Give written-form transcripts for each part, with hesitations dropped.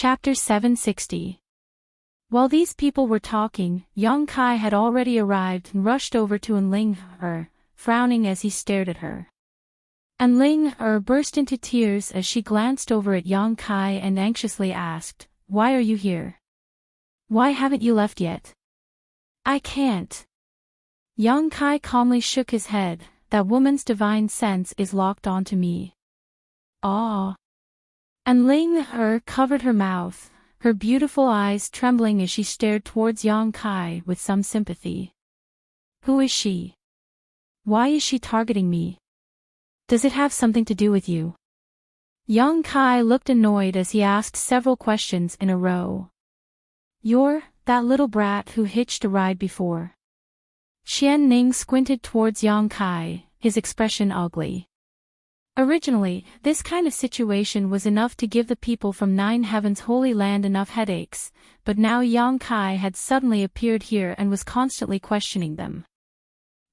Chapter 760. While these people were talking, Yang Kai had already arrived and rushed over to Enling, frowning as he stared at her. Enling burst into tears as she glanced over at Yang Kai and anxiously asked, "Why are you here? Why haven't you left yet?" "I can't." Yang Kai calmly shook his head. "That woman's divine sense is locked onto me." "Ah." Enling covered her mouth, her beautiful eyes trembling as she stared towards Yang Kai with some sympathy. "Who is she? Why is she targeting me? Does it have something to do with you?" Yang Kai looked annoyed as he asked several questions in a row. "You're that little brat who hitched a ride before." Qian Ning squinted towards Yang Kai, his expression ugly. Originally, this kind of situation was enough to give the people from Nine Heaven's Holy Land enough headaches, but now Yang Kai had suddenly appeared here and was constantly questioning them.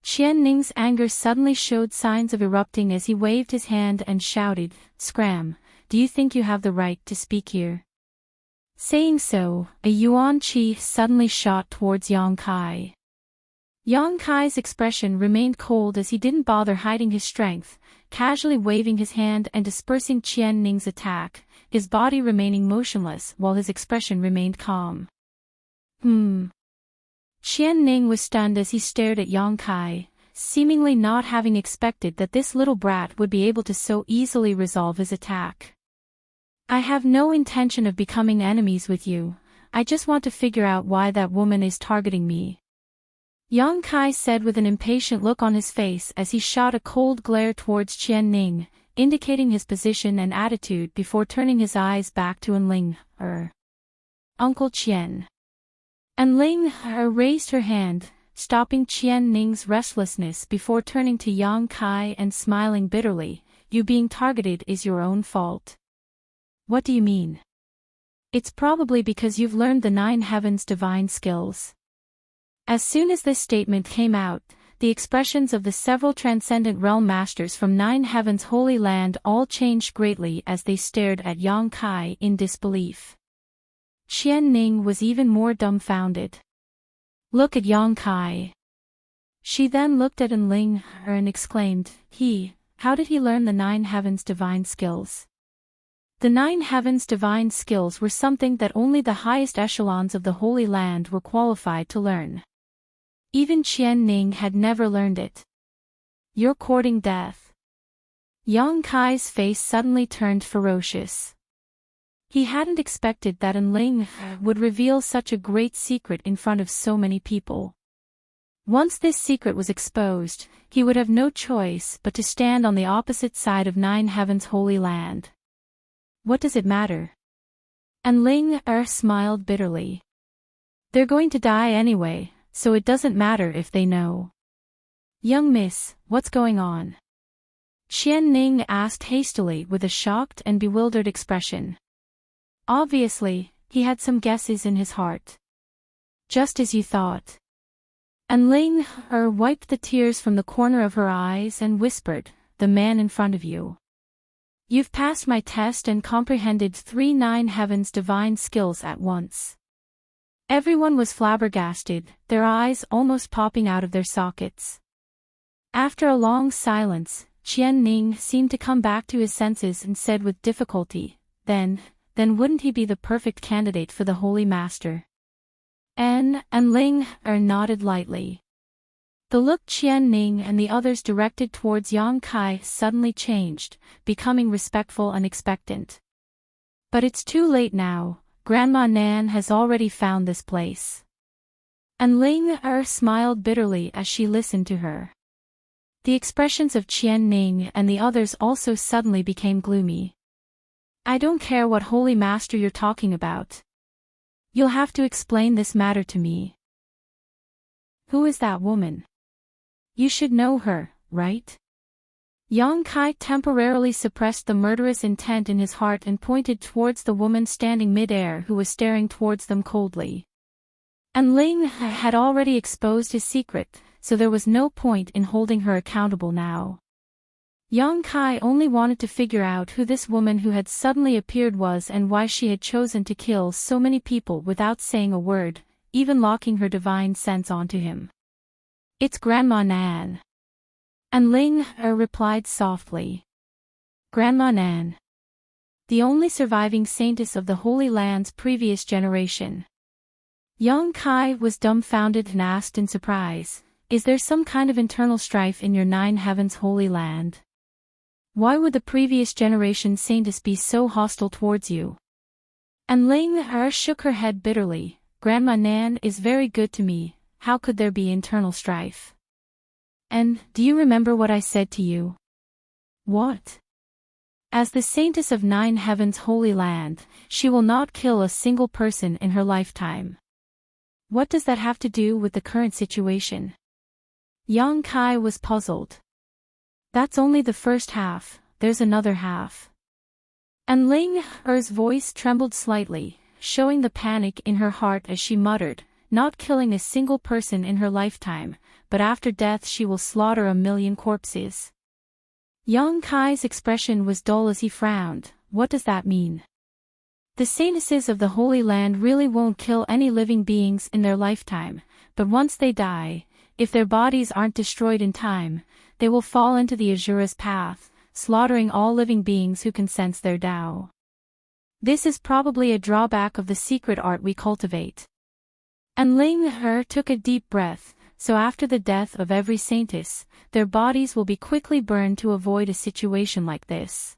Qian Ning's anger suddenly showed signs of erupting as he waved his hand and shouted, "Scram, do you think you have the right to speak here?" Saying so, a Yuan Qi suddenly shot towards Yang Kai. Yang Kai's expression remained cold as he didn't bother hiding his strength, casually waving his hand and dispersing Qian Ning's attack, his body remaining motionless while his expression remained calm. Qian Ning was stunned as he stared at Yang Kai, seemingly not having expected that this little brat would be able to so easily resolve his attack. "I have no intention of becoming enemies with you, I just want to figure out why that woman is targeting me," Yang Kai said with an impatient look on his face as he shot a cold glare towards Qian Ning, indicating his position and attitude before turning his eyes back to Enling. "Uncle Qian." Enling raised her hand, stopping Qian Ning's restlessness before turning to Yang Kai and smiling bitterly, "You being targeted is your own fault." "What do you mean?" "It's probably because you've learned the Nine Heavens' divine skills." As soon as this statement came out, the expressions of the several transcendent realm masters from Nine Heavens' Holy Land all changed greatly as they stared at Yang Kai in disbelief. Qian Ning was even more dumbfounded. "Look at Yang Kai." She then looked at Enling and exclaimed, How did he learn the Nine Heavens' divine skills?" The Nine Heavens' divine skills were something that only the highest echelons of the Holy Land were qualified to learn. Even Qian Ning had never learned it. "You're courting death." Yang Kai's face suddenly turned ferocious. He hadn't expected that Enling would reveal such a great secret in front of so many people. Once this secret was exposed, he would have no choice but to stand on the opposite side of Nine Heavens' Holy Land. "What does it matter?" Enling smiled bitterly. "They're going to die anyway, so it doesn't matter if they know." "Young miss, what's going on?" Qian Ning asked hastily with a shocked and bewildered expression. Obviously, he had some guesses in his heart. "Just as you thought." Enling wiped the tears from the corner of her eyes and whispered, "The man in front of you. You've passed my test and comprehended 3 Nine Heavens' divine skills at once." Everyone was flabbergasted, their eyes almost popping out of their sockets. After a long silence, Qian Ning seemed to come back to his senses and said with difficulty, Then wouldn't he be the perfect candidate for the Holy Master?" Enling nodded lightly. The look Qian Ning and the others directed towards Yang Kai suddenly changed, becoming respectful and expectant. "But it's too late now, Grandma Nan has already found this place." Enling smiled bitterly as she listened to her. The expressions of Qian Ning and the others also suddenly became gloomy. "I don't care what Holy Master you're talking about. You'll have to explain this matter to me." "Who is that woman? You should know her, right?" Yang Kai temporarily suppressed the murderous intent in his heart and pointed towards the woman standing mid-air who was staring towards them coldly. Enling had already exposed his secret, so there was no point in holding her accountable now. Yang Kai only wanted to figure out who this woman who had suddenly appeared was and why she had chosen to kill so many people without saying a word, even locking her divine sense onto him. "It's Grandma Nan." And Ling replied softly. "Grandma Nan. The only surviving saintess of the Holy Land's previous generation." Yang Kai was dumbfounded and asked in surprise, "Is there some kind of internal strife in your Nine Heavens Holy Land? Why would the previous generation saintess be so hostile towards you?" And Ling shook her head bitterly. "Grandma Nan is very good to me, how could there be internal strife? And, do you remember what I said to you?" "What?" "As the saintess of Nine Heavens Holy Land, she will not kill a single person in her lifetime." "What does that have to do with the current situation?" Yang Kai was puzzled. "That's only the first half, there's another half." And Ling Er's voice trembled slightly, showing the panic in her heart as she muttered, "Not killing a single person in her lifetime, but after death she will slaughter 1,000,000 corpses." Yang Kai's expression was dull as he frowned. "What does that mean?" "The saintesses of the Holy Land really won't kill any living beings in their lifetime, but once they die, if their bodies aren't destroyed in time, they will fall into the Asura's path, slaughtering all living beings who can sense their Tao. This is probably a drawback of the secret art we cultivate." And Ling took a deep breath. "So after the death of every saintess, their bodies will be quickly burned to avoid a situation like this."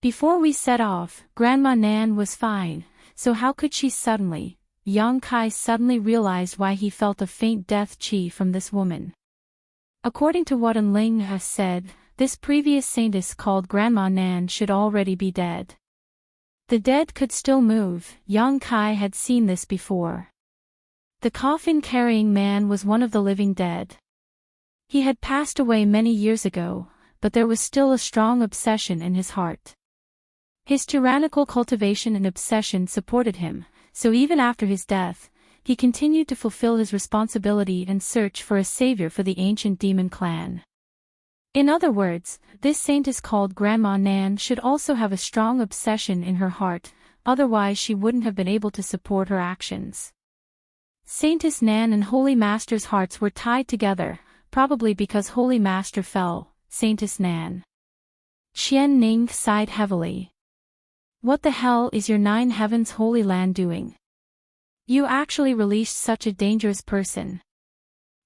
"Before we set off, Grandma Nan was fine, so how could she suddenly?" Yang Kai suddenly realized why he felt a faint death chi from this woman. According to what An Ling has said, this previous saintess called Grandma Nan should already be dead. The dead could still move. Yang Kai had seen this before. The coffin-carrying man was one of the living dead. He had passed away many years ago, but there was still a strong obsession in his heart. His tyrannical cultivation and obsession supported him, so even after his death, he continued to fulfill his responsibility and search for a savior for the ancient demon clan. In other words, this saintess called Grandma Nan should also have a strong obsession in her heart, otherwise she wouldn't have been able to support her actions. Saintess Nan and Holy Master's hearts were tied together, probably because Holy Master fell. Saintess Nan. Qian Ning sighed heavily. "What the hell is your Nine Heavens Holy Land doing? You actually released such a dangerous person."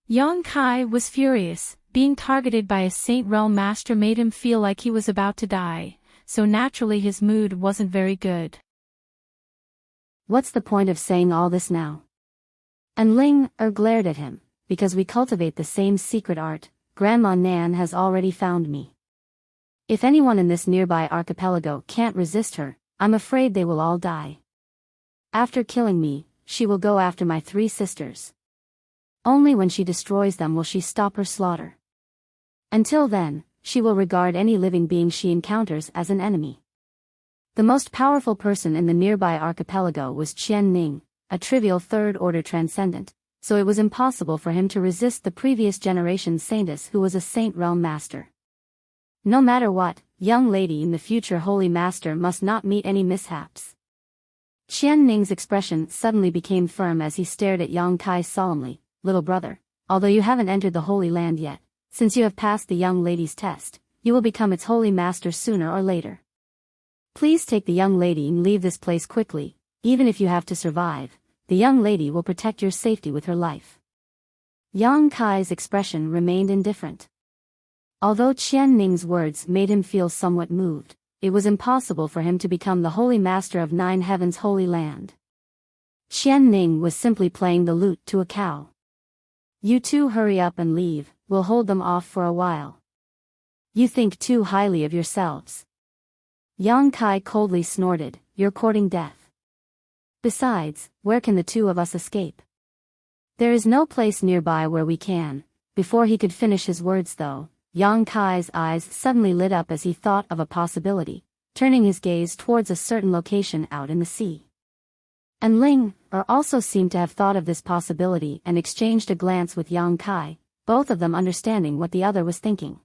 Yang Kai was furious. Being targeted by a Saint Realm Master made him feel like he was about to die, so naturally his mood wasn't very good. "What's the point of saying all this now?" And Ling glared at him. "Because we cultivate the same secret art, Grandma Nan has already found me. If anyone in this nearby archipelago can't resist her, I'm afraid they will all die. After killing me, she will go after my 3 sisters. Only when she destroys them will she stop her slaughter. Until then, she will regard any living being she encounters as an enemy." The most powerful person in the nearby archipelago was Qian Ning, a trivial third-order transcendent, so it was impossible for him to resist the previous generation saintess who was a Saint Realm Master. No matter what, young lady in the future Holy Master must not meet any mishaps. Qian Ning's expression suddenly became firm as he stared at Yang Kai solemnly. "Little brother, although you haven't entered the Holy Land yet, since you have passed the young lady's test, you will become its Holy Master sooner or later. Please take the young lady and leave this place quickly. Even if you have to survive, the young lady will protect your safety with her life." Yang Kai's expression remained indifferent. Although Qian Ning's words made him feel somewhat moved, it was impossible for him to become the Holy Master of Nine Heavens Holy Land. Qian Ning was simply playing the lute to a cow. "You two hurry up and leave, we'll hold them off for a while. You think too highly of yourselves." Yang Kai coldly snorted, "You're courting death. Besides, where can the 2 of us escape? There is no place nearby where we can." Before he could finish his words though, Yang Kai's eyes suddenly lit up as he thought of a possibility, turning his gaze towards a certain location out in the sea. And Ling also seemed to have thought of this possibility and exchanged a glance with Yang Kai, both of them understanding what the other was thinking.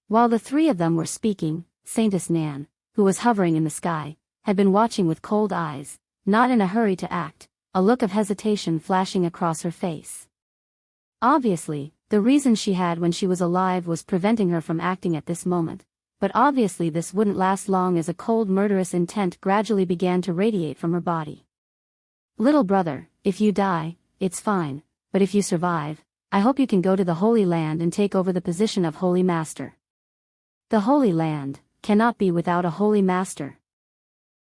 While the three of them were speaking, Saintess Nan, who was hovering in the sky, had been watching with cold eyes, not in a hurry to act, a look of hesitation flashing across her face. Obviously, the reason she had when she was alive was preventing her from acting at this moment, but obviously this wouldn't last long as a cold murderous intent gradually began to radiate from her body. Little brother, if you die, it's fine, but if you survive, I hope you can go to the Holy Land and take over the position of Holy Master. The Holy Land cannot be without a Holy Master.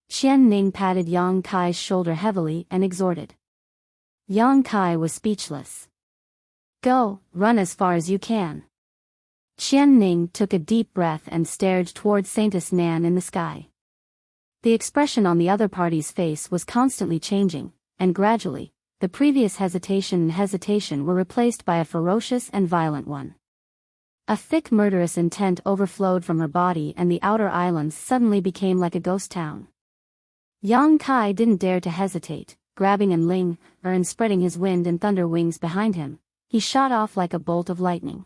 Qian Ning patted Yang Kai's shoulder heavily and exhorted. Yang Kai was speechless. Go, run as far as you can. Qian Ning took a deep breath and stared toward Saintess Nan in the sky. The expression on the other party's face was constantly changing, and gradually, the previous hesitation were replaced by a ferocious and violent one. A thick murderous intent overflowed from her body and the outer islands suddenly became like a ghost town. Yang Kai didn't dare to hesitate, grabbing Enling, and spreading his wind and thunder wings behind him, he shot off like a bolt of lightning.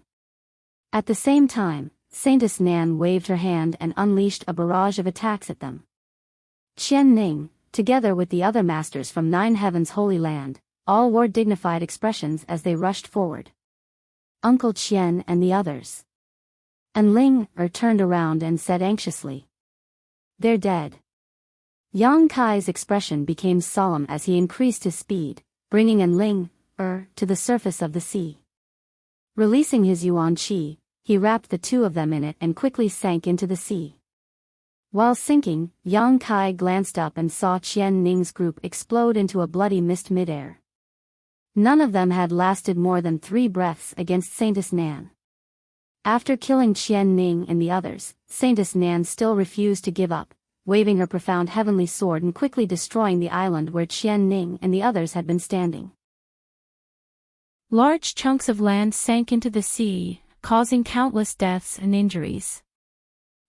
At the same time, Saintess Nan waved her hand and unleashed a barrage of attacks at them. Qian Ning, together with the other masters from Nine Heaven's Holy Land, all wore dignified expressions as they rushed forward. Uncle Qian and the others. Enling turned around and said anxiously. They're dead. Yang Kai's expression became solemn as he increased his speed, bringing Enling to the surface of the sea. Releasing his yuan qi, he wrapped the two of them in it and quickly sank into the sea. While sinking, Yang Kai glanced up and saw Qian Ning's group explode into a bloody mist midair. None of them had lasted more than 3 breaths against Saintess Nan. After killing Qian Ning and the others, Saintess Nan still refused to give up, waving her profound heavenly sword and quickly destroying the island where Qian Ning and the others had been standing. Large chunks of land sank into the sea, causing countless deaths and injuries.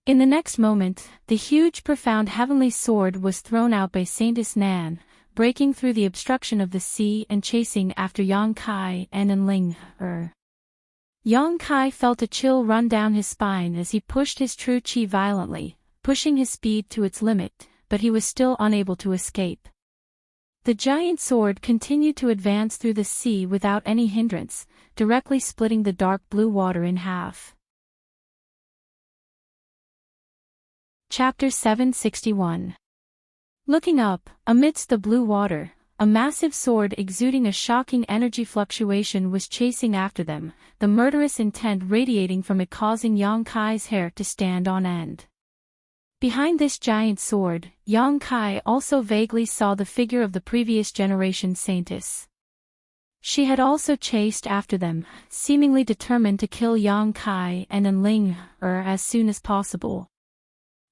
In the next moment, the huge profound heavenly sword was thrown out by Saintess Nan, breaking through the obstruction of the sea and chasing after Yang Kai and Enling. Yang Kai felt a chill run down his spine as he pushed his true qi violently, pushing his speed to its limit, but he was still unable to escape. The giant sword continued to advance through the sea without any hindrance, directly splitting the dark blue water in half. Chapter 761. Looking up, amidst the blue water, a massive sword exuding a shocking energy fluctuation was chasing after them, the murderous intent radiating from it causing Yang Kai's hair to stand on end. Behind this giant sword, Yang Kai also vaguely saw the figure of the previous generation saintess. She had also chased after them, seemingly determined to kill Yang Kai and Enling as soon as possible.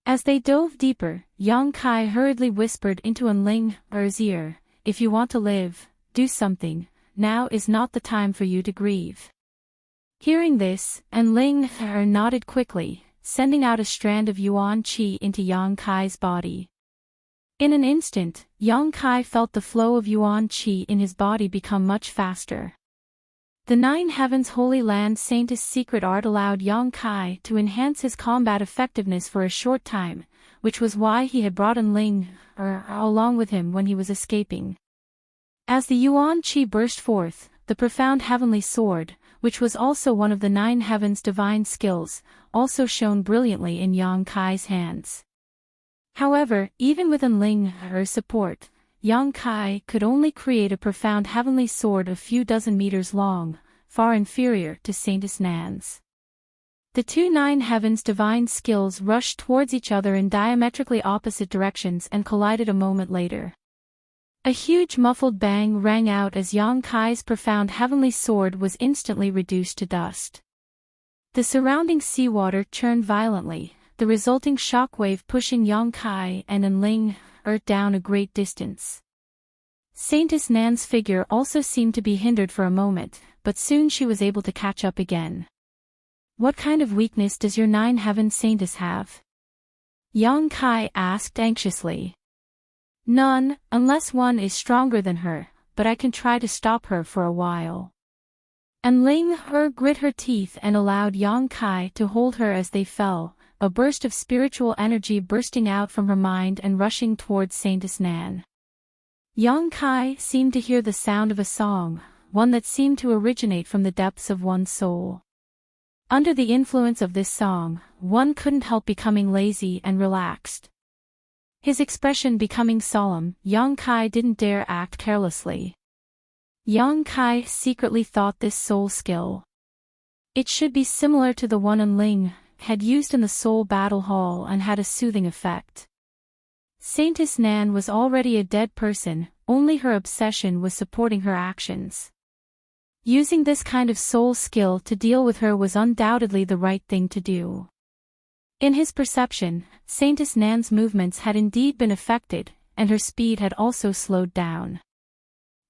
As they dove deeper, Yang Kai hurriedly whispered into Enling's ear, "If you want to live, do something, now is not the time for you to grieve." Hearing this, Enling nodded quickly, sending out a strand of yuan qi into Yang Kai's body. In an instant, Yang Kai felt the flow of yuan qi in his body become much faster. The Nine Heavens Holy Land Saintess' secret art allowed Yang Kai to enhance his combat effectiveness for a short time, which was why he had brought Enling along with him when he was escaping. As the yuan qi burst forth, the profound heavenly sword, which was also one of the Nine Heavens' divine skills, also shone brilliantly in Yang Kai's hands. However, even with Enling's support, Yang Kai could only create a profound heavenly sword a few dozen meters long, far inferior to Saintess Nan's. The two Nine Heavens' divine skills rushed towards each other in diametrically opposite directions and collided a moment later. A huge muffled bang rang out as Yang Kai's profound heavenly sword was instantly reduced to dust. The surrounding seawater churned violently, the resulting shockwave pushing Yang Kai and Enling down a great distance. Saintess Nan's figure also seemed to be hindered for a moment, but soon she was able to catch up again. "What kind of weakness does your Nine Heaven Saintess have?" Yang Kai asked anxiously. "None, unless one is stronger than her, but I can try to stop her for a while." And Ling grit her teeth and allowed Yang Kai to hold her as they fell, a burst of spiritual energy bursting out from her mind and rushing towards Saintess Nan. Yang Kai seemed to hear the sound of a song, one that seemed to originate from the depths of one's soul. Under the influence of this song, one couldn't help becoming lazy and relaxed. His expression becoming solemn, Yang Kai didn't dare act carelessly. Yang Kai secretly thought this soul skill. It should be similar to the one Ling had used in the Soul Battle Hall and had a soothing effect. Saintess Nan was already a dead person, only her obsession was supporting her actions. Using this kind of soul skill to deal with her was undoubtedly the right thing to do. In his perception, Saintess Nan's movements had indeed been affected, and her speed had also slowed down.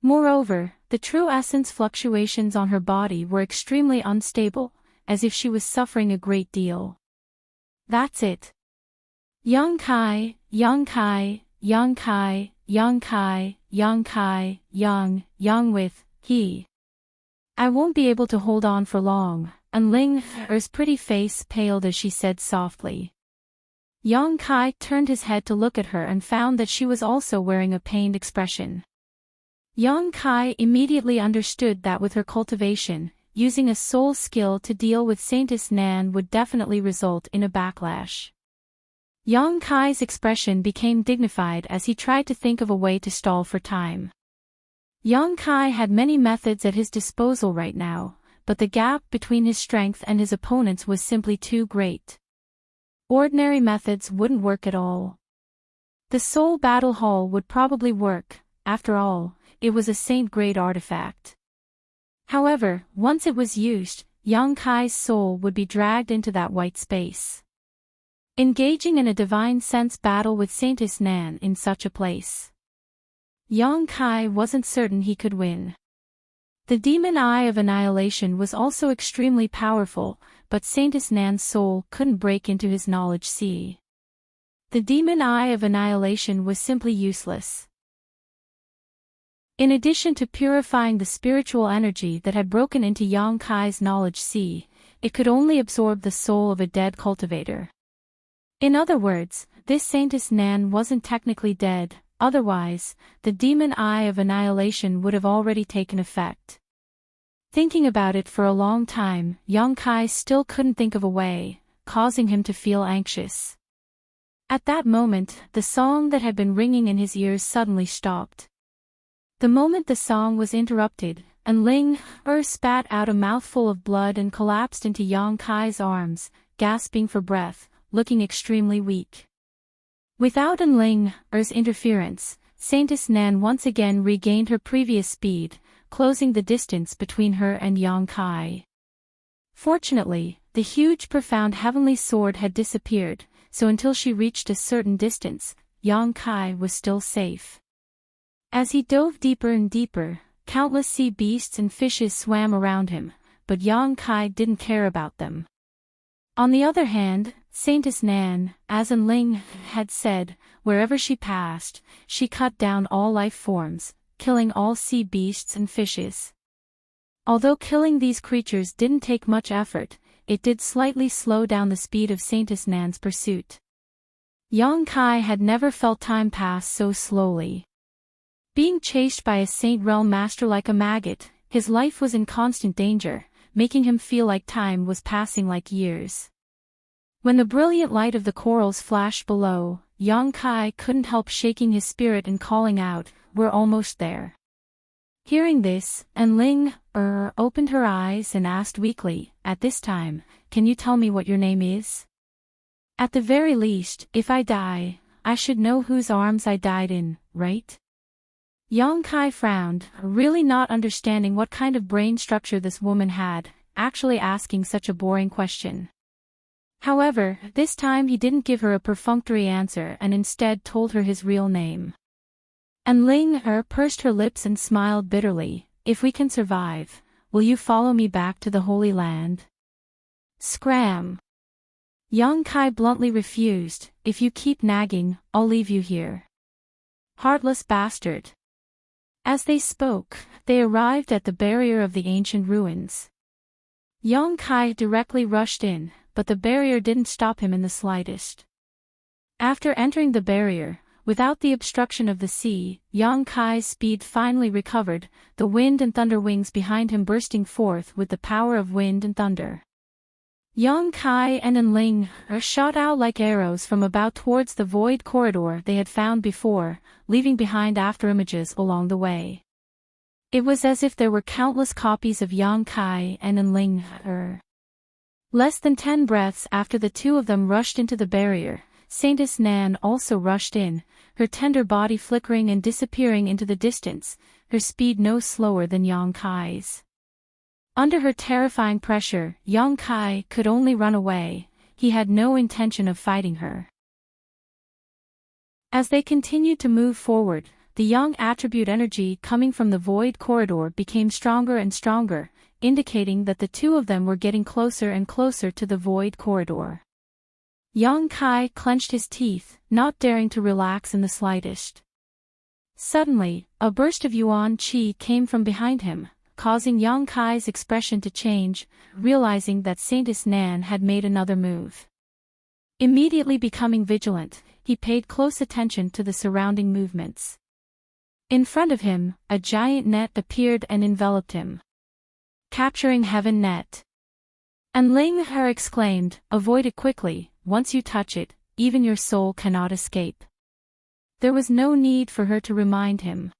Moreover, the true essence fluctuations on her body were extremely unstable, as if she was suffering a great deal. That's it. Yang Kai, Yang Kai, Yang Kai, Yang Kai, Yang Kai, Yang with, he. I won't be able to hold on for long, and Ling's pretty face paled as she said softly. Yang Kai turned his head to look at her and found that she was also wearing a pained expression. Yang Kai immediately understood that with her cultivation, using a soul skill to deal with Saintess Nan would definitely result in a backlash. Yang Kai's expression became dignified as he tried to think of a way to stall for time. Yang Kai had many methods at his disposal right now, but the gap between his strength and his opponents was simply too great. Ordinary methods wouldn't work at all. The Soul Battle Hall would probably work, after all, it was a saint-grade artifact. However, once it was used, Yang Kai's soul would be dragged into that white space. Engaging in a divine sense battle with Saintess Nan in such a place. Yang Kai wasn't certain he could win. The demon eye of annihilation was also extremely powerful, but Saintess Nan's soul couldn't break into his knowledge sea. The demon eye of annihilation was simply useless. In addition to purifying the spiritual energy that had broken into Yang Kai's knowledge sea, it could only absorb the soul of a dead cultivator. In other words, this Saintess Nan wasn't technically dead, otherwise, the demon eye of annihilation would have already taken effect. Thinking about it for a long time, Yang Kai still couldn't think of a way, causing him to feel anxious. At that moment, the song that had been ringing in his ears suddenly stopped. The moment the song was interrupted, and Ling spat out a mouthful of blood and collapsed into Yang Kai's arms, gasping for breath, looking extremely weak. Without Ling's interference, Saintess Nan once again regained her previous speed, closing the distance between her and Yang Kai. Fortunately, the huge profound heavenly sword had disappeared, so until she reached a certain distance, Yang Kai was still safe. As he dove deeper and deeper, countless sea beasts and fishes swam around him, but Yang Kai didn't care about them. On the other hand, Saintess Nan, as Ling had said, wherever she passed, she cut down all life forms, killing all sea beasts and fishes. Although killing these creatures didn't take much effort, it did slightly slow down the speed of Saintess Nan's pursuit. Yang Kai had never felt time pass so slowly. Being chased by a Saint Realm master like a maggot, his life was in constant danger, making him feel like time was passing like years. When the brilliant light of the corals flashed below, Yang Kai couldn't help shaking his spirit and calling out, "We're almost there." Hearing this, Ling opened her eyes and asked weakly, "At this time, can you tell me what your name is? At the very least, if I die, I should know whose arms I died in, right?" Yang Kai frowned, really not understanding what kind of brain structure this woman had, actually asking such a boring question. However, this time he didn't give her a perfunctory answer and instead told her his real name. And Ling pursed her lips and smiled bitterly, "If we can survive, will you follow me back to the Holy Land?" Scram! Yang Kai bluntly refused, "If you keep nagging, I'll leave you here." Heartless bastard. As they spoke, they arrived at the barrier of the ancient ruins. Yang Kai directly rushed in, but the barrier didn't stop him in the slightest. After entering the barrier, without the obstruction of the sea, Yang Kai's speed finally recovered, the wind and thunder wings behind him bursting forth with the power of wind and thunder. Yang Kai and Enling shot out like arrows from about towards the void corridor they had found before, leaving behind afterimages along the way. It was as if there were countless copies of Yang Kai and Enling. Less than 10 breaths after the two of them rushed into the barrier, Saintess Nan also rushed in, her tender body flickering and disappearing into the distance, her speed no slower than Yang Kai's. Under her terrifying pressure, Yang Kai could only run away, he had no intention of fighting her. As they continued to move forward, the Yang attribute energy coming from the void corridor became stronger and stronger, indicating that the two of them were getting closer and closer to the void corridor. Yang Kai clenched his teeth, not daring to relax in the slightest. Suddenly, a burst of yuan qi came from behind him, causing Yang Kai's expression to change, realizing that Saintess Nan had made another move. Immediately becoming vigilant, he paid close attention to the surrounding movements. In front of him, a giant net appeared and enveloped him. Capturing Heaven Net. And Ling Her exclaimed, "Avoid it quickly, once you touch it, even your soul cannot escape." There was no need for her to remind him.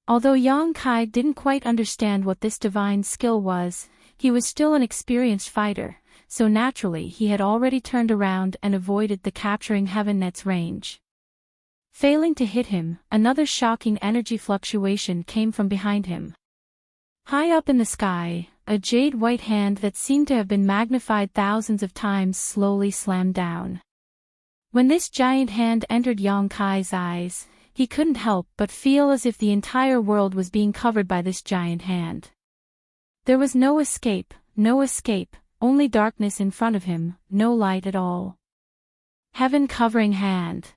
Although Yang Kai didn't quite understand what this divine skill was, he was still an experienced fighter, so naturally he had already turned around and avoided the capturing Heaven Net's range. Failing to hit him, another shocking energy fluctuation came from behind him. High up in the sky, a jade white hand that seemed to have been magnified thousands of times slowly slammed down. When this giant hand entered Yang Kai's eyes, he couldn't help but feel as if the entire world was being covered by this giant hand. There was no escape, only darkness in front of him, no light at all. Heaven-covering hand.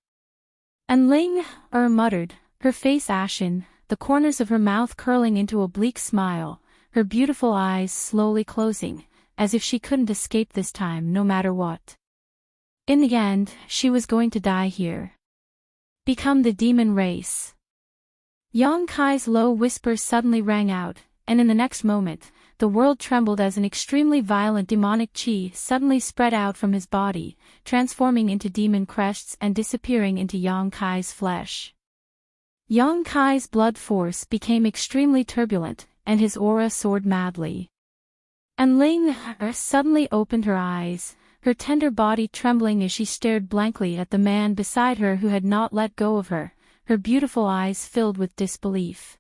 And Ling muttered, her face ashen, the corners of her mouth curling into a bleak smile, her beautiful eyes slowly closing, as if she couldn't escape this time no matter what. In the end, she was going to die here. Become the demon race. Yang Kai's low whisper suddenly rang out, and in the next moment, the world trembled as an extremely violent demonic chi suddenly spread out from his body, transforming into demon crests and disappearing into Yang Kai's flesh. Yang Kai's blood force became extremely turbulent, and his aura soared madly. And Ling suddenly opened her eyes, her tender body trembling as she stared blankly at the man beside her who had not let go of her, her beautiful eyes filled with disbelief.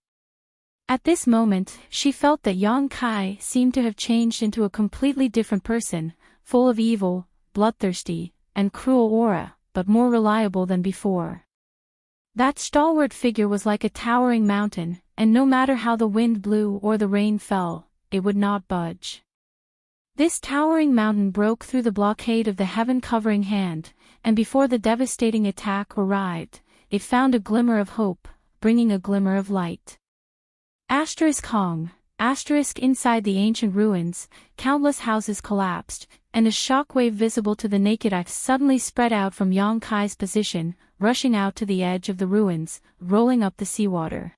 At this moment, she felt that Yang Kai seemed to have changed into a completely different person, full of evil, bloodthirsty, and cruel aura, but more reliable than before. That stalwart figure was like a towering mountain, and no matter how the wind blew or the rain fell, it would not budge. This towering mountain broke through the blockade of the heaven-covering hand, and before the devastating attack arrived, it found a glimmer of hope, bringing a glimmer of light. Hong. Inside the ancient ruins, countless houses collapsed, and a shockwave visible to the naked eye suddenly spread out from Yang Kai's position, rushing out to the edge of the ruins, rolling up the seawater.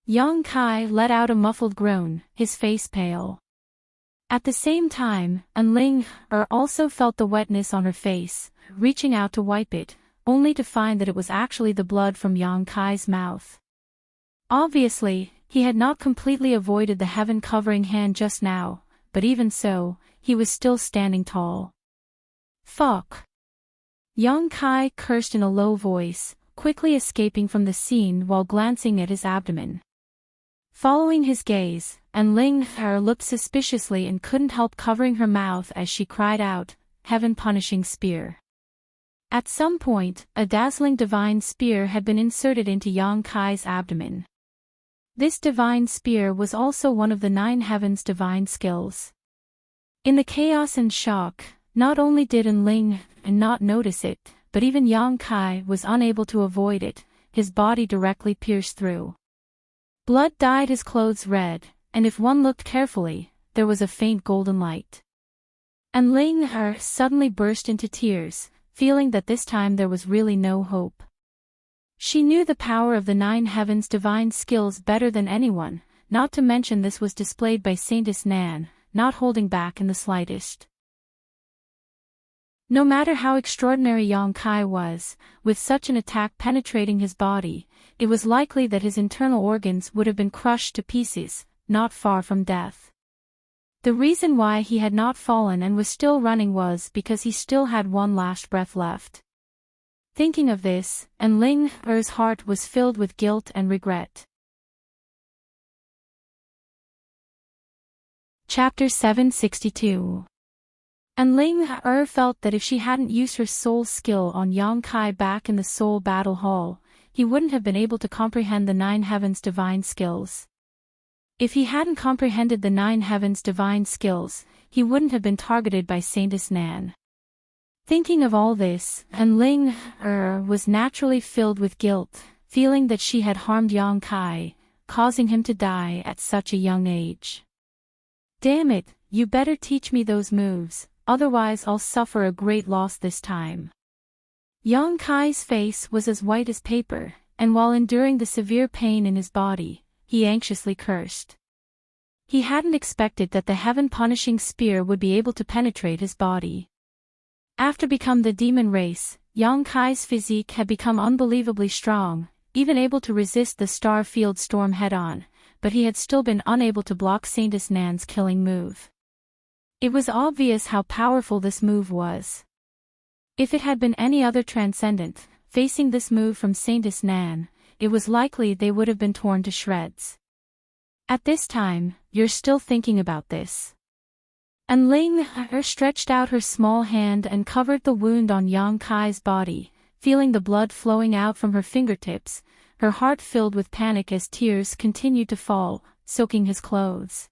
Yang Kai let out a muffled groan, his face pale. At the same time, Enling also felt the wetness on her face, reaching out to wipe it, only to find that it was actually the blood from Yang Kai's mouth. Obviously, he had not completely avoided the heaven-covering hand just now, but even so, he was still standing tall. Fuck! Yang Kai cursed in a low voice, quickly escaping from the scene while glancing at his abdomen. Following his gaze, Enling looked suspiciously and couldn't help covering her mouth as she cried out, "Heaven-punishing spear." At some point, a dazzling divine spear had been inserted into Yang Kai's abdomen. This divine spear was also one of the 9 heavens' divine skills. In the chaos and shock, not only did Enling not notice it, but even Yang Kai was unable to avoid it, his body directly pierced through. Blood dyed his clothes red, and if one looked carefully, there was a faint golden light. And Ling suddenly burst into tears, feeling that this time there was really no hope. She knew the power of the Nine Heavens' divine skills better than anyone, not to mention this was displayed by Saintess Nan, not holding back in the slightest. No matter how extraordinary Yang Kai was, with such an attack penetrating his body, it was likely that his internal organs would have been crushed to pieces, not far from death. The reason why he had not fallen and was still running was because he still had one last breath left. Thinking of this, and Ling Er's heart was filled with guilt and regret. Chapter 762. And Ling Er felt that if she hadn't used her soul skill on Yang Kai back in the soul battle hall, he wouldn't have been able to comprehend the Nine Heavens' divine skills. If he hadn't comprehended the Nine Heavens' divine skills, he wouldn't have been targeted by Saintess Nan. Thinking of all this, and Ling Er was naturally filled with guilt, feeling that she had harmed Yang Kai, causing him to die at such a young age. Damn it, you better teach me those moves, otherwise I'll suffer a great loss this time. Yang Kai's face was as white as paper, and while enduring the severe pain in his body, he anxiously cursed. He hadn't expected that the heaven-punishing spear would be able to penetrate his body. After becoming the demon race, Yang Kai's physique had become unbelievably strong, even able to resist the star-field storm head-on, but he had still been unable to block Saintess Nan's killing move. It was obvious how powerful this move was. If it had been any other transcendent, facing this move from Saintess Nan, it was likely they would have been torn to shreds. At this time, you're still thinking about this. And Ling Er stretched out her small hand and covered the wound on Yang Kai's body, feeling the blood flowing out from her fingertips, her heart filled with panic as tears continued to fall, soaking his clothes.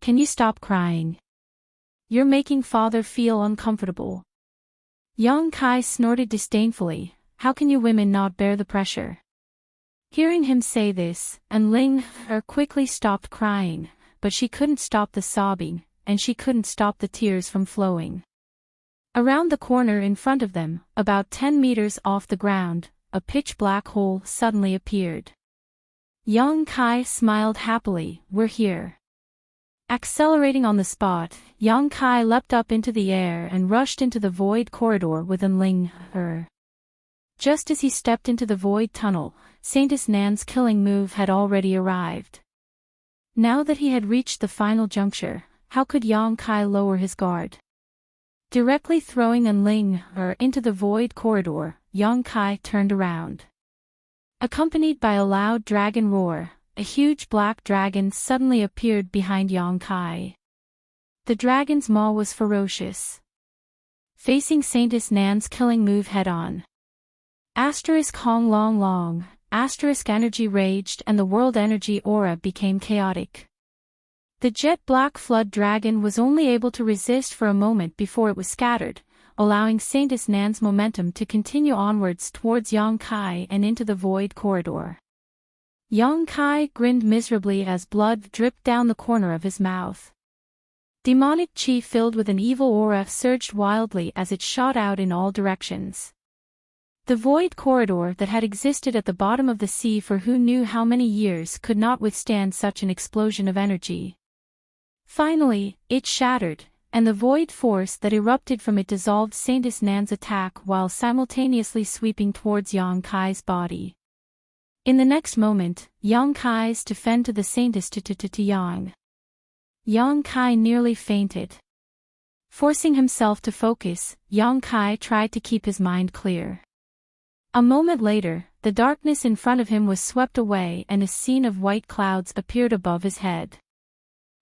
Can you stop crying? You're making father feel uncomfortable. Yang Kai snorted disdainfully, how can you women not bear the pressure? Hearing him say this, and Ling Er quickly stopped crying, but she couldn't stop the sobbing, and she couldn't stop the tears from flowing. Around the corner in front of them, about 10 meters off the ground, a pitch-black hole suddenly appeared. Yang Kai smiled happily, we're here. Accelerating on the spot, Yang Kai leapt up into the air and rushed into the void corridor within Ling Er. Just as he stepped into the void tunnel, Saintess Nan's killing move had already arrived. Now that he had reached the final juncture, how could Yang Kai lower his guard? Directly throwing An Ling Er into the void corridor, Yang Kai turned around. Accompanied by a loud dragon roar, a huge black dragon suddenly appeared behind Yang Kai. The dragon's maw was ferocious. Facing Saintess Nan's killing move head-on. Hong long long, energy raged and the world energy aura became chaotic. The jet black flood dragon was only able to resist for a moment before it was scattered, allowing Saintess Nan's momentum to continue onwards towards Yang Kai and into the void corridor. Yang Kai grinned miserably as blood dripped down the corner of his mouth. Demonic chi filled with an evil aura surged wildly as it shot out in all directions. The void corridor that had existed at the bottom of the sea for who knew how many years could not withstand such an explosion of energy. Finally, it shattered, and the void force that erupted from it dissolved Saintess Nan's attack while simultaneously sweeping towards Yang Kai's body. In the next moment, Yang Kai's to fend to the Saintess to Yang. Yang Kai nearly fainted. Forcing himself to focus, Yang Kai tried to keep his mind clear. A moment later, the darkness in front of him was swept away and a scene of white clouds appeared above his head.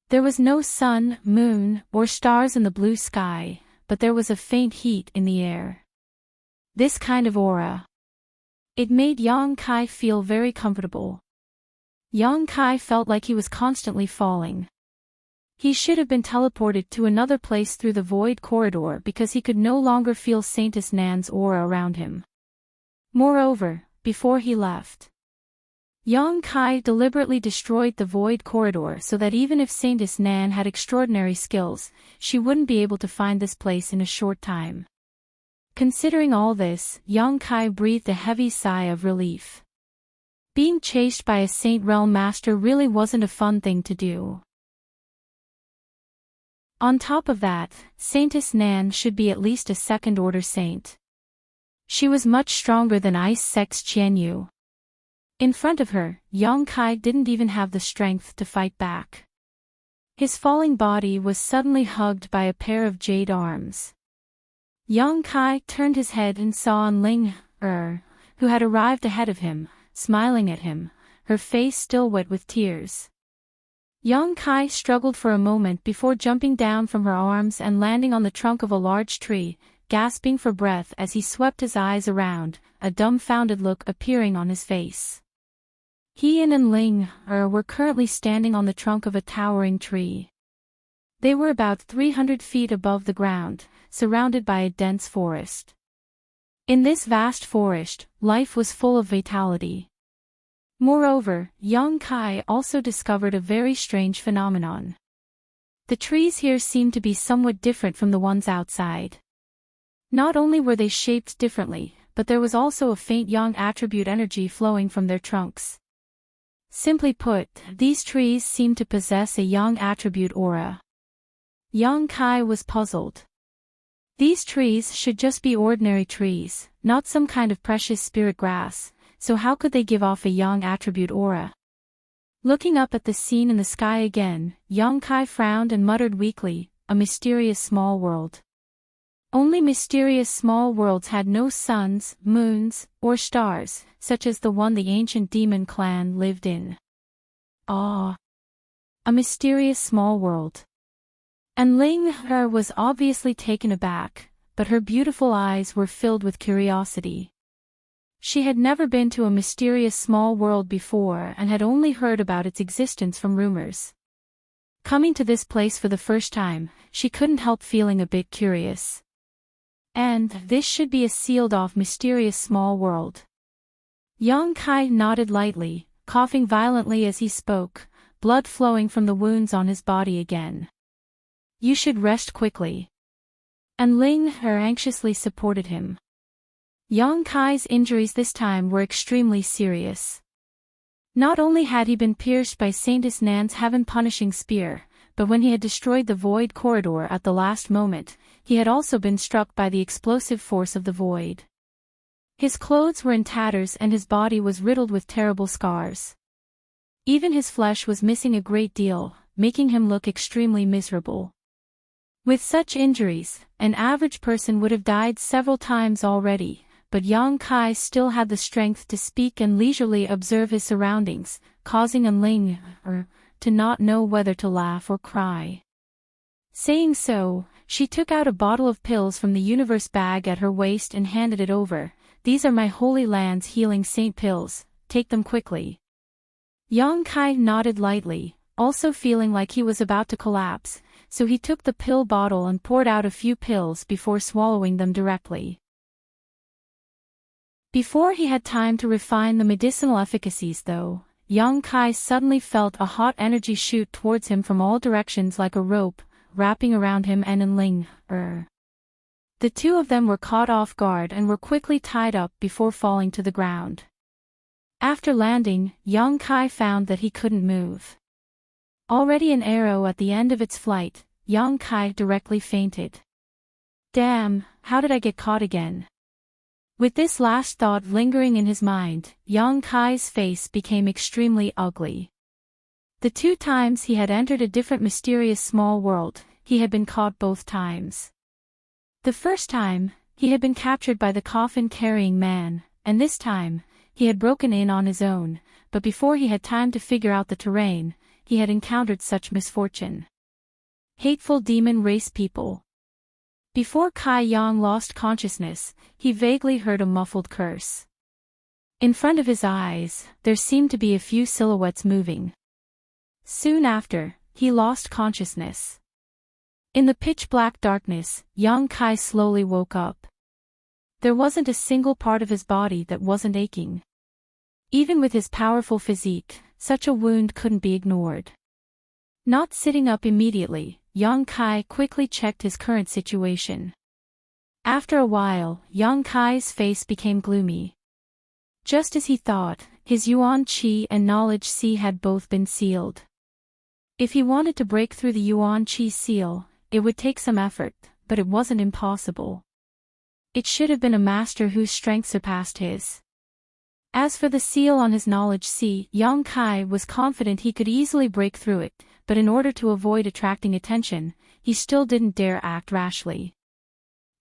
There was no sun, moon, or stars in the blue sky, but there was a faint heat in the air. This kind of aura. It made Yang Kai feel very comfortable. Yang Kai felt like he was constantly falling. He should have been teleported to another place through the void corridor because he could no longer feel Saintess Nan's aura around him. Moreover, before he left, Yang Kai deliberately destroyed the void corridor so that even if Saintess Nan had extraordinary skills, she wouldn't be able to find this place in a short time. Considering all this, Yang Kai breathed a heavy sigh of relief. Being chased by a Saint Realm Master really wasn't a fun thing to do. On top of that, Saintess Nan should be at least a second-order saint. She was much stronger than Ice Sex Qianyu. In front of her, Yang Kai didn't even have the strength to fight back. His falling body was suddenly hugged by a pair of jade arms. Yang Kai turned his head and saw Ling, who had arrived ahead of him, smiling at him, her face still wet with tears. Yang Kai struggled for a moment before jumping down from her arms and landing on the trunk of a large tree, gasping for breath as he swept his eyes around, a dumbfounded look appearing on his face. He and Ling were currently standing on the trunk of a towering tree. They were about 300 feet above the ground, surrounded by a dense forest. In this vast forest, life was full of vitality. Moreover, Yang Kai also discovered a very strange phenomenon. The trees here seemed to be somewhat different from the ones outside. Not only were they shaped differently, but there was also a faint yang attribute energy flowing from their trunks. Simply put, these trees seemed to possess a yang attribute aura. Yang Kai was puzzled. These trees should just be ordinary trees, not some kind of precious spirit grass, so how could they give off a yang attribute aura? Looking up at the scene in the sky again, Yang Kai frowned and muttered weakly, "A mysterious small world." Only mysterious small worlds had no suns, moons, or stars, such as the one the ancient demon clan lived in. Ah! A mysterious small world. And Ling was obviously taken aback, but her beautiful eyes were filled with curiosity. She had never been to a mysterious small world before and had only heard about its existence from rumors. Coming to this place for the first time, she couldn't help feeling a bit curious. And this should be a sealed-off mysterious small world. Yang Kai nodded lightly, coughing violently as he spoke, blood flowing from the wounds on his body again. "You should rest quickly." And Ling anxiously supported him. Yang Kai's injuries this time were extremely serious. Not only had he been pierced by Saintess Nan's heaven-punishing spear, but when he had destroyed the void corridor at the last moment, he had also been struck by the explosive force of the void. His clothes were in tatters and his body was riddled with terrible scars. Even his flesh was missing a great deal, making him look extremely miserable. With such injuries, an average person would have died several times already, but Yang Kai still had the strength to speak and leisurely observe his surroundings, causing Ling to not know whether to laugh or cry. Saying so, she took out a bottle of pills from the universe bag at her waist and handed it over. "These are my Holy Land's healing saint pills, take them quickly." Yang Kai nodded lightly, also feeling like he was about to collapse, so he took the pill bottle and poured out a few pills before swallowing them directly. Before he had time to refine the medicinal efficacies though, Yang Kai suddenly felt a hot energy shoot towards him from all directions like a rope, wrapping around him and Ling. The two of them were caught off guard and were quickly tied up before falling to the ground. After landing, Yang Kai found that he couldn't move. Already an arrow at the end of its flight, Yang Kai directly fainted. "Damn, how did I get caught again?" With this last thought lingering in his mind, Yang Kai's face became extremely ugly. The 2 times he had entered a different mysterious small world, he had been caught both times. The first time, he had been captured by the coffin-carrying man, and this time, he had broken in on his own, but before he had time to figure out the terrain, he had encountered such misfortune. Hateful demon race people. Before Kai Yang lost consciousness, he vaguely heard a muffled curse. In front of his eyes, there seemed to be a few silhouettes moving. Soon after, he lost consciousness. In the pitch-black darkness, Yang Kai slowly woke up. There wasn't a single part of his body that wasn't aching. Even with his powerful physique, such a wound couldn't be ignored. Not sitting up immediately, Yang Kai quickly checked his current situation. After a while, Yang Kai's face became gloomy. Just as he thought, his Yuan Qi and Knowledge Sea had both been sealed. If he wanted to break through the Yuan Qi seal, it would take some effort, but it wasn't impossible. It should have been a master whose strength surpassed his. As for the seal on his Knowledge Sea, Yang Kai was confident he could easily break through it, but in order to avoid attracting attention, he still didn't dare act rashly.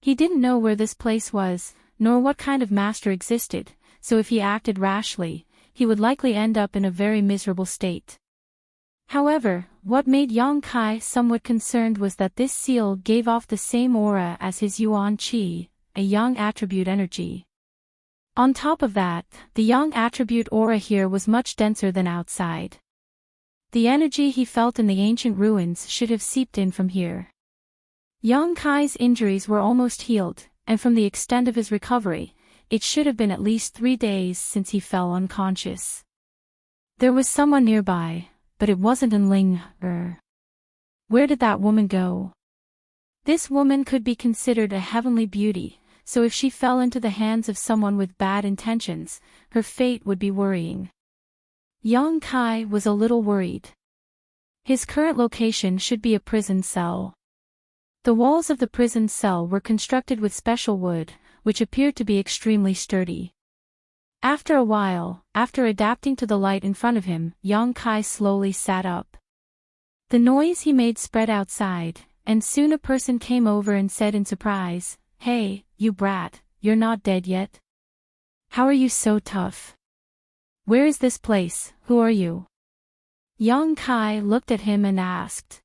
He didn't know where this place was, nor what kind of master existed, so if he acted rashly, he would likely end up in a very miserable state. However, what made Yang Kai somewhat concerned was that this seal gave off the same aura as his Yuan Qi, a Yang attribute energy. On top of that, the Yang attribute aura here was much denser than outside. The energy he felt in the ancient ruins should have seeped in from here. Yang Kai's injuries were almost healed, and from the extent of his recovery, it should have been at least 3 days since he fell unconscious. There was someone nearby, but it wasn't Ling. Where did that woman go? This woman could be considered a heavenly beauty, so if she fell into the hands of someone with bad intentions, her fate would be worrying. Yang Kai was a little worried. His current location should be a prison cell. The walls of the prison cell were constructed with special wood, which appeared to be extremely sturdy. After a while, after adapting to the light in front of him, Yang Kai slowly sat up. The noise he made spread outside, and soon a person came over and said in surprise, "Hey, you brat, you're not dead yet? How are you so tough? Where is this place, who are you?" Yang Kai looked at him and asked.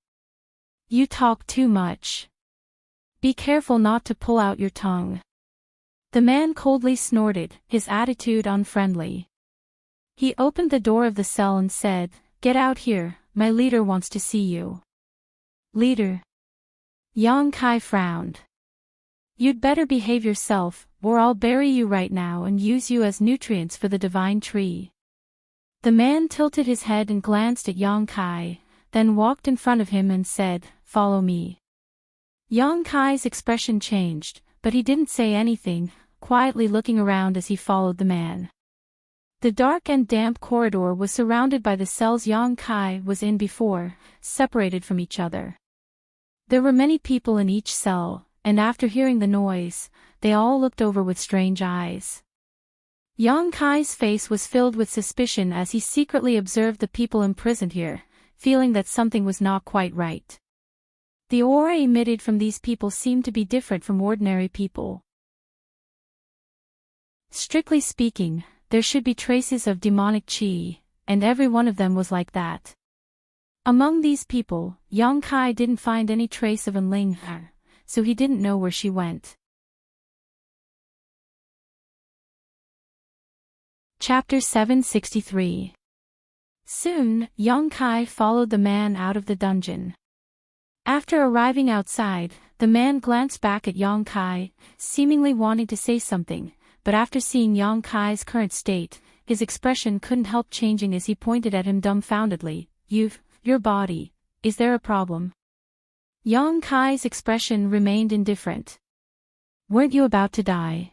"You talk too much. Be careful not to pull out your tongue." The man coldly snorted, his attitude unfriendly. He opened the door of the cell and said, "Get out here, my leader wants to see you." "Leader?" Yang Kai frowned. "You'd better behave yourself, or I'll bury you right now and use you as nutrients for the divine tree." The man tilted his head and glanced at Yang Kai, then walked in front of him and said, "Follow me." Yang Kai's expression changed, but he didn't say anything, quietly looking around as he followed the man. The dark and damp corridor was surrounded by the cells Yang Kai was in before, separated from each other. There were many people in each cell, and after hearing the noise, they all looked over with strange eyes. Yang Kai's face was filled with suspicion as he secretly observed the people imprisoned here, feeling that something was not quite right. The aura emitted from these people seemed to be different from ordinary people. Strictly speaking, there should be traces of demonic qi, and every one of them was like that. Among these people, Yang Kai didn't find any trace of Ling, so he didn't know where she went. Chapter 763. Soon, Yang Kai followed the man out of the dungeon. After arriving outside, the man glanced back at Yang Kai, seemingly wanting to say something, but after seeing Yang Kai's current state, his expression couldn't help changing as he pointed at him dumbfoundedly. Your body, is there a problem?" Yang Kai's expression remained indifferent. "Weren't you about to die?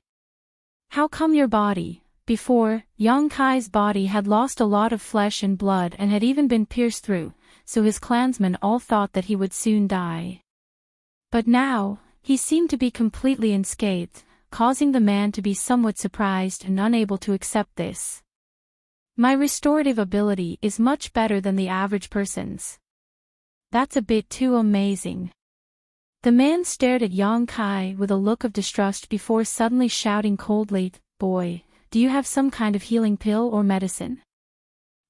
How come your body?" Before, Yang Kai's body had lost a lot of flesh and blood and had even been pierced through, so his clansmen all thought that he would soon die. But now, he seemed to be completely unscathed, causing the man to be somewhat surprised and unable to accept this. "My restorative ability is much better than the average person's." "That's a bit too amazing." The man stared at Yang Kai with a look of distrust before suddenly shouting coldly, "Boy, do you have some kind of healing pill or medicine?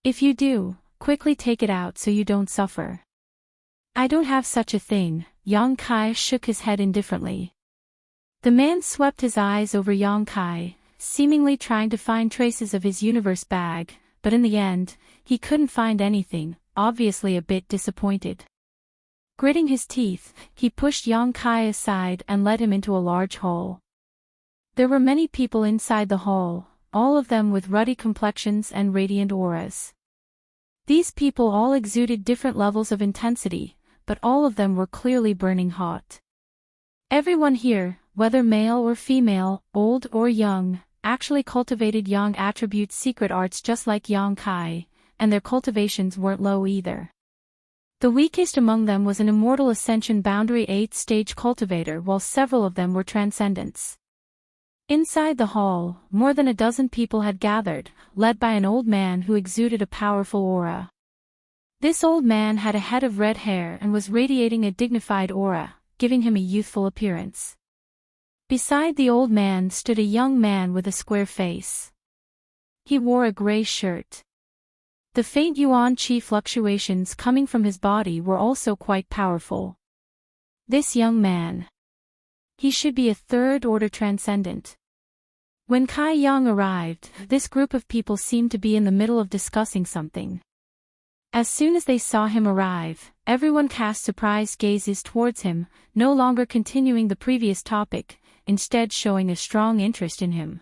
If you do, quickly take it out so you don't suffer." "I don't have such a thing," Yang Kai shook his head indifferently. The man swept his eyes over Yang Kai, seemingly trying to find traces of his universe bag, but in the end, he couldn't find anything, obviously a bit disappointed. Gritting his teeth, he pushed Yang Kai aside and led him into a large hall. There were many people inside the hall, all of them with ruddy complexions and radiant auras. These people all exuded different levels of intensity, but all of them were clearly burning hot. Everyone here, whether male or female, old or young, actually cultivated yang attribute secret arts just like Yang Kai, and their cultivations weren't low either. The weakest among them was an immortal ascension boundary 8th stage cultivator, while several of them were transcendents. Inside the hall, more than a dozen people had gathered, led by an old man who exuded a powerful aura. This old man had a head of red hair and was radiating a dignified aura, giving him a youthful appearance. Beside the old man stood a young man with a square face. He wore a gray shirt. The faint yuan qi fluctuations coming from his body were also quite powerful. This young man. He should be a third-order transcendent. When Kai Yang arrived, this group of people seemed to be in the middle of discussing something. As soon as they saw him arrive, everyone cast surprised gazes towards him, no longer continuing the previous topic, instead showing a strong interest in him.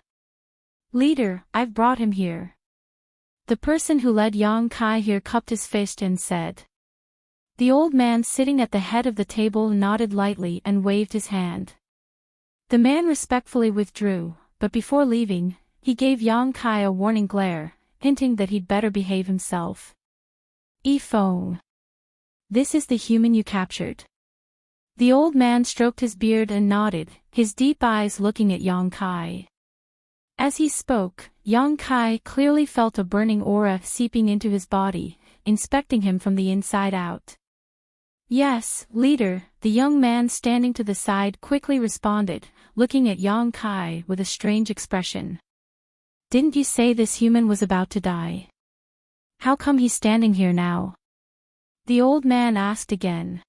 "Leader, I've brought him here." The person who led Yang Kai here cupped his fist and said. The old man sitting at the head of the table nodded lightly and waved his hand. The man respectfully withdrew, but before leaving, he gave Yang Kai a warning glare, hinting that he'd better behave himself. "Yi Feng. This is the human you captured." The old man stroked his beard and nodded, his deep eyes looking at Yang Kai. As he spoke, Yang Kai clearly felt a burning aura seeping into his body, inspecting him from the inside out. "Yes, leader," the young man standing to the side quickly responded, looking at Yang Kai with a strange expression. "Didn't you say this human was about to die? How come he's standing here now?" The old man asked again.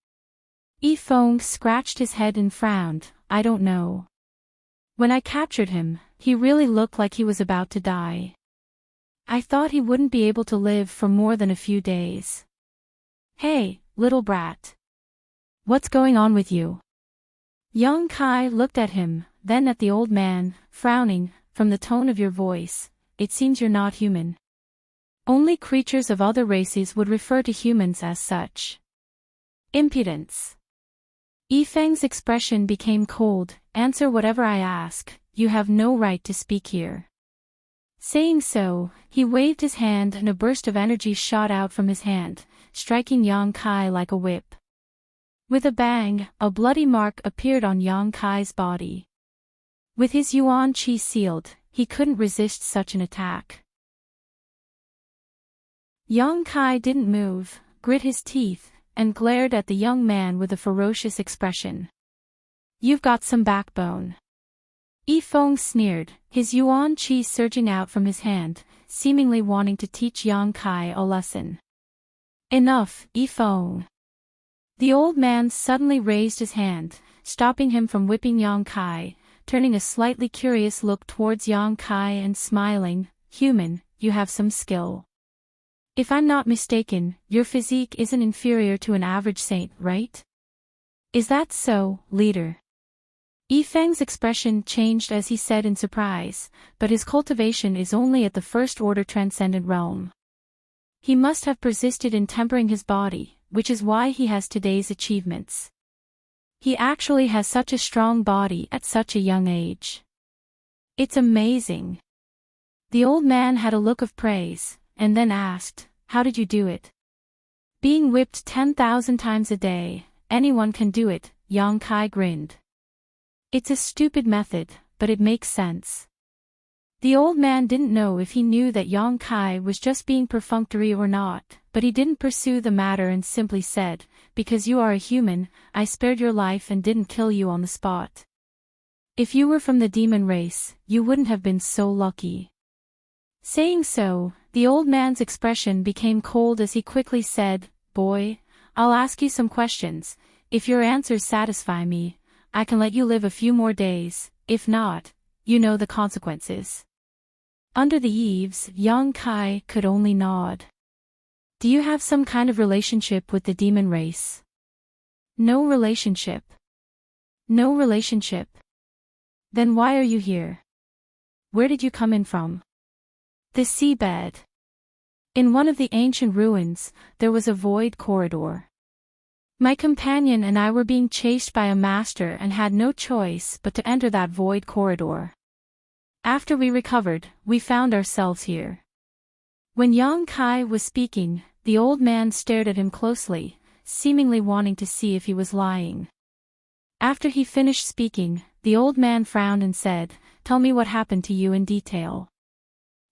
Yi Feng scratched his head and frowned. "I don't know. When I captured him, he really looked like he was about to die. I thought he wouldn't be able to live for more than a few days." "Hey, little brat. What's going on with you?" Yang Kai looked at him, then at the old man, frowning. "From the tone of your voice, it seems you're not human. Only creatures of other races would refer to humans as such." Impudence. Yi Feng's expression became cold. "Answer whatever I ask, you have no right to speak here." Saying so, he waved his hand and a burst of energy shot out from his hand, striking Yang Kai like a whip. With a bang, a bloody mark appeared on Yang Kai's body. With his yuan qi sealed, he couldn't resist such an attack. Yang Kai didn't move, grit his teeth, and glared at the young man with a ferocious expression. "You've got some backbone." Yi Feng sneered, his yuan qi surging out from his hand, seemingly wanting to teach Yang Kai a lesson. "Enough, Yi Feng." The old man suddenly raised his hand, stopping him from whipping Yang Kai, turning a slightly curious look towards Yang Kai and smiling. "Human, you have some skill. If I'm not mistaken, your physique isn't inferior to an average saint, right? Is that so, leader?" Yi Feng's expression changed as he said in surprise, "But his cultivation is only at the first-order transcendent realm. He must have persisted in tempering his body, which is why he has today's achievements. He actually has such a strong body at such a young age. It's amazing." The old man had a look of praise, and then asked, "How did you do it?" "Being whipped 10,000 times a day, anyone can do it," Yang Kai grinned. "It's a stupid method, but it makes sense." The old man didn't know if he knew that Yang Kai was just being perfunctory or not, but he didn't pursue the matter and simply said, "Because you are a human, I spared your life and didn't kill you on the spot. If you were from the demon race, you wouldn't have been so lucky." Saying so, the old man's expression became cold as he quickly said, "Boy, I'll ask you some questions. If your answers satisfy me, I can let you live a few more days. If not, you know the consequences." Under the eaves, Yang Kai could only nod. "Do you have some kind of relationship with the demon race?" "No relationship." "No relationship? Then why are you here? Where did you come in from?" The seabed. In one of the ancient ruins, there was a void corridor. My companion and I were being chased by a master and had no choice but to enter that void corridor. After we recovered, we found ourselves here. When Yang Kai was speaking, the old man stared at him closely, seemingly wanting to see if he was lying. After he finished speaking, the old man frowned and said, "Tell me what happened to you in detail."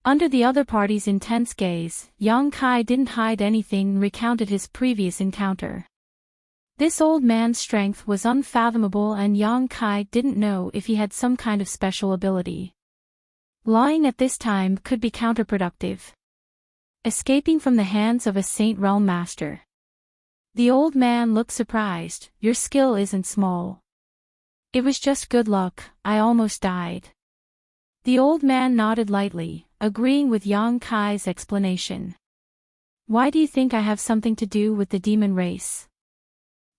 Under the other party's intense gaze, Yang Kai didn't hide anything and recounted his previous encounter. This old man's strength was unfathomable and Yang Kai didn't know if he had some kind of special ability. Lying at this time could be counterproductive. Escaping from the hands of a Saint Realm master. The old man looked surprised. "Your skill isn't small." "It was just good luck, I almost died." The old man nodded lightly, agreeing with Yang Kai's explanation. "Why do you think I have something to do with the demon race?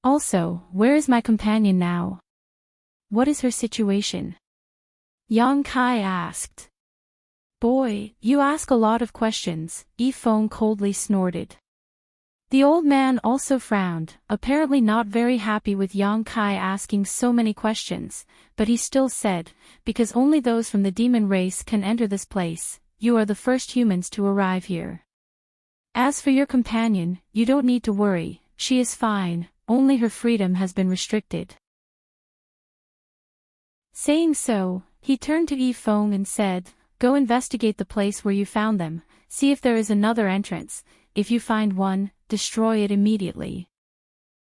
Also, where is my companion now? What is her situation?" Yang Kai asked. "Boy, you ask a lot of questions," Yi Feng coldly snorted. The old man also frowned, apparently not very happy with Yang Kai asking so many questions, but he still said, "Because only those from the demon race can enter this place, you are the first humans to arrive here. As for your companion, you don't need to worry, she is fine, only her freedom has been restricted." Saying so, he turned to Yi Feng and said, "Go investigate the place where you found them, see if there is another entrance. If you find one, destroy it immediately."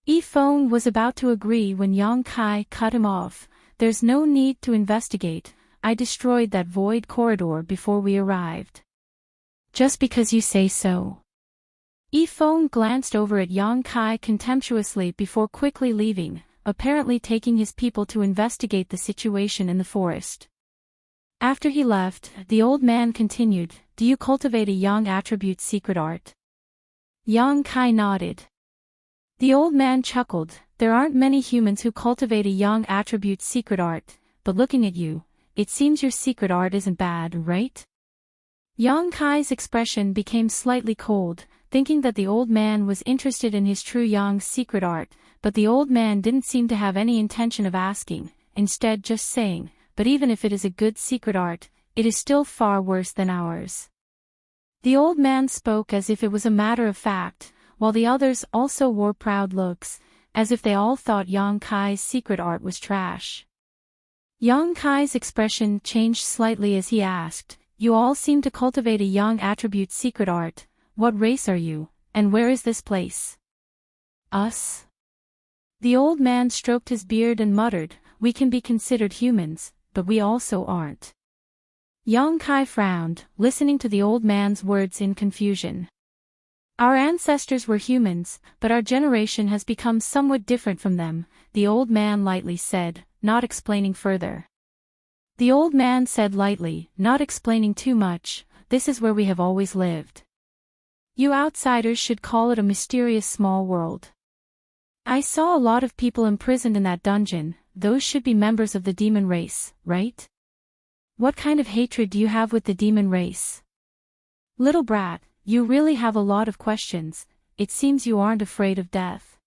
Yi Feng was about to agree when Yang Kai cut him off. "There's no need to investigate, I destroyed that void corridor before we arrived." "Just because you say so." Yi Feng glanced over at Yang Kai contemptuously before quickly leaving, apparently taking his people to investigate the situation in the forest. After he left, the old man continued, "Do you cultivate a Yang attribute secret art?" Yang Kai nodded. The old man chuckled, "There aren't many humans who cultivate a Yang attribute secret art, but looking at you, it seems your secret art isn't bad, right?" Yang Kai's expression became slightly cold, thinking that the old man was interested in his true Yang secret art, but the old man didn't seem to have any intention of asking, instead just saying, "But even if it is a good secret art, it is still far worse than ours." The old man spoke as if it was a matter of fact, while the others also wore proud looks, as if they all thought Yang Kai's secret art was trash. Yang Kai's expression changed slightly as he asked, "You all seem to cultivate a Yang attribute secret art. What race are you, and where is this place?" "Us?" The old man stroked his beard and muttered, "We can be considered humans, but we also aren't." Yang Kai frowned, listening to the old man's words in confusion. "Our ancestors were humans, but our generation has become somewhat different from them," the old man lightly said, not explaining further. The old man said lightly, not explaining too much, "This is where we have always lived. You outsiders should call it a mysterious small world. I saw a lot of people imprisoned in that dungeon, those should be members of the demon race, right? What kind of hatred do you have with the demon race? Little brat, you really have a lot of questions, it seems you aren't afraid of death."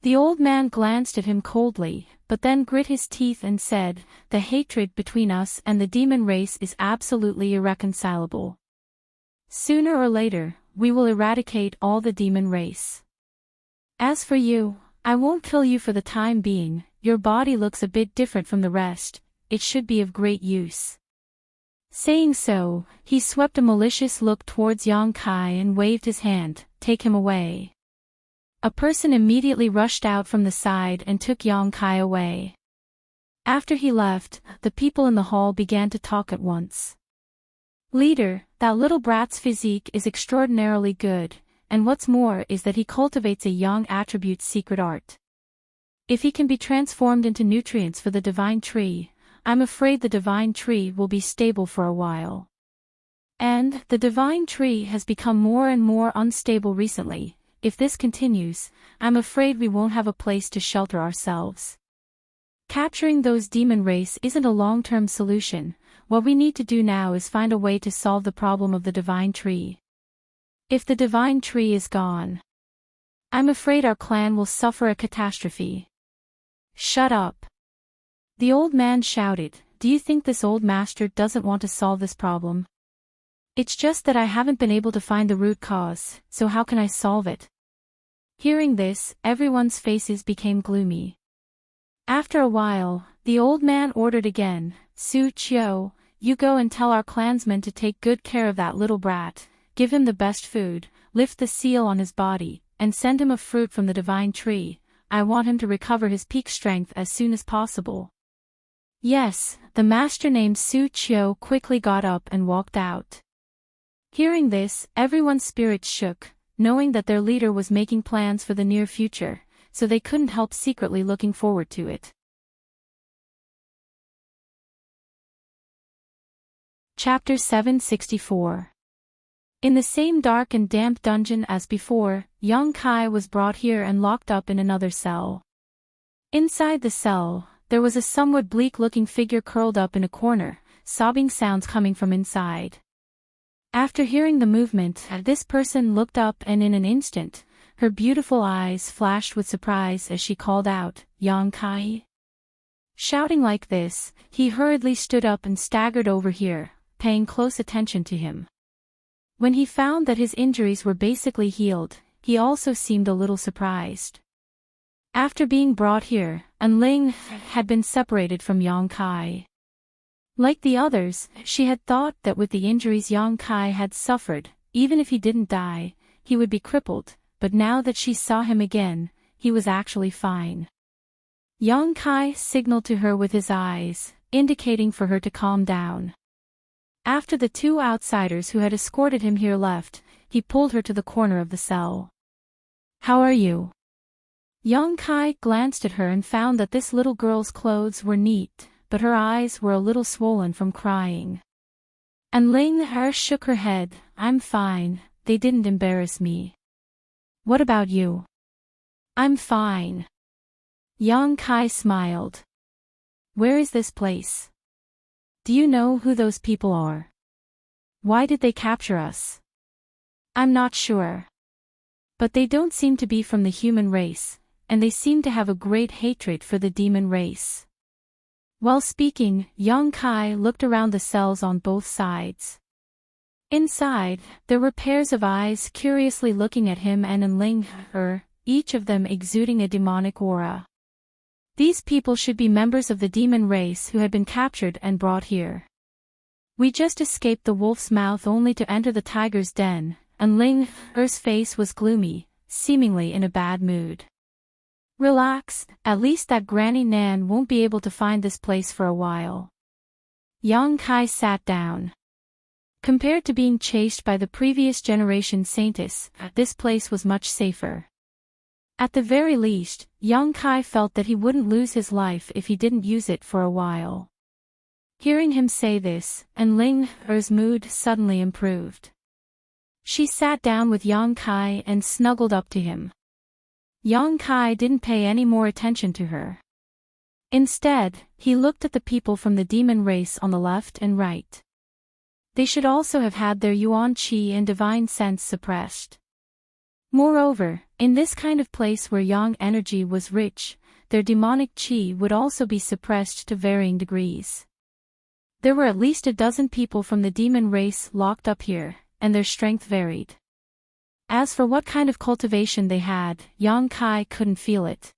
The old man glanced at him coldly, but then grit his teeth and said, "The hatred between us and the demon race is absolutely irreconcilable. Sooner or later, we will eradicate all the demon race. As for you, I won't kill you for the time being, your body looks a bit different from the rest, it should be of great use." Saying so, he swept a malicious look towards Yang Kai and waved his hand, "Take him away." A person immediately rushed out from the side and took Yang Kai away. After he left, the people in the hall began to talk at once. "Leader, that little brat's physique is extraordinarily good, and what's more is that he cultivates a Yang attribute secret art. If he can be transformed into nutrients for the divine tree, I'm afraid the divine tree will be stable for a while. And the divine tree has become more and more unstable recently. If this continues, I'm afraid we won't have a place to shelter ourselves. Capturing those demon race isn't a long-term solution, what we need to do now is find a way to solve the problem of the divine tree. If the divine tree is gone, I'm afraid our clan will suffer a catastrophe. Shut up. The old man shouted. Do you think this old master doesn't want to solve this problem? It's just that I haven't been able to find the root cause, so how can I solve it? Hearing this, everyone's faces became gloomy. After a while, the old man ordered again, Su Chio, you go and tell our clansmen to take good care of that little brat, give him the best food, lift the seal on his body, and send him a fruit from the divine tree. I want him to recover his peak strength as soon as possible. Yes, the master named Su Chio quickly got up and walked out. Hearing this, everyone's spirits shook, knowing that their leader was making plans for the near future, so they couldn't help secretly looking forward to it. Chapter 764. In the same dark and damp dungeon as before, young Kai was brought here and locked up in another cell. Inside the cell, there was a somewhat bleak-looking figure curled up in a corner, sobbing sounds coming from inside. After hearing the movement, this person looked up and in an instant, her beautiful eyes flashed with surprise as she called out, Yang Kai. Shouting like this, he hurriedly stood up and staggered over here, paying close attention to him. When he found that his injuries were basically healed, he also seemed a little surprised. After being brought here, Ling had been separated from Yang Kai. Like the others, she had thought that with the injuries Yang Kai had suffered, even if he didn't die, he would be crippled, but now that she saw him again, he was actually fine. Yang Kai signaled to her with his eyes, indicating for her to calm down. After the two outsiders who had escorted him here left, he pulled her to the corner of the cell. How are you? Yang Kai glanced at her and found that this little girl's clothes were neat, but her eyes were a little swollen from crying. And Ling shook her head. I'm fine, they didn't embarrass me. What about you? I'm fine. Yang Kai smiled. Where is this place? Do you know who those people are? Why did they capture us? I'm not sure. But they don't seem to be from the human race, and they seem to have a great hatred for the demon race. While speaking, Yang Kai looked around the cells on both sides. Inside, there were pairs of eyes curiously looking at him and Ling, each of them exuding a demonic aura. These people should be members of the demon race who had been captured and brought here. We just escaped the wolf's mouth only to enter the tiger's den, and Ling's face was gloomy, seemingly in a bad mood. Relax, at least that Granny Nan won't be able to find this place for a while. Yang Kai sat down. Compared to being chased by the previous generation saintess, this place was much safer. At the very least, Yang Kai felt that he wouldn't lose his life if he didn't use it for a while. Hearing him say this, and Ling's mood suddenly improved. She sat down with Yang Kai and snuggled up to him. Yang Kai didn't pay any more attention to her. Instead, he looked at the people from the demon race on the left and right. They should also have had their yuan qi and divine sense suppressed. Moreover, in this kind of place where yang energy was rich, their demonic qi would also be suppressed to varying degrees. There were at least a dozen people from the demon race locked up here, and their strength varied. As for what kind of cultivation they had, Yang Kai couldn't feel it.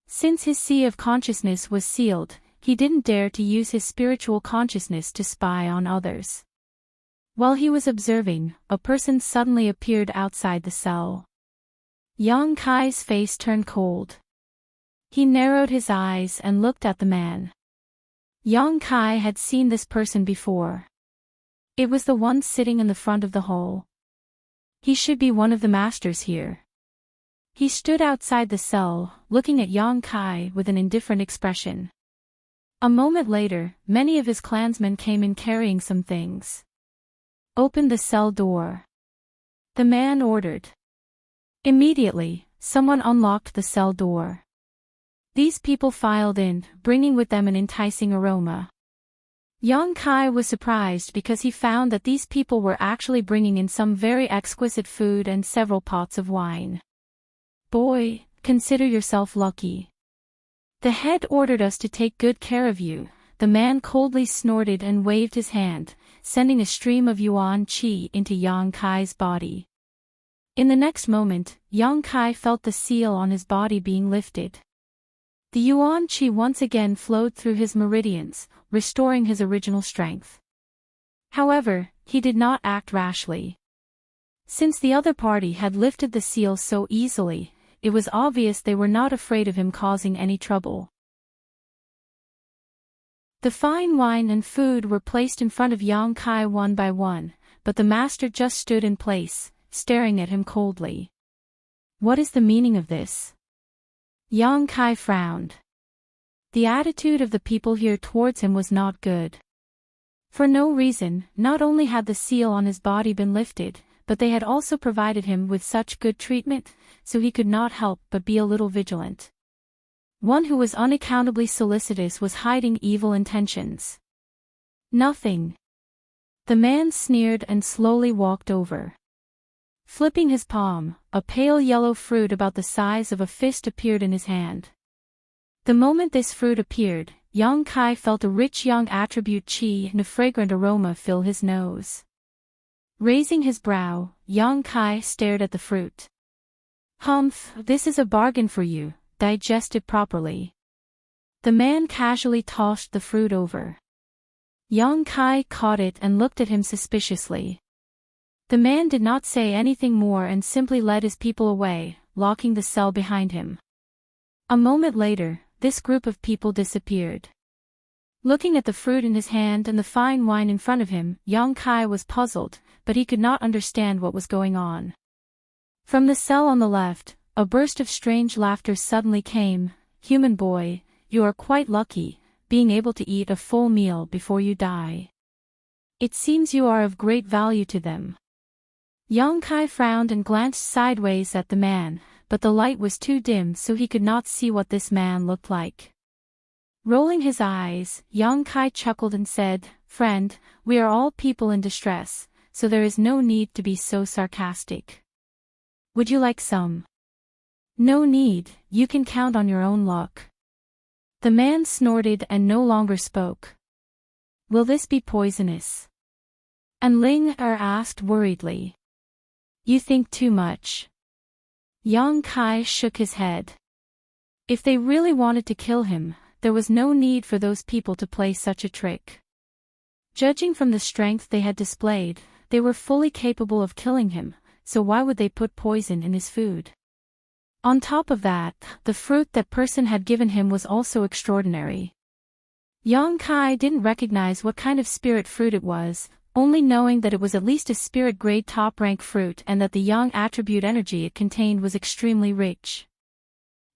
Since his sea of consciousness was sealed, he didn't dare to use his spiritual consciousness to spy on others. While he was observing, a person suddenly appeared outside the cell. Yang Kai's face turned cold. He narrowed his eyes and looked at the man. Yang Kai had seen this person before. It was the one sitting in the front of the hall. He should be one of the masters here. He stood outside the cell, looking at Yang Kai with an indifferent expression. A moment later, many of his clansmen came in carrying some things. Open the cell door. The man ordered. Immediately, someone unlocked the cell door. These people filed in, bringing with them an enticing aroma. Yang Kai was surprised because he found that these people were actually bringing in some very exquisite food and several pots of wine. "Boy, consider yourself lucky. The head ordered us to take good care of you." The man coldly snorted and waved his hand, sending a stream of yuan qi into Yang Kai's body. In the next moment, Yang Kai felt the seal on his body being lifted. The yuan qi once again flowed through his meridians, restoring his original strength. However, he did not act rashly. Since the other party had lifted the seal so easily, it was obvious they were not afraid of him causing any trouble. The fine wine and food were placed in front of Yang Kai one by one, but the master just stood in place, staring at him coldly. "What is the meaning of this?" Yang Kai frowned. The attitude of the people here towards him was not good. For no reason, not only had the seal on his body been lifted, but they had also provided him with such good treatment, so he could not help but be a little vigilant. One who was unaccountably solicitous was hiding evil intentions. "Nothing." The man sneered and slowly walked over. Flipping his palm, a pale yellow fruit about the size of a fist appeared in his hand. The moment this fruit appeared, Yang Kai felt a rich yang attribute qi and a fragrant aroma fill his nose. Raising his brow, Yang Kai stared at the fruit. "Humph, this is a bargain for you. Digest it properly." The man casually tossed the fruit over. Yang Kai caught it and looked at him suspiciously. The man did not say anything more and simply led his people away, locking the cell behind him. A moment later, this group of people disappeared. Looking at the fruit in his hand and the fine wine in front of him, Yang Kai was puzzled, but he could not understand what was going on. From the cell on the left, a burst of strange laughter suddenly came. "Human boy, you are quite lucky, being able to eat a full meal before you die. It seems you are of great value to them." Yang Kai frowned and glanced sideways at the man, but the light was too dim so he could not see what this man looked like. Rolling his eyes, Yang Kai chuckled and said, "Friend, we are all people in distress, so there is no need to be so sarcastic. Would you like some?" "No need, you can count on your own luck." The man snorted and no longer spoke. "Will this be poisonous?" And Ling Er asked worriedly. "You think too much." Yang Kai shook his head. If they really wanted to kill him, there was no need for those people to play such a trick. Judging from the strength they had displayed, they were fully capable of killing him, so why would they put poison in his food? On top of that, the fruit that person had given him was also extraordinary. Yang Kai didn't recognize what kind of spirit fruit it was, only knowing that it was at least a spirit-grade top-rank fruit and that the yang attribute energy it contained was extremely rich.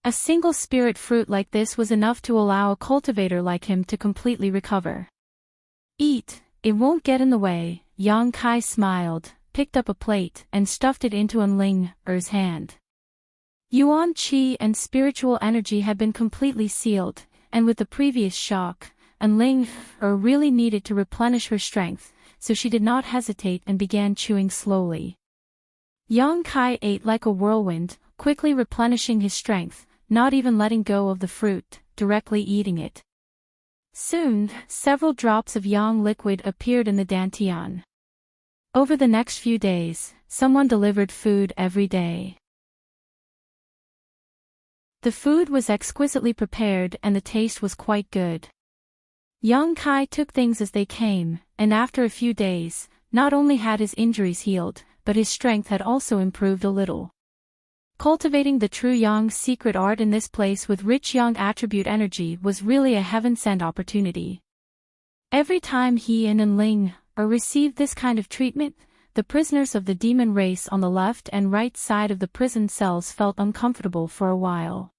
A single spirit fruit like this was enough to allow a cultivator like him to completely recover. "Eat, it won't get in the way," Yang Kai smiled, picked up a plate and stuffed it into Ling Er's hand. Yuan Qi and spiritual energy had been completely sealed, and with the previous shock, Ling Er really needed to replenish her strength, so she did not hesitate and began chewing slowly. Yang Kai ate like a whirlwind, quickly replenishing his strength, not even letting go of the fruit, directly eating it. Soon, several drops of yang liquid appeared in the dantian. Over the next few days, someone delivered food every day. The food was exquisitely prepared and the taste was quite good. Yang Kai took things as they came, and after a few days, not only had his injuries healed, but his strength had also improved a little. Cultivating the true yang secret art in this place with rich yang attribute energy was really a heaven-sent opportunity. Every time he and Ling Er received this kind of treatment, the prisoners of the demon race on the left and right side of the prison cells felt uncomfortable for a while.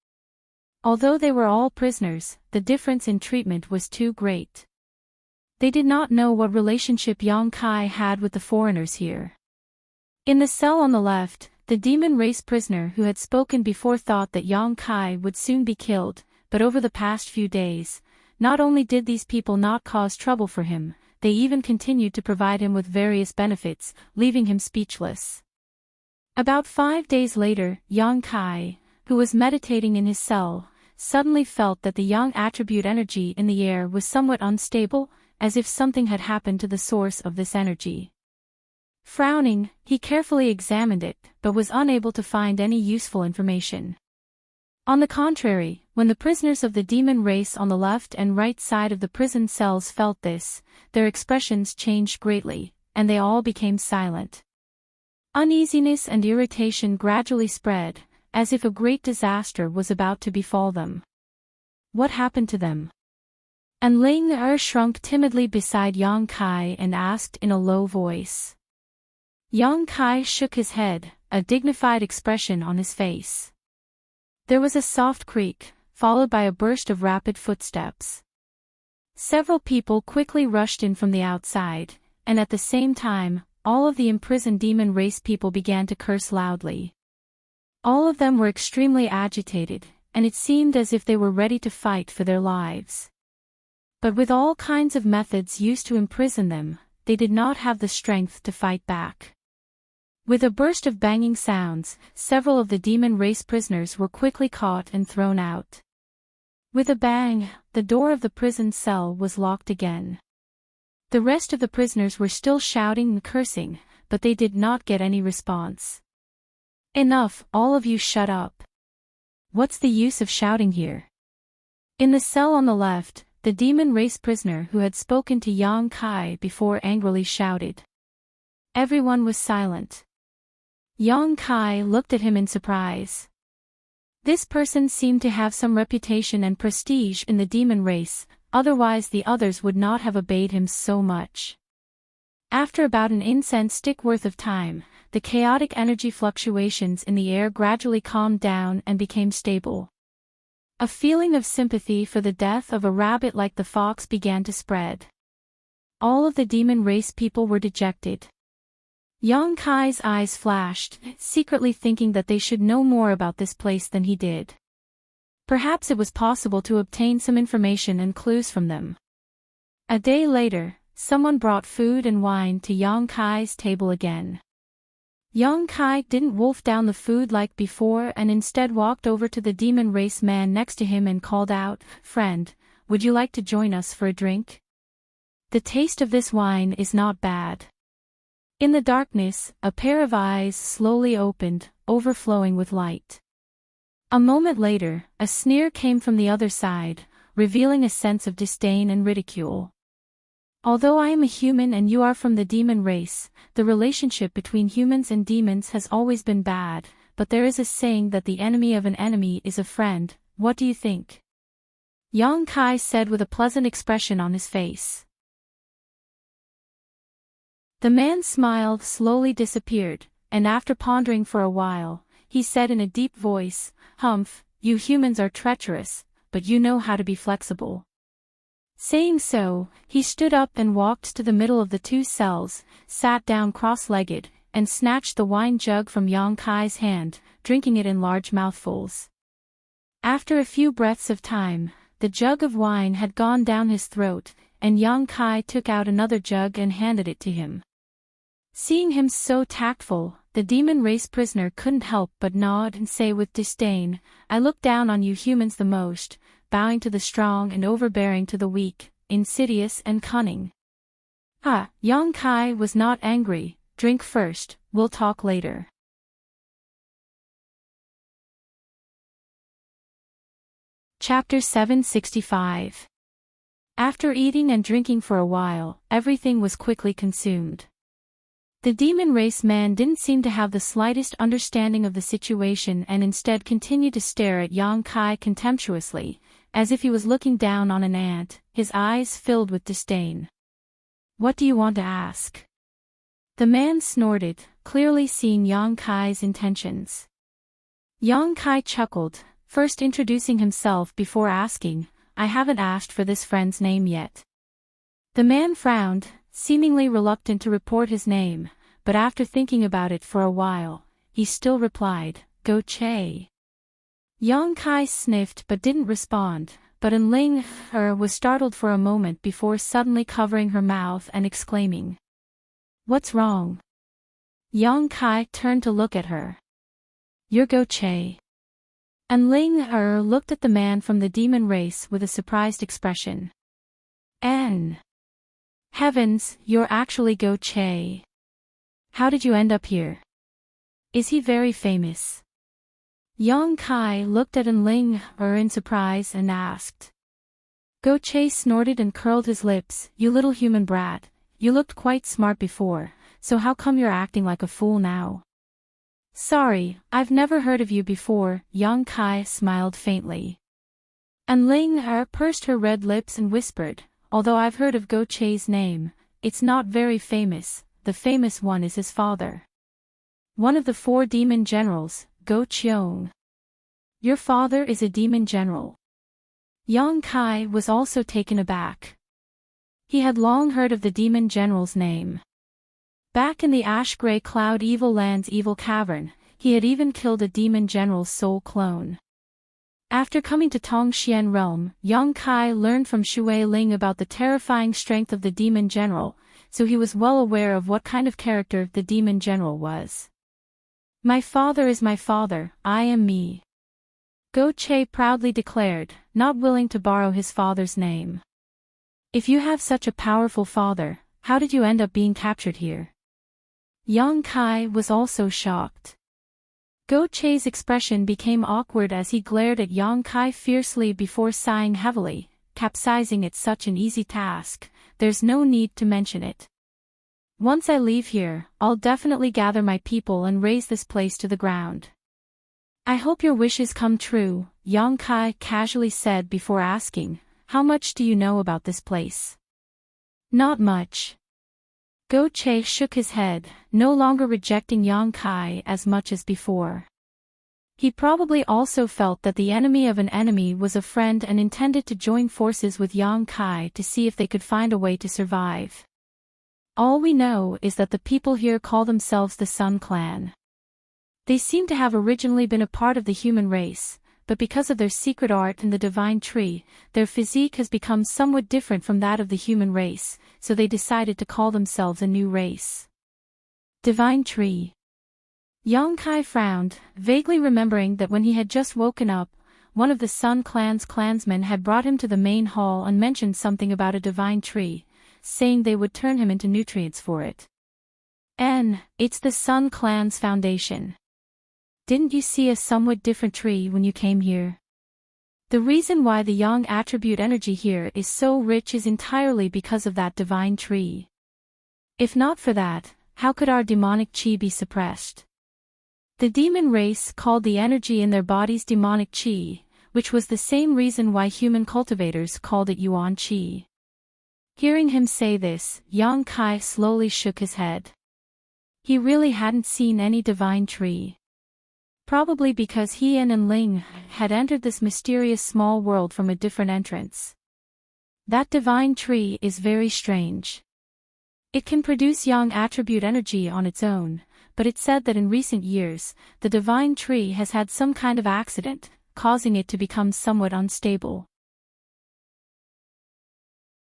Although they were all prisoners, the difference in treatment was too great. They did not know what relationship Yang Kai had with the foreigners here. In the cell on the left, the demon race prisoner who had spoken before thought that Yang Kai would soon be killed, but over the past few days, not only did these people not cause trouble for him, they even continued to provide him with various benefits, leaving him speechless. About 5 days later, Yang Kai, who was meditating in his cell, suddenly felt that the yang attribute energy in the air was somewhat unstable, as if something had happened to the source of this energy. Frowning, he carefully examined it, but was unable to find any useful information. On the contrary, when the prisoners of the demon race on the left and right side of the prison cells felt this, their expressions changed greatly, and they all became silent. Uneasiness and irritation gradually spread, as if a great disaster was about to befall them. What happened to them? And Ling Er shrunk timidly beside Yang Kai and asked in a low voice. Yang Kai shook his head, a dignified expression on his face. There was a soft creak, followed by a burst of rapid footsteps. Several people quickly rushed in from the outside, and at the same time, all of the imprisoned demon race people began to curse loudly. All of them were extremely agitated, and it seemed as if they were ready to fight for their lives. But with all kinds of methods used to imprison them, they did not have the strength to fight back. With a burst of banging sounds, several of the demon race prisoners were quickly caught and thrown out. With a bang, the door of the prison cell was locked again. The rest of the prisoners were still shouting and cursing, but they did not get any response. Enough, all of you shut up. What's the use of shouting here? In the cell on the left, the demon race prisoner who had spoken to Yang Kai before angrily shouted. Everyone was silent. Yang Kai looked at him in surprise. This person seemed to have some reputation and prestige in the demon race, otherwise the others would not have obeyed him so much. After about an incense stick worth of time, the chaotic energy fluctuations in the air gradually calmed down and became stable. A feeling of sympathy for the death of a rabbit like the fox began to spread. All of the demon race people were dejected. Yang Kai's eyes flashed, secretly thinking that they should know more about this place than he did. Perhaps it was possible to obtain some information and clues from them. A day later, someone brought food and wine to Yang Kai's table again. Yang Kai didn't wolf down the food like before and instead walked over to the demon race man next to him and called out, "Friend, would you like to join us for a drink? The taste of this wine is not bad." In the darkness, a pair of eyes slowly opened, overflowing with light. A moment later, a sneer came from the other side, revealing a sense of disdain and ridicule. Although I am a human and you are from the demon race, the relationship between humans and demons has always been bad, but there is a saying that the enemy of an enemy is a friend. What do you think? Yang Kai said with a pleasant expression on his face. The man smiled, slowly disappeared, and after pondering for a while, he said in a deep voice, "Humph, you humans are treacherous, but you know how to be flexible." Saying so, he stood up and walked to the middle of the two cells, sat down cross-legged, and snatched the wine jug from Yang Kai's hand, drinking it in large mouthfuls. After a few breaths of time, the jug of wine had gone down his throat, and Yang Kai took out another jug and handed it to him. Seeing him so tactful, the demon race prisoner couldn't help but nod and say with disdain, "I look down on you humans the most, bowing to the strong and overbearing to the weak, insidious and cunning." Yang Kai was not angry. "Drink first, we'll talk later." Chapter 765. After eating and drinking for a while, everything was quickly consumed. The demon race man didn't seem to have the slightest understanding of the situation and instead continued to stare at Yang Kai contemptuously, as if he was looking down on an ant, his eyes filled with disdain. "What do you want to ask?" The man snorted, clearly seeing Yang Kai's intentions. Yang Kai chuckled, first introducing himself before asking, "I haven't asked for this friend's name yet." The man frowned, seemingly reluctant to report his name, but after thinking about it for a while, he still replied, "Go Che." Yang Kai sniffed but didn't respond, but Enling was startled for a moment before suddenly covering her mouth and exclaiming, "What's wrong?" Yang Kai turned to look at her. "You're Go Che." Enling looked at the man from the demon race with a surprised expression. "N. Heavens, you're actually Go Che. How did you end up here? Is he very famous?" Yang Kai looked at Enling in surprise and asked. Go Che snorted and curled his lips. "You little human brat, you looked quite smart before, so how come you're acting like a fool now?" "Sorry, I've never heard of you before," Yang Kai smiled faintly. Enling pursed her red lips and whispered, "Although I've heard of Go Che's name, it's not very famous. The famous one is his father. One of the 4 demon generals, Go Cheong." "Your father is a demon general?" Yang Kai was also taken aback. He had long heard of the demon general's name. Back in the ash-gray cloud evil land's evil cavern, he had even killed a demon general's soul clone. After coming to Tongxian realm, Yang Kai learned from Shui Ling about the terrifying strength of the demon general, so he was well aware of what kind of character the demon general was. "My father is my father, I am me," Go Che proudly declared, not willing to borrow his father's name. "If you have such a powerful father, how did you end up being captured here?" Yang Kai was also shocked. Go Che's expression became awkward as he glared at Yang Kai fiercely before sighing heavily, capsizing at such an easy task, there's no need to mention it. "Once I leave here, I'll definitely gather my people and raze this place to the ground." "I hope your wishes come true," Yang Kai casually said before asking, "How much do you know about this place?" "Not much." Go Che shook his head, no longer rejecting Yang Kai as much as before. He probably also felt that the enemy of an enemy was a friend and intended to join forces with Yang Kai to see if they could find a way to survive. "All we know is that the people here call themselves the Sun Clan. They seem to have originally been a part of the human race, but because of their secret art and the divine tree, their physique has become somewhat different from that of the human race, so they decided to call themselves a new race." Divine tree. Yang Kai frowned, vaguely remembering that when he had just woken up, one of the Sun Clan's clansmen had brought him to the main hall and mentioned something about a divine tree, saying they would turn him into nutrients for it. It's the Sun Clan's foundation. Didn't you see a somewhat different tree when you came here? The reason why the yang attribute energy here is so rich is entirely because of that divine tree. If not for that, how could our demonic chi be suppressed? The demon race called the energy in their bodies demonic chi, which was the same reason why human cultivators called it yuan chi. Hearing him say this, Yang Kai slowly shook his head. He really hadn't seen any divine tree. Probably because he and Enling had entered this mysterious small world from a different entrance. That divine tree is very strange. It can produce yang attribute energy on its own, but it's said that in recent years, the divine tree has had some kind of accident, causing it to become somewhat unstable.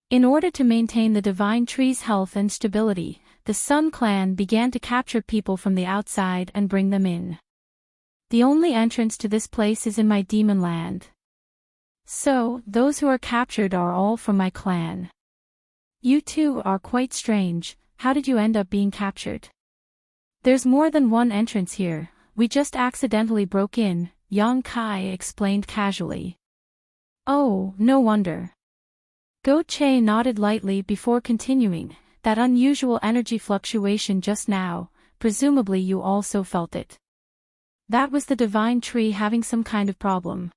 In order to maintain the divine tree's health and stability, the Sun Clan began to capture people from the outside and bring them in. The only entrance to this place is in my demon land. So, those who are captured are all from my clan. You two are quite strange. How did you end up being captured? There's more than one entrance here, we just accidentally broke in, Yang Kai explained casually. Oh, no wonder. Go Che nodded lightly before continuing, that unusual energy fluctuation just now, presumably you also felt it. That was the divine tree having some kind of problem.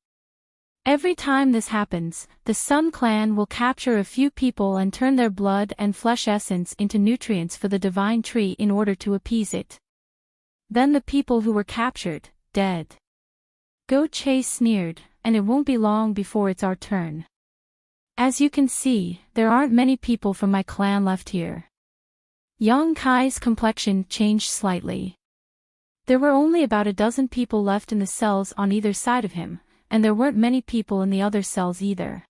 Every time this happens, the Sun Clan will capture a few people and turn their blood and flesh essence into nutrients for the divine tree in order to appease it. Then the people who were captured, dead. Go Che sneered, and it won't be long before it's our turn. As you can see, there aren't many people from my clan left here. Yang Kai's complexion changed slightly. There were only about a dozen people left in the cells on either side of him, and there weren't many people in the other cells either.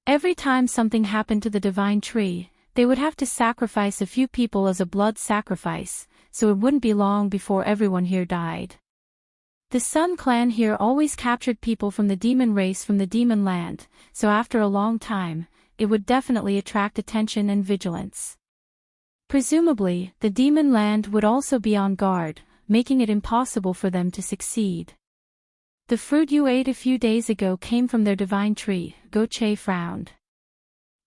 Every time something happened to the divine tree, they would have to sacrifice a few people as a blood sacrifice, so it wouldn't be long before everyone here died. The Sun clan here always captured people from the demon race from the demon land, so after a long time, it would definitely attract attention and vigilance. Presumably, the demon land would also be on guard, making it impossible for them to succeed. The fruit you ate a few days ago came from their divine tree, Wuxia frowned.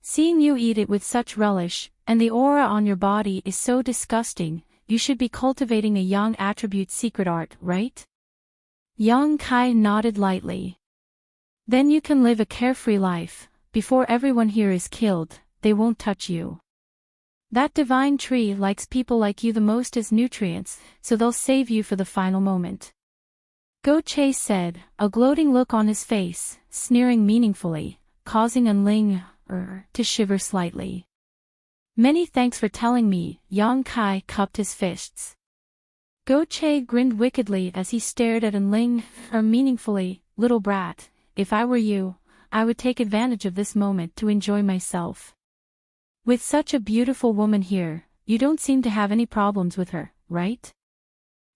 Seeing you eat it with such relish, and the aura on your body is so disgusting, you should be cultivating a young attribute secret art, right? Yang Kai nodded lightly. Then you can live a carefree life. Before everyone here is killed, they won't touch you. That divine tree likes people like you the most as nutrients, so they'll save you for the final moment. Wuxia said, a gloating look on his face, sneering meaningfully, causing Ling to shiver slightly. Many thanks for telling me, Yang Kai cupped his fists. Wuxia grinned wickedly as he stared at Ling meaningfully, little brat, if I were you, I would take advantage of this moment to enjoy myself. With such a beautiful woman here, you don't seem to have any problems with her, right?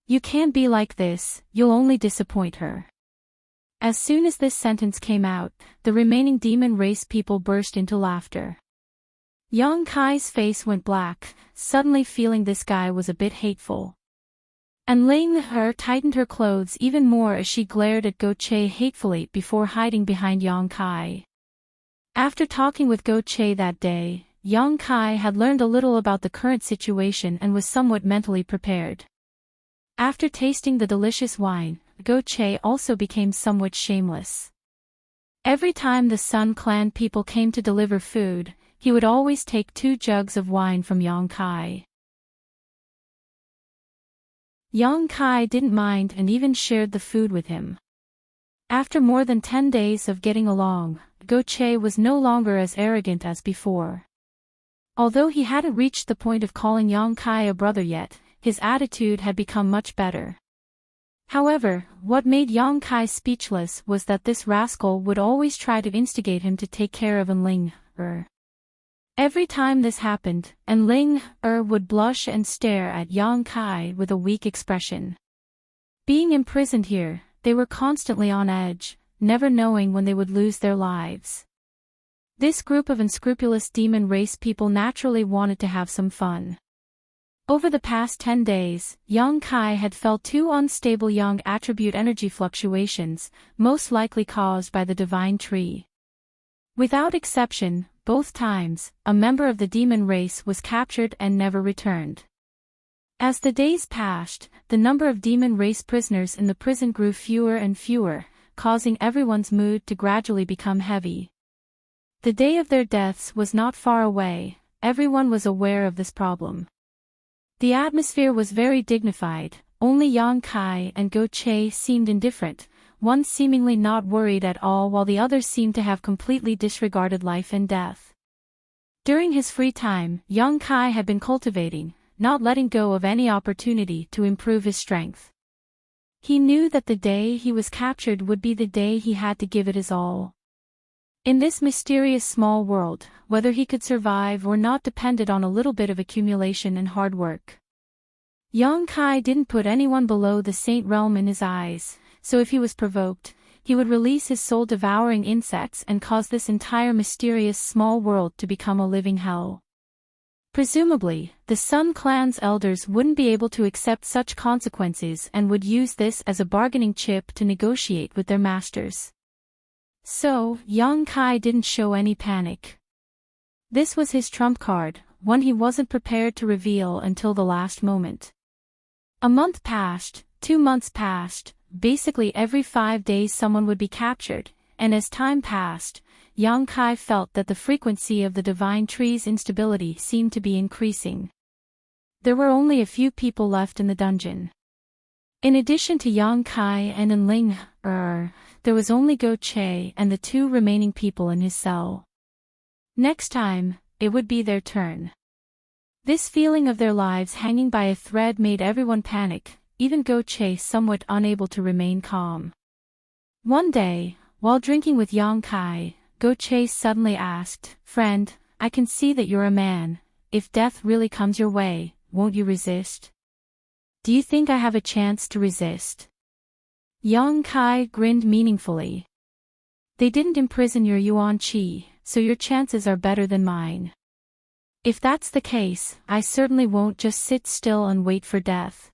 You can't be like this, you'll only disappoint her. As soon as this sentence came out, the remaining demon race people burst into laughter. Yang Kai's face went black, suddenly feeling this guy was a bit hateful. And Ling tightened her clothes even more as she glared at Wuxia hatefully before hiding behind Yang Kai. After talking with Wuxia that day, Yang Kai had learned a little about the current situation and was somewhat mentally prepared. After tasting the delicious wine, Wuxia also became somewhat shameless. Every time the Sun clan people came to deliver food, he would always take 2 jugs of wine from Yang Kai. Yang Kai didn't mind and even shared the food with him. After more than 10 days of getting along, Wuxia was no longer as arrogant as before. Although he hadn't reached the point of calling Yang Kai a brother yet, his attitude had become much better. However, what made Yang Kai speechless was that this rascal would always try to instigate him to take care of Ling. Every time this happened, Ling would blush and stare at Yang Kai with a weak expression. Being imprisoned here, they were constantly on edge, never knowing when they would lose their lives. This group of unscrupulous demon race people naturally wanted to have some fun. Over the past 10 days, Yang Kai had felt 2 unstable young attribute energy fluctuations, most likely caused by the divine tree. Without exception, both times, a member of the demon race was captured and never returned. As the days passed, the number of demon race prisoners in the prison grew fewer and fewer, causing everyone's mood to gradually become heavy. The day of their deaths was not far away, everyone was aware of this problem. The atmosphere was very dignified, only Yang Kai and Wuxia seemed indifferent, one seemingly not worried at all while the other seemed to have completely disregarded life and death. During his free time, Yang Kai had been cultivating, not letting go of any opportunity to improve his strength. He knew that the day he was captured would be the day he had to give it his all. In this mysterious small world, whether he could survive or not depended on a little bit of accumulation and hard work. Yang Kai didn't put anyone below the saint realm in his eyes, so if he was provoked, he would release his soul-devouring insects and cause this entire mysterious small world to become a living hell. Presumably, the Sun clan's elders wouldn't be able to accept such consequences and would use this as a bargaining chip to negotiate with their masters. So, Yang Kai didn't show any panic. This was his trump card, one he wasn't prepared to reveal until the last moment. A month passed, 2 months passed, basically every 5 days someone would be captured, and as time passed, Yang Kai felt that the frequency of the divine tree's instability seemed to be increasing. There were only a few people left in the dungeon. In addition to Yang Kai and Ling, there was only Wuxia and the 2 remaining people in his cell. Next time, it would be their turn. This feeling of their lives hanging by a thread made everyone panic, even Wuxia somewhat unable to remain calm. One day, while drinking with Yang Kai, Go Che suddenly asked, "Friend, I can see that you're a man. If death really comes your way, won't you resist? Do you think I have a chance to resist?" Yang Kai grinned meaningfully. "They didn't imprison your Yuan Qi, so your chances are better than mine. If that's the case, I certainly won't just sit still and wait for death.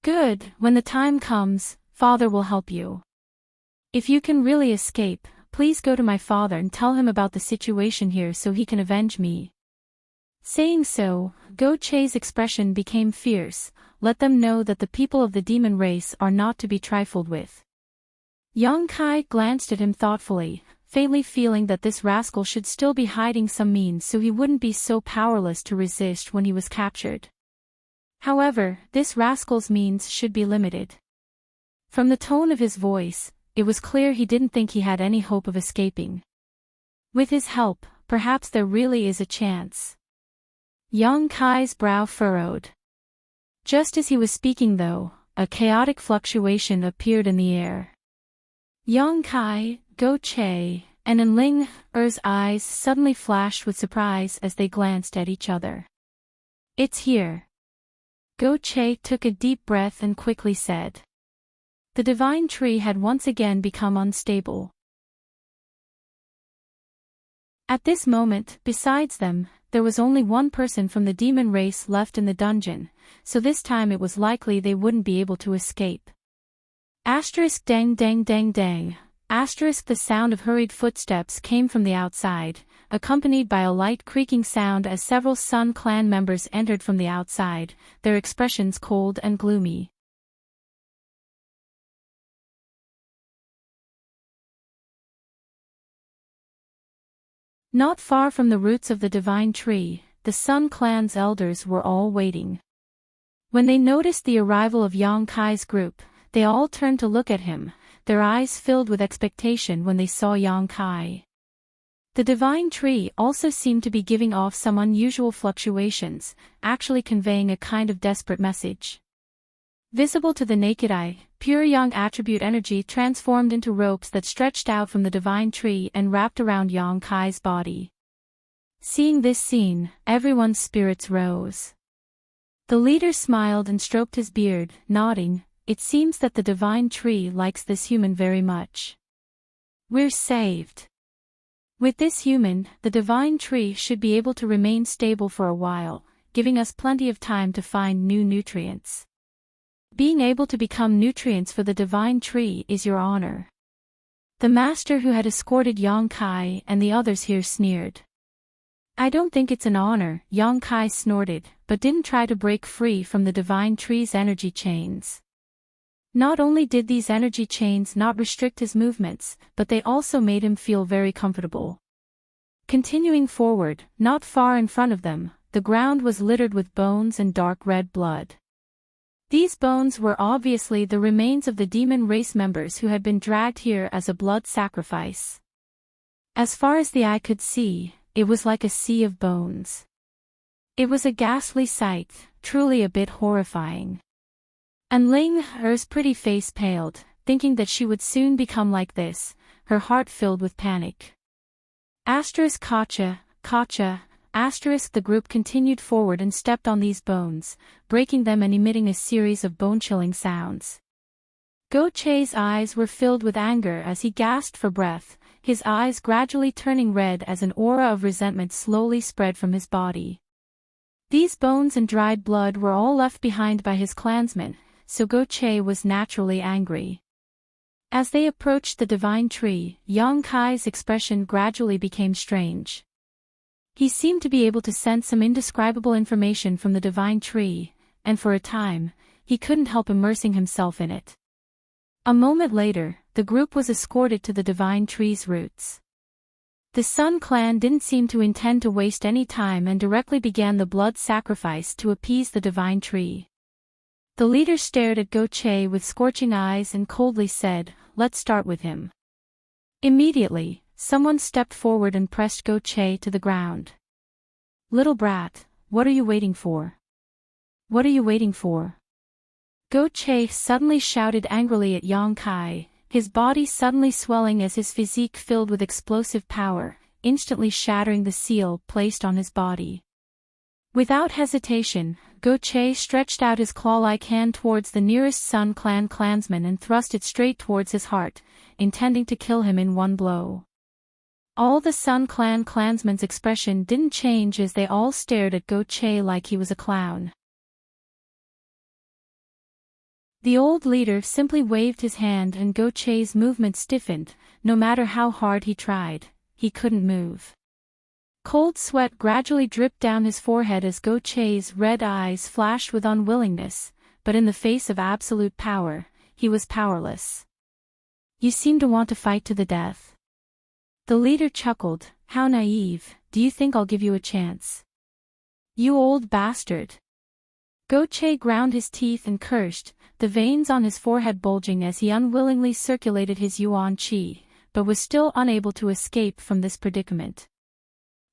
Good, when the time comes, Father will help you. If you can really escape, please go to my father and tell him about the situation here so he can avenge me." Saying so, Go Che's expression became fierce. "Let them know that the people of the demon race are not to be trifled with." Yang Kai glanced at him thoughtfully, faintly feeling that this rascal should still be hiding some means so he wouldn't be so powerless to resist when he was captured. However, this rascal's means should be limited. From the tone of his voice, it was clear he didn't think he had any hope of escaping. With his help, perhaps there really is a chance. Yang Kai's brow furrowed. Just as he was speaking though, a chaotic fluctuation appeared in the air. Yang Kai, Go Che, and Enling Er's eyes suddenly flashed with surprise as they glanced at each other. "It's here." Go Che took a deep breath and quickly said. The divine tree had once again become unstable. At this moment, besides them, there was only one person from the demon race left in the dungeon, so this time it was likely they wouldn't be able to escape. Dang dang dang dang. The sound of hurried footsteps came from the outside, accompanied by a light creaking sound as several Sun Clan members entered from the outside, their expressions cold and gloomy. Not far from the roots of the divine tree, the Sun Clan's elders were all waiting. When they noticed the arrival of Yang Kai's group, they all turned to look at him, their eyes filled with expectation when they saw Yang Kai. The divine tree also seemed to be giving off some unusual fluctuations, actually conveying a kind of desperate message. Visible to the naked eye, pure Yang attribute energy transformed into ropes that stretched out from the divine tree and wrapped around Yang Kai's body. Seeing this scene, everyone's spirits rose. The leader smiled and stroked his beard, nodding. "It seems that the divine tree likes this human very much. We're saved. With this human, the divine tree should be able to remain stable for a while, giving us plenty of time to find new nutrients. Being able to become nutrients for the divine tree is your honor." The master who had escorted Yang Kai and the others here sneered. "I don't think it's an honor," Yang Kai snorted, but didn't try to break free from the divine tree's energy chains. Not only did these energy chains not restrict his movements, but they also made him feel very comfortable. Continuing forward, not far in front of them, the ground was littered with bones and dark red blood. These bones were obviously the remains of the demon race members who had been dragged here as a blood sacrifice. As far as the eye could see, it was like a sea of bones. It was a ghastly sight, truly a bit horrifying. And Ling Er's pretty face paled, thinking that she would soon become like this, her heart filled with panic. Gotcha. The group continued forward and stepped on these bones, breaking them and emitting a series of bone-chilling sounds. Go Che's eyes were filled with anger as he gasped for breath, his eyes gradually turning red as an aura of resentment slowly spread from his body. These bones and dried blood were all left behind by his clansmen, so Go Che was naturally angry. As they approached the divine tree, Yang Kai's expression gradually became strange. He seemed to be able to sense some indescribable information from the divine tree, and for a time, he couldn't help immersing himself in it. A moment later, the group was escorted to the divine tree's roots. The Sun Clan didn't seem to intend to waste any time and directly began the blood sacrifice to appease the divine tree. The leader stared at Go Che with scorching eyes and coldly said, "Let's start with him." Immediately, someone stepped forward and pressed Go Che to the ground. "Little brat, what are you waiting for? What are you waiting for?" Go Che suddenly shouted angrily at Yang Kai, his body suddenly swelling as his physique filled with explosive power, instantly shattering the seal placed on his body. Without hesitation, Wuxia stretched out his claw-like hand towards the nearest Sun Clan clansman and thrust it straight towards his heart, intending to kill him in one blow. All the Sun Clan clansmen's expression didn't change as they all stared at Wuxia like he was a clown. The old leader simply waved his hand and Wuxia's movement stiffened. No matter how hard he tried, he couldn't move. Cold sweat gradually dripped down his forehead as Wuxia's red eyes flashed with unwillingness, but in the face of absolute power, he was powerless. You seem to want to fight to the death. The leader chuckled. How naive, do you think I'll give you a chance? You old bastard. Wuxia ground his teeth and cursed, the veins on his forehead bulging as he unwillingly circulated his yuan qi, but was still unable to escape from this predicament.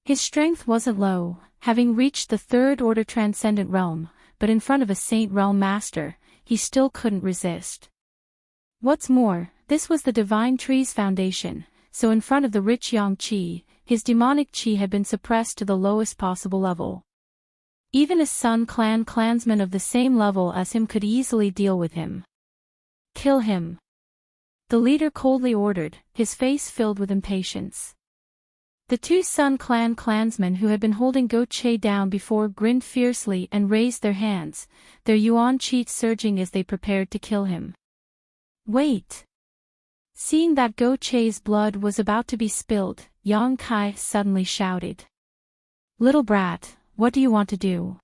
His strength wasn't low, having reached the third-order transcendent realm, but in front of a Saint Realm Master, he still couldn't resist. What's more, this was the Divine Tree's foundation, so in front of the rich yang qi, his demonic qi had been suppressed to the lowest possible level. Even a Sun Clan clansman of the same level as him could easily deal with him. Kill him. The leader coldly ordered, his face filled with impatience. The two Sun Clan clansmen who had been holding Wuxia down before grinned fiercely and raised their hands, their yuan qi surging as they prepared to kill him. Wait! Seeing that Wuxia's blood was about to be spilled, Yang Kai suddenly shouted. Little brat, what do you want to do?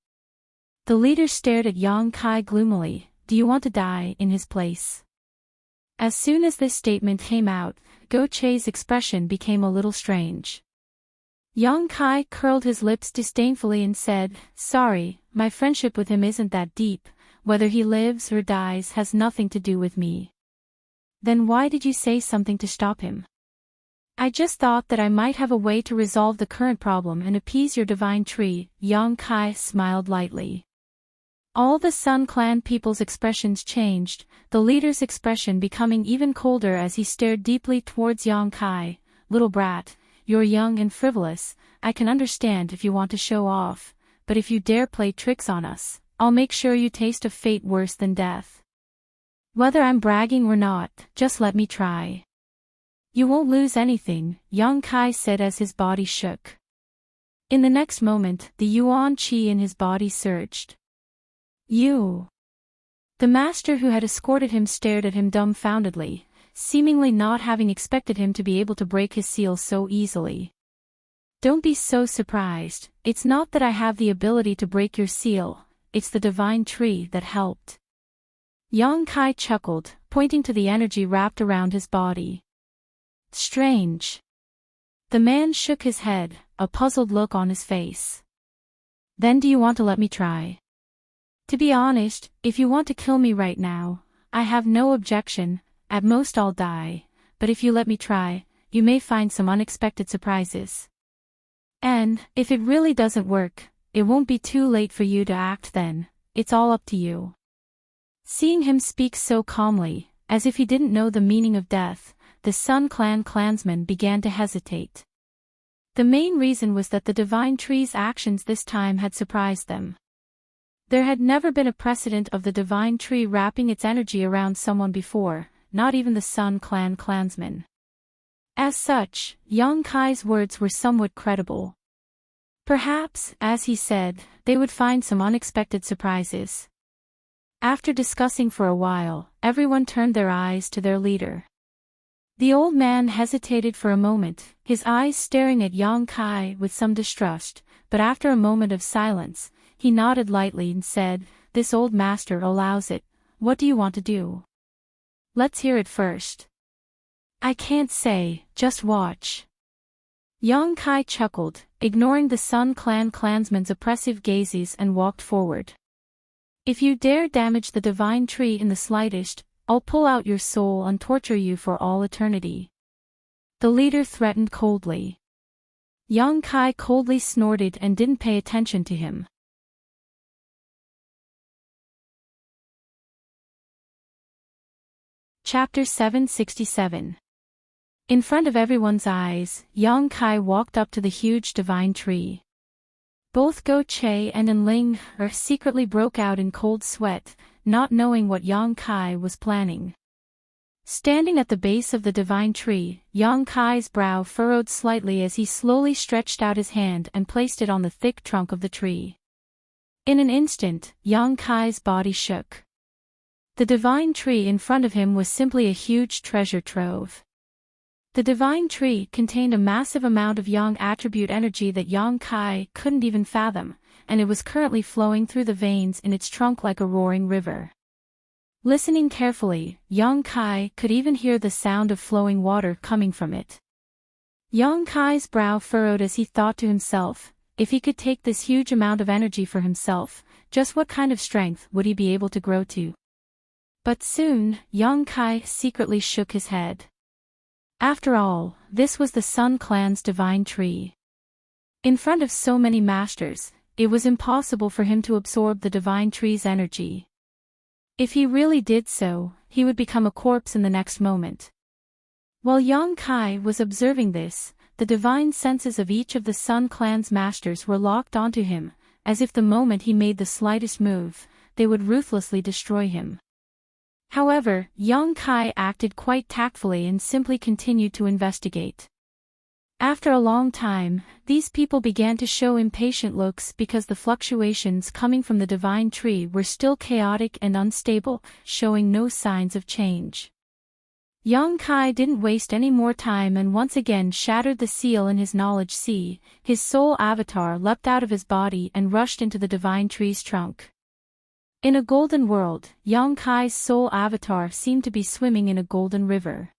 The leader stared at Yang Kai gloomily. Do you want to die in his place? As soon as this statement came out, Wuxia's expression became a little strange. Yang Kai curled his lips disdainfully and said, Sorry, my friendship with him isn't that deep, whether he lives or dies has nothing to do with me. Then why did you say something to stop him? I just thought that I might have a way to resolve the current problem and appease your divine tree. Yang Kai smiled lightly. All the Sun Clan people's expressions changed, the leader's expression becoming even colder as he stared deeply towards Yang Kai. Little brat, you're young and frivolous, I can understand if you want to show off, but if you dare play tricks on us, I'll make sure you taste a fate worse than death. Whether I'm bragging or not, just let me try. You won't lose anything, Yang Kai said as his body shook. In the next moment, the yuan qi in his body surged. You! The master who had escorted him stared at him dumbfoundedly, seemingly not having expected him to be able to break his seal so easily. Don't be so surprised, it's not that I have the ability to break your seal, it's the divine tree that helped. Yang Kai chuckled, pointing to the energy wrapped around his body. Strange. The man shook his head, a puzzled look on his face. Then do you want to let me try? To be honest, if you want to kill me right now, I have no objection, at most I'll die, but if you let me try, you may find some unexpected surprises. And, if it really doesn't work, it won't be too late for you to act then, it's all up to you. Seeing him speak so calmly, as if he didn't know the meaning of death, the Sun Clan clansmen began to hesitate. The main reason was that the Divine Tree's actions this time had surprised them. There had never been a precedent of the Divine Tree wrapping its energy around someone before, not even the Sun Clan clansmen. As such, Yang Kai's words were somewhat credible. Perhaps, as he said, they would find some unexpected surprises. After discussing for a while, everyone turned their eyes to their leader. The old man hesitated for a moment, his eyes staring at Yang Kai with some distrust, but after a moment of silence, he nodded lightly and said, This old master allows it. What do you want to do? Let's hear it first. I can't say, just watch. Yang Kai chuckled, ignoring the Sun Clan clansmen's oppressive gazes and walked forward. If you dare damage the Divine Tree in the slightest, I'll pull out your soul and torture you for all eternity. The leader threatened coldly. Yang Kai coldly snorted and didn't pay attention to him. Chapter 767. In front of everyone's eyes, Yang Kai walked up to the huge divine tree. Both Go Che and Ling secretly broke out in cold sweat, not knowing what Yang Kai was planning. Standing at the base of the divine tree, Yang Kai's brow furrowed slightly as he slowly stretched out his hand and placed it on the thick trunk of the tree. In an instant, Yang Kai's body shook. The divine tree in front of him was simply a huge treasure trove. The divine tree contained a massive amount of Yang attribute energy that Yang Kai couldn't even fathom, and it was currently flowing through the veins in its trunk like a roaring river. Listening carefully, Yang Kai could even hear the sound of flowing water coming from it. Yang Kai's brow furrowed as he thought to himself, if he could take this huge amount of energy for himself, just what kind of strength would he be able to grow to? But soon, Yang Kai secretly shook his head. After all, this was the Sun Clan's divine tree. In front of so many masters, it was impossible for him to absorb the divine tree's energy. If he really did so, he would become a corpse in the next moment. While Yang Kai was observing this, the divine senses of each of the Sun Clan's masters were locked onto him, as if the moment he made the slightest move, they would ruthlessly destroy him. However, Yang Kai acted quite tactfully and simply continued to investigate. After a long time, these people began to show impatient looks because the fluctuations coming from the divine tree were still chaotic and unstable, showing no signs of change. Yang Kai didn't waste any more time and once again shattered the seal in his knowledge sea. His soul avatar leapt out of his body and rushed into the divine tree's trunk. In a golden world, Yang Kai's soul avatar seemed to be swimming in a golden river.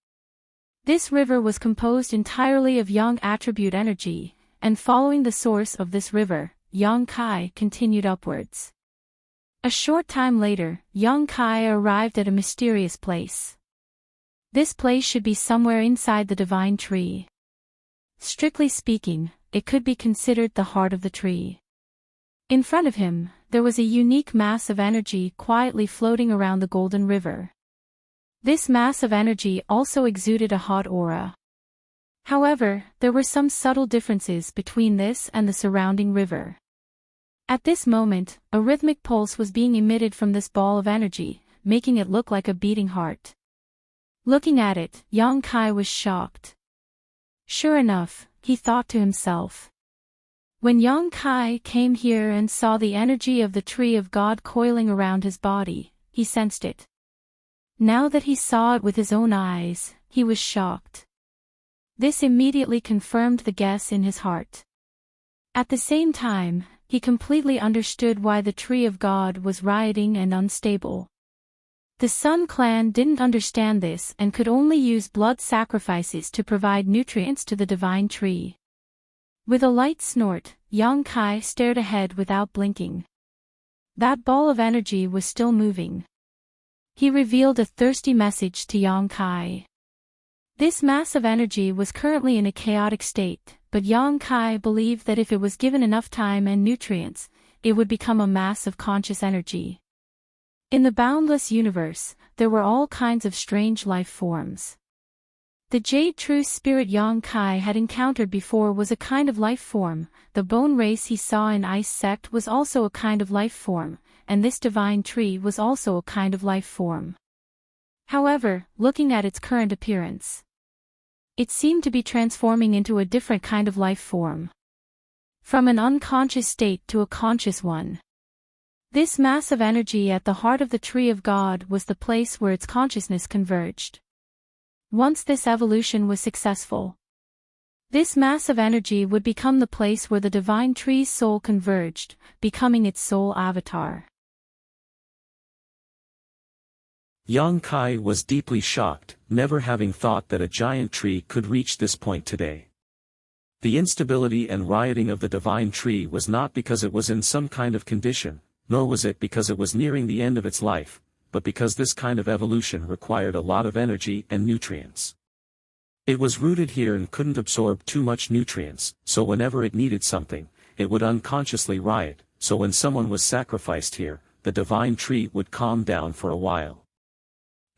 This river was composed entirely of Yang attribute energy, and following the source of this river, Yang Kai continued upwards. A short time later, Yang Kai arrived at a mysterious place. This place should be somewhere inside the divine tree. Strictly speaking, it could be considered the heart of the tree. In front of him, there was a unique mass of energy quietly floating around the golden river. This mass of energy also exuded a hot aura. However, there were some subtle differences between this and the surrounding river. At this moment, a rhythmic pulse was being emitted from this ball of energy, making it look like a beating heart. Looking at it, Yang Kai was shocked. Sure enough, he thought to himself. When Yang Kai came here and saw the energy of the tree of God coiling around his body, he sensed it. Now that he saw it with his own eyes, he was shocked. This immediately confirmed the guess in his heart. At the same time, he completely understood why the tree of God was rioting and unstable. The Sun Clan didn't understand this and could only use blood sacrifices to provide nutrients to the divine tree. With a light snort, Yang Kai stared ahead without blinking. That ball of energy was still moving. He revealed a thirsty message to Yang Kai. This mass of energy was currently in a chaotic state, but Yang Kai believed that if it was given enough time and nutrients, it would become a mass of conscious energy. In the boundless universe, there were all kinds of strange life forms. The Jade True Spirit Yang Kai had encountered before was a kind of life form, the bone race he saw in Ice Sect was also a kind of life form, and this divine tree was also a kind of life form. However, looking at its current appearance, it seemed to be transforming into a different kind of life form. From an unconscious state to a conscious one. This mass of energy at the heart of the tree of God was the place where its consciousness converged. Once this evolution was successful, this mass of energy would become the place where the divine tree's soul converged, becoming its soul avatar. Yang Kai was deeply shocked, never having thought that a giant tree could reach this point today. The instability and rioting of the divine tree was not because it was in some kind of condition, nor was it because it was nearing the end of its life, but because this kind of evolution required a lot of energy and nutrients. It was rooted here and couldn't absorb too much nutrients, so whenever it needed something, it would unconsciously riot, so when someone was sacrificed here, the divine tree would calm down for a while.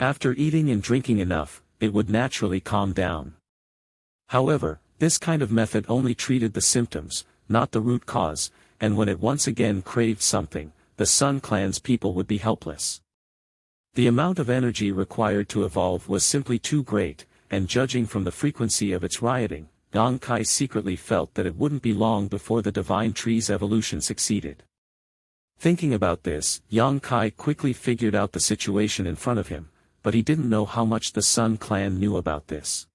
After eating and drinking enough, it would naturally calm down. However, this kind of method only treated the symptoms, not the root cause, and when it once again craved something, the Sun Clan's people would be helpless. The amount of energy required to evolve was simply too great, and judging from the frequency of its rioting, Yang Kai secretly felt that it wouldn't be long before the divine tree's evolution succeeded. Thinking about this, Yang Kai quickly figured out the situation in front of him, but he didn't know how much the Sun Clan knew about this.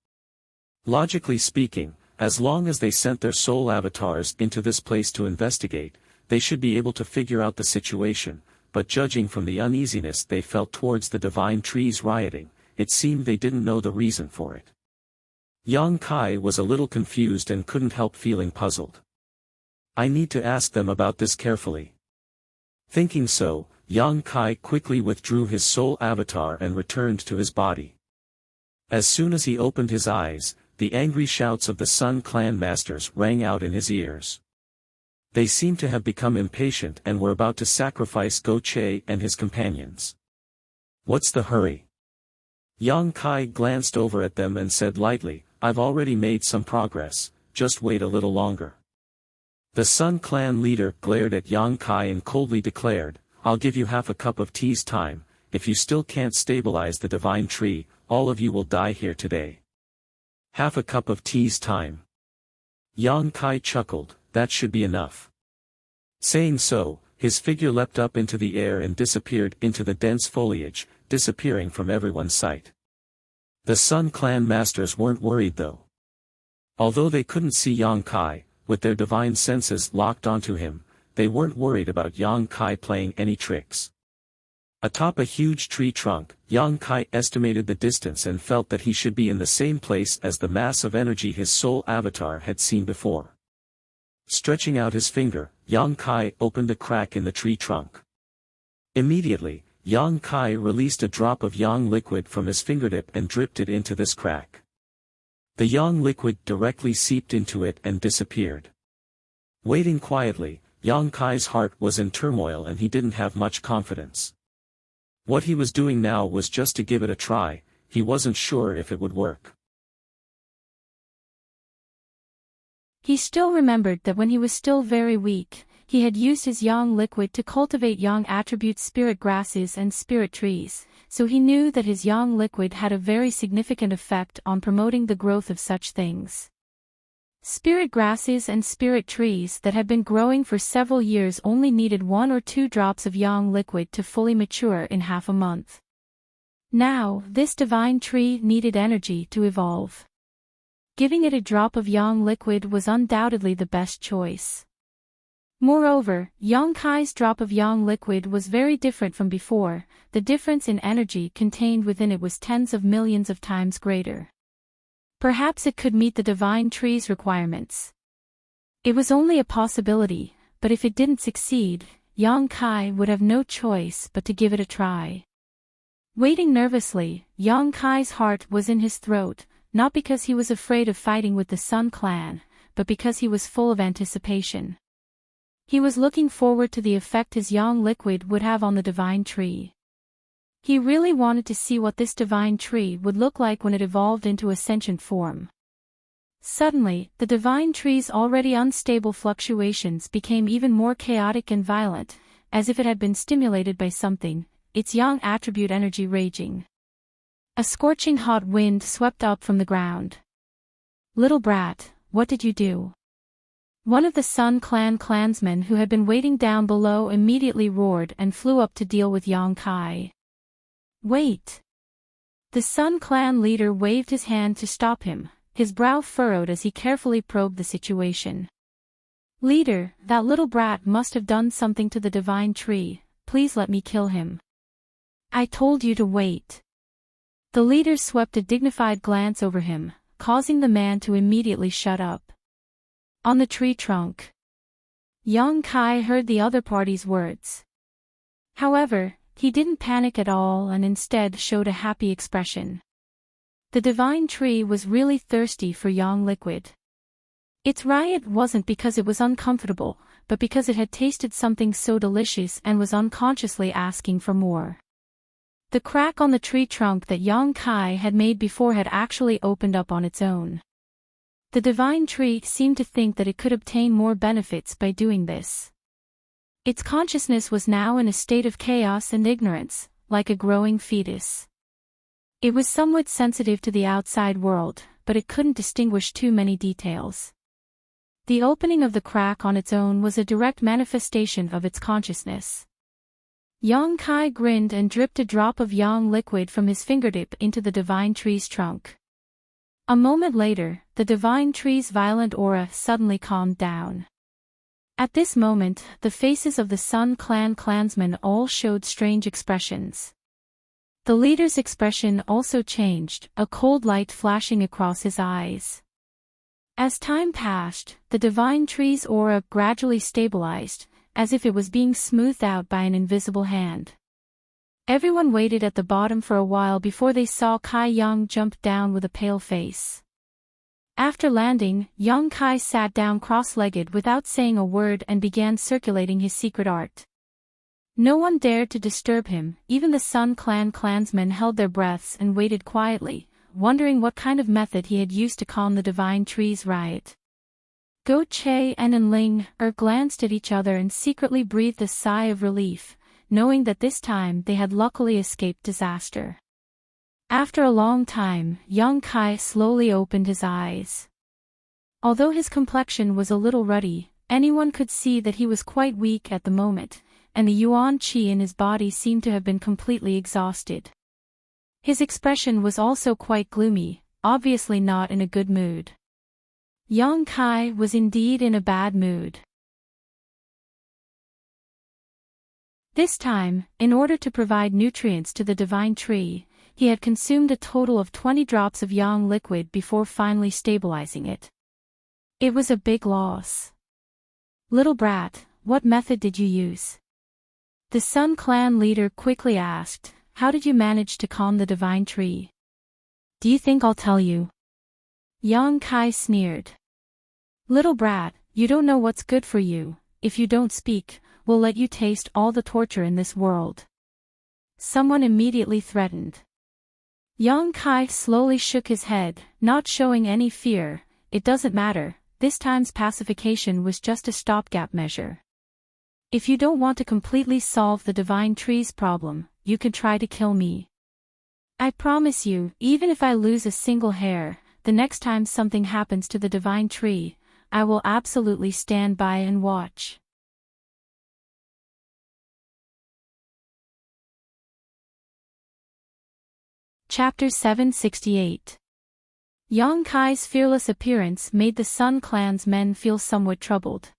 Logically speaking, as long as they sent their soul avatars into this place to investigate, they should be able to figure out the situation, but judging from the uneasiness they felt towards the divine tree's rioting, it seemed they didn't know the reason for it. Yang Kai was a little confused and couldn't help feeling puzzled. I need to ask them about this carefully. Thinking so, Yang Kai quickly withdrew his soul avatar and returned to his body. As soon as he opened his eyes, the angry shouts of the Sun Clan masters rang out in his ears. They seemed to have become impatient and were about to sacrifice Go Che and his companions. What's the hurry? Yang Kai glanced over at them and said lightly, I've already made some progress, just wait a little longer. The Sun Clan leader glared at Yang Kai and coldly declared, I'll give you half a cup of tea's time, if you still can't stabilize the divine tree, all of you will die here today. Half a cup of tea's time. Yang Kai chuckled, that should be enough. Saying so, his figure leapt up into the air and disappeared into the dense foliage, disappearing from everyone's sight. The Sun Clan masters weren't worried though. Although they couldn't see Yang Kai, with their divine senses locked onto him, they weren't worried about Yang Kai playing any tricks. Atop a huge tree trunk, Yang Kai estimated the distance and felt that he should be in the same place as the mass of energy his soul avatar had seen before. Stretching out his finger, Yang Kai opened a crack in the tree trunk. Immediately, Yang Kai released a drop of Yang liquid from his fingertip and dripped it into this crack. The Yang liquid directly seeped into it and disappeared. Waiting quietly, Yang Kai's heart was in turmoil and he didn't have much confidence. What he was doing now was just to give it a try, he wasn't sure if it would work. He still remembered that when he was still very weak, he had used his Yang liquid to cultivate Yang attribute spirit grasses and spirit trees, so he knew that his Yang liquid had a very significant effect on promoting the growth of such things. Spirit grasses and spirit trees that had been growing for several years only needed 1 or 2 drops of Yang liquid to fully mature in half a month. Now, this divine tree needed energy to evolve. Giving it a drop of Yang liquid was undoubtedly the best choice. Moreover, Yang Kai's drop of Yang liquid was very different from before, the difference in energy contained within it was tens of millions of times greater. Perhaps it could meet the divine tree's requirements. It was only a possibility, but if it didn't succeed, Yang Kai would have no choice but to give it a try. Waiting nervously, Yang Kai's heart was in his throat, not because he was afraid of fighting with the Sun Clan, but because he was full of anticipation. He was looking forward to the effect his Yang liquid would have on the divine tree. He really wanted to see what this divine tree would look like when it evolved into a sentient form. Suddenly, the divine tree's already unstable fluctuations became even more chaotic and violent, as if it had been stimulated by something, its Yang attribute energy raging. A scorching hot wind swept up from the ground. Little brat, what did you do? One of the Sun Clan clansmen who had been waiting down below immediately roared and flew up to deal with Yang Kai. Wait! The Sun Clan leader waved his hand to stop him, his brow furrowed as he carefully probed the situation. Leader, that little brat must have done something to the divine tree, please let me kill him. I told you to wait. The leader swept a dignified glance over him, causing the man to immediately shut up. On the tree trunk. Yang Kai heard the other party's words. However, he didn't panic at all and instead showed a happy expression. The divine tree was really thirsty for Yang liquid. Its riot wasn't because it was uncomfortable, but because it had tasted something so delicious and was unconsciously asking for more. The crack on the tree trunk that Yang Kai had made before had actually opened up on its own. The divine tree seemed to think that it could obtain more benefits by doing this. Its consciousness was now in a state of chaos and ignorance, like a growing fetus. It was somewhat sensitive to the outside world, but it couldn't distinguish too many details. The opening of the crack on its own was a direct manifestation of its consciousness. Yang Kai grinned and dripped a drop of yang liquid from his fingertip into the divine tree's trunk. A moment later, the divine tree's violent aura suddenly calmed down. At this moment, the faces of the Sun Clan clansmen all showed strange expressions. The leader's expression also changed, a cold light flashing across his eyes. As time passed, the divine tree's aura gradually stabilized, as if it was being smoothed out by an invisible hand. Everyone waited at the bottom for a while before they saw Kai Yang jump down with a pale face. After landing, Yang Kai sat down cross-legged without saying a word and began circulating his secret art. No one dared to disturb him, even the Sun Clan clansmen held their breaths and waited quietly, wondering what kind of method he had used to calm the divine tree's riot. Go Che and Ling glanced at each other and secretly breathed a sigh of relief, knowing that this time they had luckily escaped disaster. After a long time, Yang Kai slowly opened his eyes. Although his complexion was a little ruddy, anyone could see that he was quite weak at the moment, and the yuan qi in his body seemed to have been completely exhausted. His expression was also quite gloomy, obviously not in a good mood. Yang Kai was indeed in a bad mood. This time, in order to provide nutrients to the divine tree, he had consumed a total of 20 drops of yang liquid before finally stabilizing it. It was a big loss. Little brat, what method did you use? The Sun Clan leader quickly asked, how did you manage to calm the divine tree? Do you think I'll tell you? Yang Kai sneered. Little brat, you don't know what's good for you. If you don't speak, we'll let you taste all the torture in this world. Someone immediately threatened. Yang Kai slowly shook his head, not showing any fear. It doesn't matter, this time's pacification was just a stopgap measure. If you don't want to completely solve the divine tree's problem, you can try to kill me. I promise you, even if I lose a single hair, the next time something happens to the divine tree, I will absolutely stand by and watch. Chapter 768. Yang Kai's fearless appearance made the Sun Clan's men feel somewhat troubled.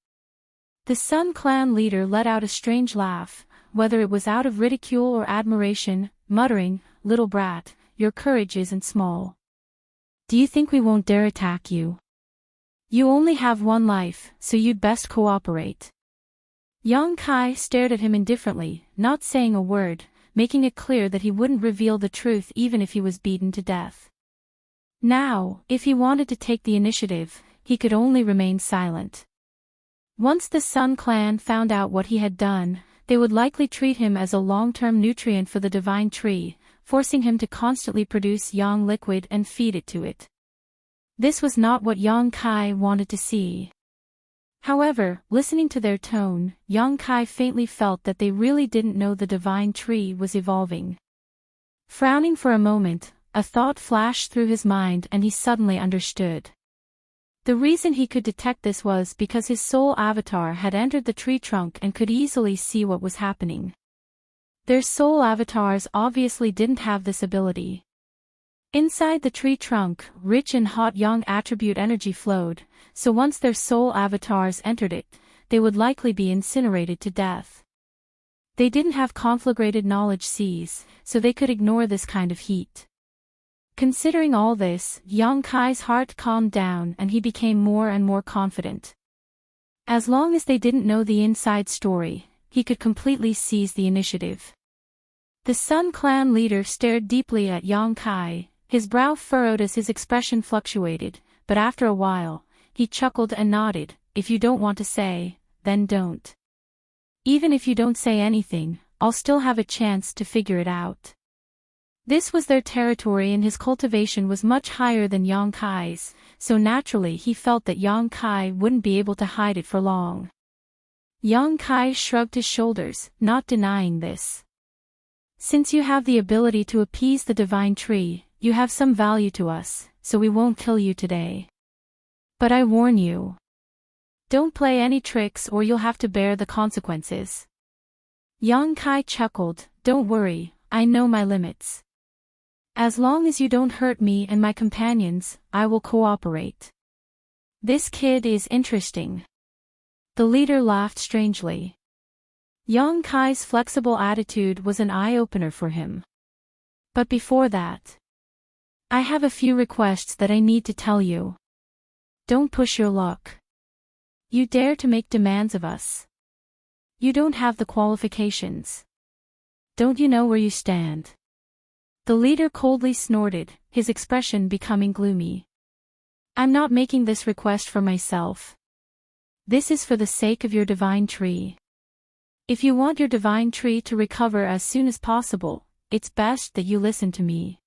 The Sun Clan leader let out a strange laugh, whether it was out of ridicule or admiration, muttering, "Little brat, your courage isn't small. Do you think we won't dare attack you? You only have one life, so you'd best cooperate." Yang Kai stared at him indifferently, not saying a word, making it clear that he wouldn't reveal the truth even if he was beaten to death. Now, if he wanted to take the initiative, he could only remain silent. Once the Sun Clan found out what he had done, they would likely treat him as a long-term nutrient for the divine tree, forcing him to constantly produce yang liquid and feed it to it. This was not what Yang Kai wanted to see. However, listening to their tone, Yang Kai faintly felt that they really didn't know the divine tree was evolving. Frowning for a moment, a thought flashed through his mind and he suddenly understood. The reason he could detect this was because his soul avatar had entered the tree trunk and could easily see what was happening. Their soul avatars obviously didn't have this ability. Inside the tree trunk, rich and hot yang attribute energy flowed, so once their soul avatars entered it, they would likely be incinerated to death. They didn't have conflagrated knowledge seas, so they could ignore this kind of heat. Considering all this, Yang Kai's heart calmed down and he became more and more confident. As long as they didn't know the inside story, he could completely seize the initiative. The Sun Clan leader stared deeply at Yang Kai, his brow furrowed as his expression fluctuated, but after a while, he chuckled and nodded. If you don't want to say, then don't. Even if you don't say anything, I'll still have a chance to figure it out. This was their territory and his cultivation was much higher than Yang Kai's, so naturally he felt that Yang Kai wouldn't be able to hide it for long. Yang Kai shrugged his shoulders, not denying this. Since you have the ability to appease the divine tree, you have some value to us, so we won't kill you today. But I warn you. Don't play any tricks or you'll have to bear the consequences. Yang Kai chuckled, don't worry, I know my limits. As long as you don't hurt me and my companions, I will cooperate. This kid is interesting. The leader laughed strangely. Yang Kai's flexible attitude was an eye-opener for him. But before that, I have a few requests that I need to tell you. Don't push your luck. You dare to make demands of us. You don't have the qualifications. Don't you know where you stand? The leader coldly snorted, his expression becoming gloomy. I'm not making this request for myself. This is for the sake of your divine tree. If you want your divine tree to recover as soon as possible, it's best that you listen to me.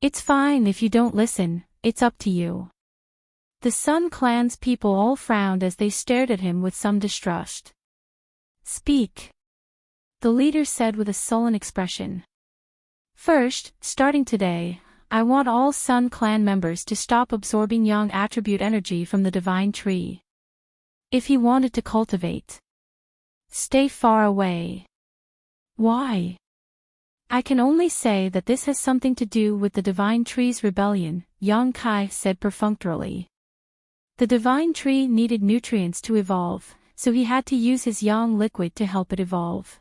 It's fine if you don't listen, it's up to you. The Sun Clan's people all frowned as they stared at him with some distrust. Speak. The leader said with a sullen expression. First, starting today, I want all Sun Clan members to stop absorbing Yang attribute energy from the divine tree. If he wanted to cultivate, stay far away. Why? I can only say that this has something to do with the divine tree's rebellion, Yang Kai said perfunctorily. The divine tree needed nutrients to evolve, so he had to use his Yang liquid to help it evolve.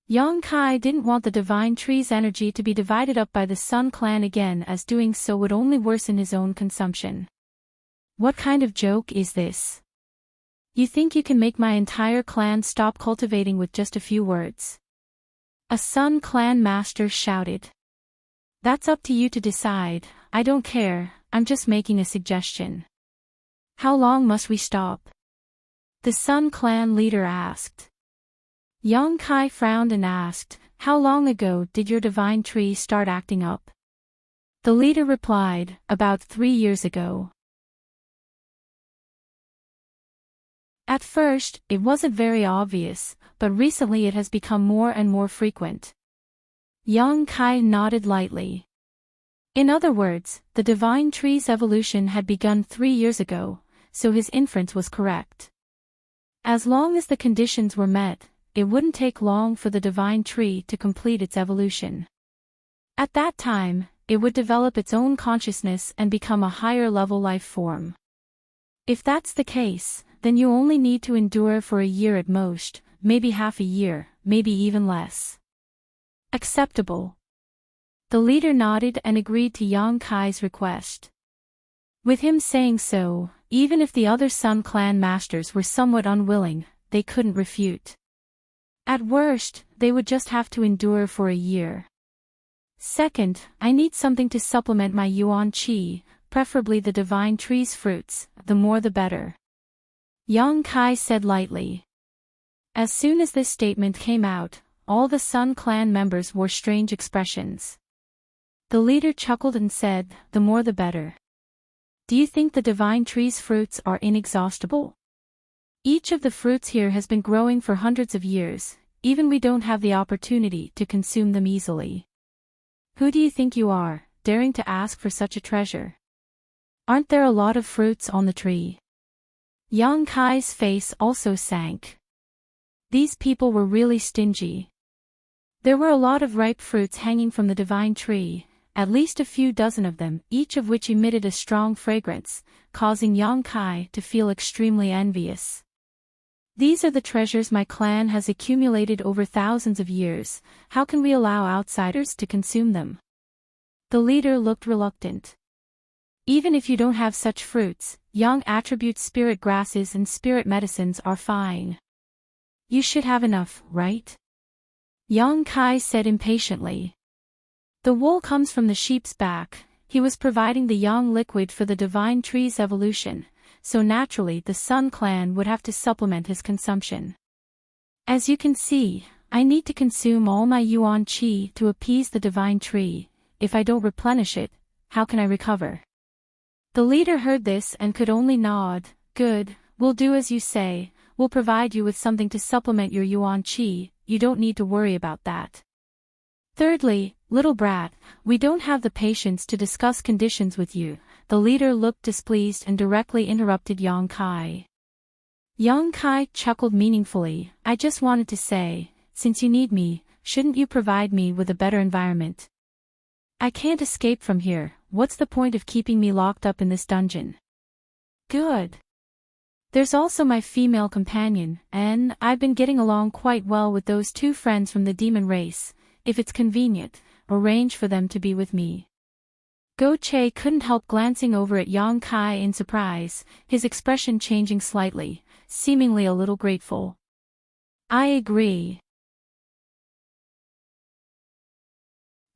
Yang Kai didn't want the divine tree's energy to be divided up by the Sun Clan again, as doing so would only worsen his own consumption. What kind of joke is this? You think you can make my entire clan stop cultivating with just a few words? A Sun Clan master shouted. That's up to you to decide, I don't care, I'm just making a suggestion. How long must we stop? The Sun Clan leader asked. Yang Kai frowned and asked, how long ago did your divine tree start acting up? The leader replied, about 3 years ago. At first, it wasn't very obvious, but recently it has become more and more frequent. Yang Kai nodded lightly. In other words, the divine tree's evolution had begun 3 years ago, so his inference was correct. As long as the conditions were met, it wouldn't take long for the divine tree to complete its evolution. At that time, it would develop its own consciousness and become a higher-level life form. If that's the case, then you only need to endure for a year at most, maybe half a year, maybe even less. Acceptable. The leader nodded and agreed to Yang Kai's request. With him saying so, even if the other Sun Clan masters were somewhat unwilling, they couldn't refute. At worst, they would just have to endure for a year. Second, I need something to supplement my Yuan Qi, preferably the divine tree's fruits, the more the better. Yang Kai said lightly. As soon as this statement came out, all the Sun Clan members wore strange expressions. The leader chuckled and said, the more the better. Do you think the divine tree's fruits are inexhaustible? Each of the fruits here has been growing for hundreds of years, even we don't have the opportunity to consume them easily. Who do you think you are, daring to ask for such a treasure? Aren't there a lot of fruits on the tree? Yang Kai's face also sank. These people were really stingy. There were a lot of ripe fruits hanging from the divine tree, at least a few dozen of them, each of which emitted a strong fragrance, causing Yang Kai to feel extremely envious. These are the treasures my clan has accumulated over thousands of years, how can we allow outsiders to consume them? The leader looked reluctant. Even if you don't have such fruits, Yang attribute spirit grasses and spirit medicines are fine. You should have enough, right? Yang Kai said impatiently. The wool comes from the sheep's back, he was providing the Yang liquid for the divine tree's evolution, so naturally the Sun Clan would have to supplement his consumption. As you can see, I need to consume all my yuan qi to appease the divine tree. If I don't replenish it, how can I recover? The leader heard this and could only nod. Good, we'll do as you say, we'll provide you with something to supplement your yuan qi, you don't need to worry about that. Thirdly, little brat, we don't have the patience to discuss conditions with you. The leader looked displeased and directly interrupted Yang Kai. Yang Kai chuckled meaningfully. I just wanted to say, since you need me, shouldn't you provide me with a better environment? I can't escape from here, what's the point of keeping me locked up in this dungeon? Good. There's also my female companion, and I've been getting along quite well with those two friends from the demon race. If it's convenient, arrange for them to be with me. Go Che couldn't help glancing over at Yang Kai in surprise, his expression changing slightly, seemingly a little grateful. I agree.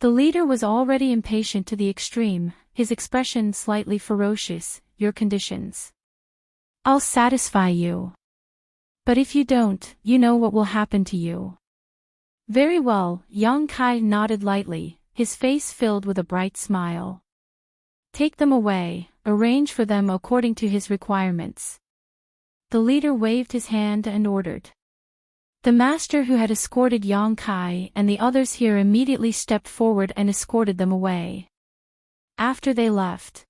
The leader was already impatient to the extreme, his expression slightly ferocious. Your conditions. I'll satisfy you. But if you don't, you know what will happen to you. Very well, Yang Kai nodded lightly, his face filled with a bright smile. Take them away, arrange for them according to his requirements. The leader waved his hand and ordered. The master who had escorted Yang Kai and the others here immediately stepped forward and escorted them away. After they left,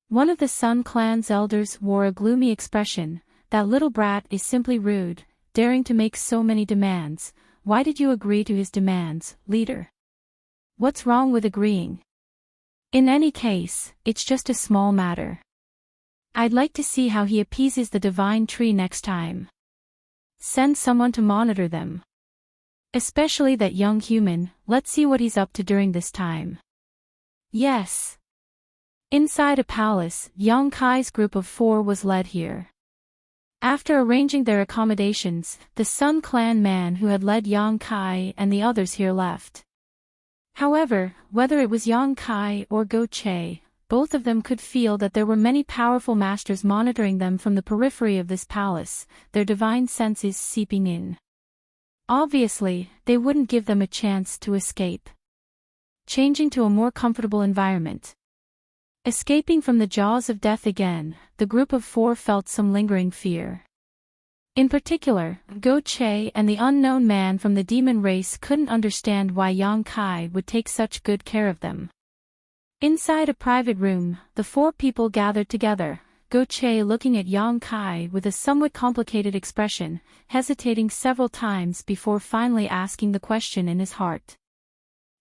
one of the Sun Clan's elders wore a gloomy expression. That little brat is simply rude, daring to make so many demands. Why did you agree to his demands, leader? What's wrong with agreeing? In any case, it's just a small matter. I'd like to see how he appeases the divine tree next time. Send someone to monitor them. Especially that young human, let's see what he's up to during this time. Yes. Inside a palace, Yang Kai's group of 4 was led here. After arranging their accommodations, the Sun Clan man who had led Yang Kai and the others here left. However, whether it was Yang Kai or Go Che, both of them could feel that there were many powerful masters monitoring them from the periphery of this palace, their divine senses seeping in. Obviously, they wouldn't give them a chance to escape. Changing to a more comfortable environment. Escaping from the jaws of death again, the group of 4 felt some lingering fear. In particular, Go Che and the unknown man from the demon race couldn't understand why Yang Kai would take such good care of them. Inside a private room, the 4 people gathered together, Go Che looking at Yang Kai with a somewhat complicated expression, hesitating several times before finally asking the question in his heart.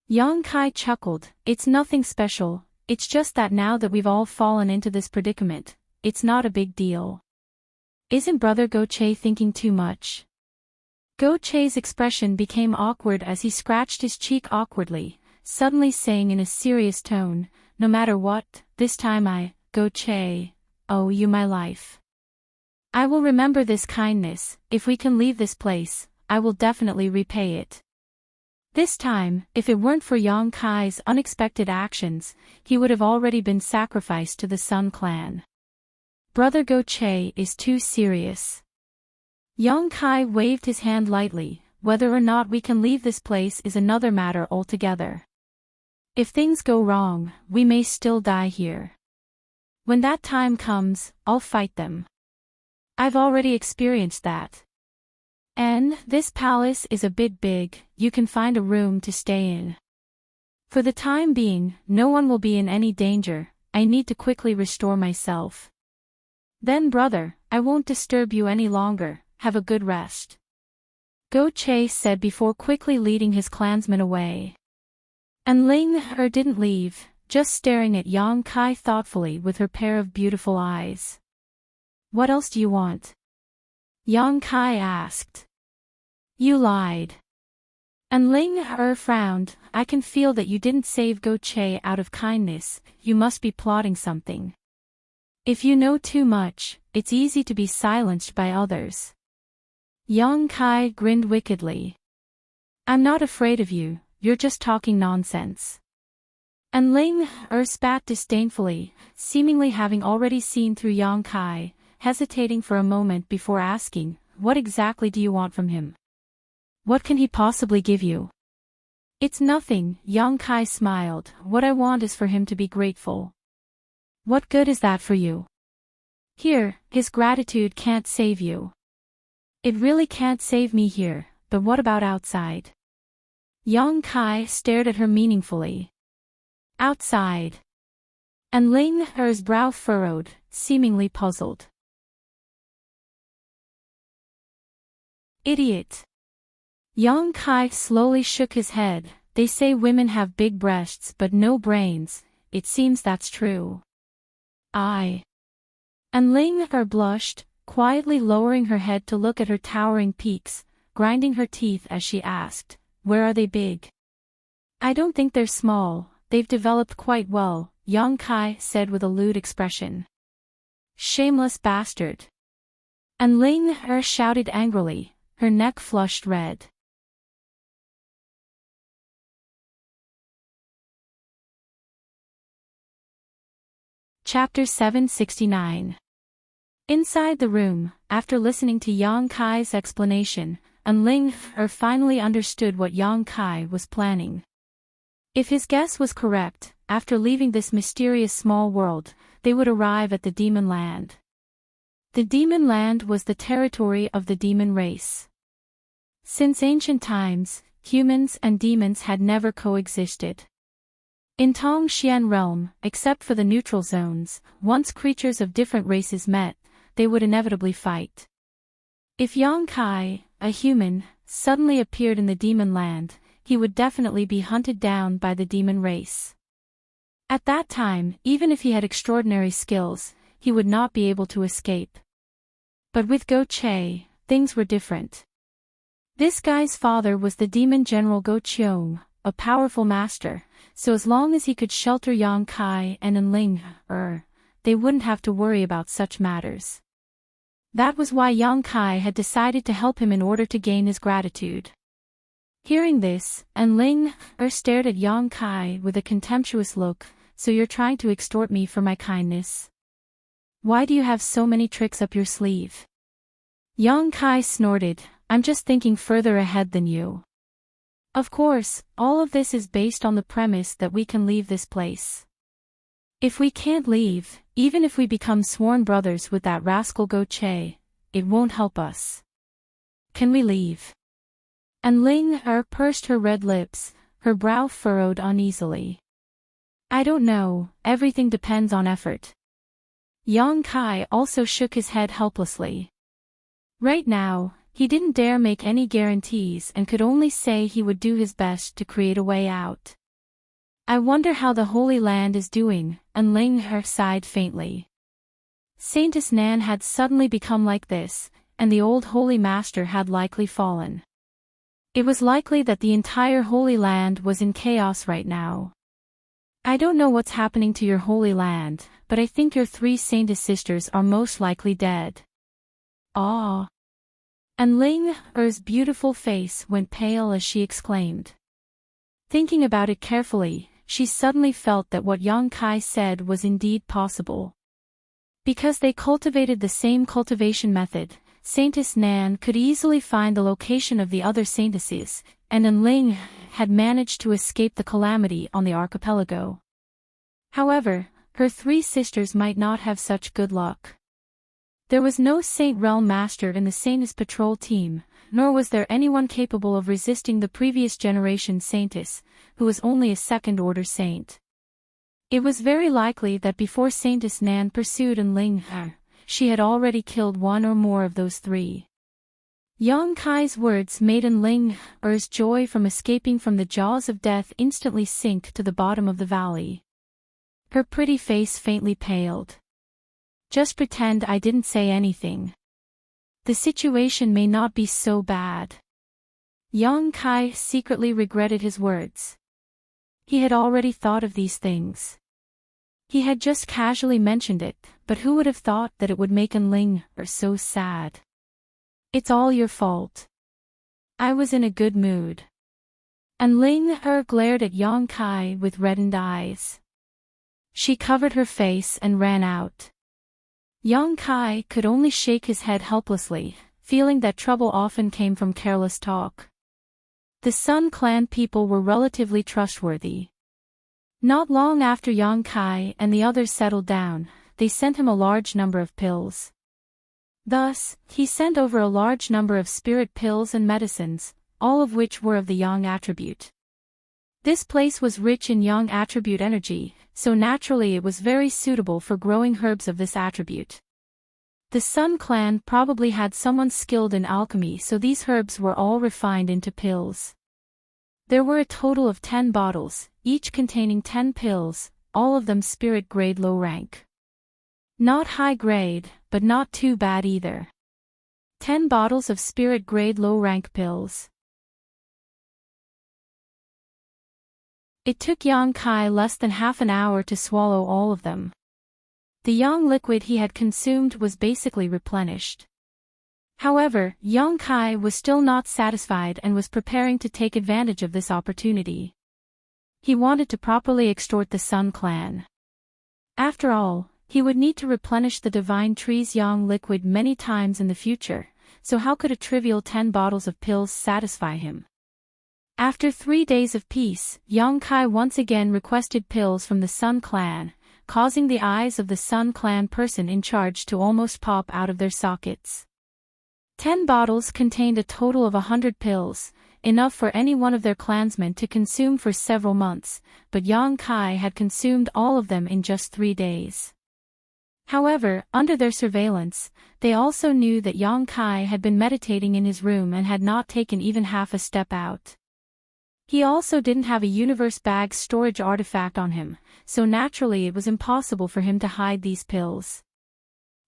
Yang Kai chuckled, it's nothing special. It's just that now that we've all fallen into this predicament, it's not a big deal. Isn't Brother Go Che thinking too much? Go Che's expression became awkward as he scratched his cheek awkwardly, suddenly saying in a serious tone, no matter what, this time I, Go Che, owe you my life. I will remember this kindness. If we can leave this place, I will definitely repay it. This time, if it weren't for Yang Kai's unexpected actions, he would have already been sacrificed to the Sun Clan. Brother Go Che is too serious. Yang Kai waved his hand lightly. Whether or not we can leave this place is another matter altogether. If things go wrong, we may still die here. When that time comes, I'll fight them. I've already experienced that. And this palace is a bit big, you can find a room to stay in. For the time being, no one will be in any danger. I need to quickly restore myself. Then brother, I won't disturb you any longer, have a good rest. Go Che said before quickly leading his clansmen away. And Ling didn't leave, just staring at Yang Kai thoughtfully with her pair of beautiful eyes. What else do you want? Yang Kai asked. You lied. And Ling frowned. I can feel that you didn't save Go Che out of kindness, you must be plotting something. If you know too much, it's easy to be silenced by others. Yang Kai grinned wickedly. I'm not afraid of you, you're just talking nonsense. And Ling spat disdainfully, seemingly having already seen through Yang Kai, hesitating for a moment before asking, what exactly do you want from him? What can he possibly give you? It's nothing, Yang Kai smiled. What I want is for him to be grateful. What good is that for you? Here, his gratitude can't save you. It really can't save me here, but what about outside? Yang Kai stared at her meaningfully. Outside. And Ling Er's brow furrowed, seemingly puzzled. Idiot. Yang Kai slowly shook his head. They say women have big breasts but no brains. It seems that's true. And Ling Er blushed, quietly lowering her head to look at her towering peaks, grinding her teeth as she asked, where are they big? I don't think they're small, they've developed quite well, Yang Kai said with a lewd expression. Shameless bastard. And Ling Er shouted angrily, her neck flushed red. Chapter 769. Inside the room, after listening to Yang Kai's explanation, Ling Er finally understood what Yang Kai was planning. If his guess was correct, after leaving this mysterious small world, they would arrive at the Demon Land. The Demon Land was the territory of the demon race. Since ancient times, humans and demons had never coexisted. In Tongxian realm, except for the neutral zones, once creatures of different races met, they would inevitably fight. If Yang Kai, a human, suddenly appeared in the demon land, he would definitely be hunted down by the demon race. At that time, even if he had extraordinary skills, he would not be able to escape. But with Go Che, things were different. This guy's father was the demon general Go Cheong, a powerful master, so as long as he could shelter Yang Kai and Ling Er, they wouldn't have to worry about such matters. That was why Yang Kai had decided to help him in order to gain his gratitude. Hearing this, Ling Er stared at Yang Kai with a contemptuous look, so you're trying to extort me for my kindness? Why do you have so many tricks up your sleeve? Yang Kai snorted, I'm just thinking further ahead than you. Of course, all of this is based on the premise that we can leave this place. If we can't leave, even if we become sworn brothers with that rascal Go Che, it won't help us. Can we leave? And Ling Er pursed her red lips, her brow furrowed uneasily. I don't know, everything depends on effort. Yang Kai also shook his head helplessly. Right now, he didn't dare make any guarantees and could only say he would do his best to create a way out. I wonder how the Holy Land is doing, and Ling Er sighed faintly. Saintess Nan had suddenly become like this, and the old Holy Master had likely fallen. It was likely that the entire Holy Land was in chaos right now. I don't know what's happening to your Holy Land, but I think your 3 Saintess sisters are most likely dead. Ah. And Ling Er's beautiful face went pale as she exclaimed. Thinking about it carefully, she suddenly felt that what Yang Kai said was indeed possible. Because they cultivated the same cultivation method, Saintess Nan could easily find the location of the other saintesses, and Ling had managed to escape the calamity on the archipelago. However, her 3 sisters might not have such good luck. There was no Saint Realm Master in the Saintess Patrol team, nor was there anyone capable of resisting the previous generation Saintess, who was only a second-order saint. It was very likely that before Saintess Nan pursued Ling Er, she had already killed 1 or more of those 3. Yang Kai's words made Ling Er's joy from escaping from the jaws of death instantly sink to the bottom of the valley. Her pretty face faintly paled. Just pretend I didn't say anything. The situation may not be so bad. Yang Kai secretly regretted his words. He had already thought of these things. He had just casually mentioned it, but who would have thought that it would make Ling Er so sad? It's all your fault. I was in a good mood. And Ling Er glared at Yang Kai with reddened eyes. She covered her face and ran out. Yang Kai could only shake his head helplessly, feeling that trouble often came from careless talk. The Sun Clan people were relatively trustworthy. Not long after Yang Kai and the others settled down, they sent him a large number of pills. Thus, he sent over a large number of spirit pills and medicines, all of which were of the Yang attribute. This place was rich in Yang attribute energy, so naturally it was very suitable for growing herbs of this attribute. The Sun Clan probably had someone skilled in alchemy, so these herbs were all refined into pills. There were a total of 10 bottles, each containing 10 pills, all of them spirit grade low rank. Not high grade, but not too bad either. 10 bottles of spirit grade low rank pills. It took Yang Kai less than half an hour to swallow all of them. The yang liquid he had consumed was basically replenished. However, Yang Kai was still not satisfied and was preparing to take advantage of this opportunity. He wanted to properly extort the Sun Clan. After all, he would need to replenish the Divine Tree's yang liquid many times in the future, so how could a trivial 10 bottles of pills satisfy him? After 3 days of peace, Yang Kai once again requested pills from the Sun Clan, causing the eyes of the Sun Clan person in charge to almost pop out of their sockets. 10 bottles contained a total of 100 pills, enough for any one of their clansmen to consume for several months, but Yang Kai had consumed all of them in just 3 days. However, under their surveillance, they also knew that Yang Kai had been meditating in his room and had not taken even half a step out. He also didn't have a universe bag storage artifact on him, so naturally it was impossible for him to hide these pills.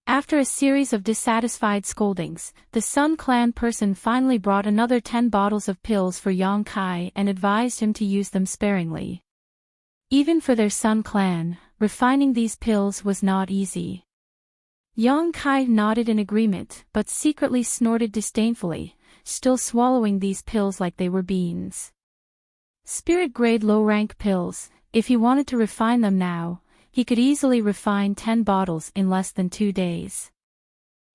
After a series of dissatisfied scoldings, the Sun Clan person finally brought another 10 bottles of pills for Yang Kai and advised him to use them sparingly. Even for their Sun Clan, refining these pills was not easy. Yang Kai nodded in agreement but secretly snorted disdainfully, still swallowing these pills like they were beans. Spirit-grade low-rank pills, if he wanted to refine them now, he could easily refine 10 bottles in less than 2 days.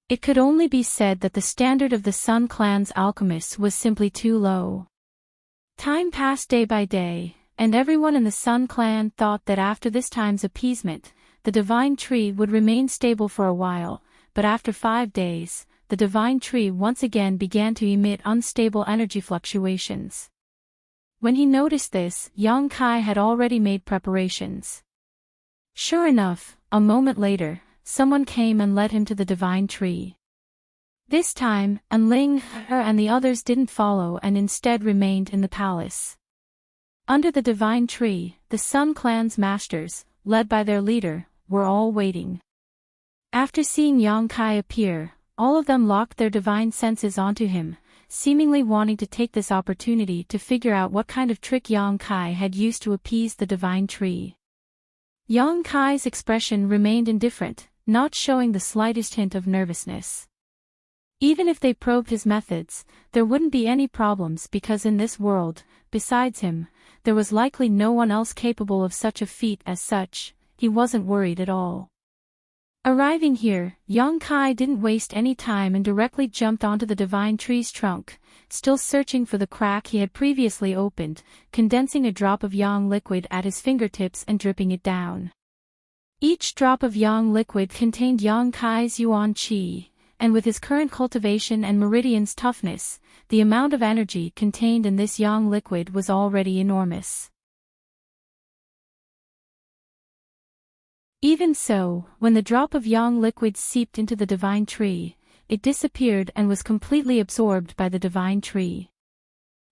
It could only be said that the standard of the Sun Clan's alchemists was simply too low. Time passed day by day, and everyone in the Sun Clan thought that after this time's appeasement, the Divine Tree would remain stable for a while, but after 5 days, the Divine Tree once again began to emit unstable energy fluctuations. When he noticed this, Yang Kai had already made preparations. Sure enough, a moment later, someone came and led him to the Divine Tree. This time, Ling and the others didn't follow and instead remained in the palace. Under the Divine Tree, the Sun Clan's masters, led by their leader, were all waiting. After seeing Yang Kai appear, all of them locked their divine senses onto him, seemingly wanting to take this opportunity to figure out what kind of trick Yang Kai had used to appease the Divine Tree. Yang Kai's expression remained indifferent, not showing the slightest hint of nervousness. Even if they probed his methods, there wouldn't be any problems because in this world, besides him, there was likely no one else capable of such a feat as such. He wasn't worried at all. Arriving here, Yang Kai didn't waste any time and directly jumped onto the Divine Tree's trunk, still searching for the crack he had previously opened, condensing a drop of yang liquid at his fingertips and dripping it down. Each drop of yang liquid contained Yang Kai's yuan qi, and with his current cultivation and meridian's toughness, the amount of energy contained in this yang liquid was already enormous. Even so, when the drop of yang liquid seeped into the Divine Tree, it disappeared and was completely absorbed by the Divine Tree.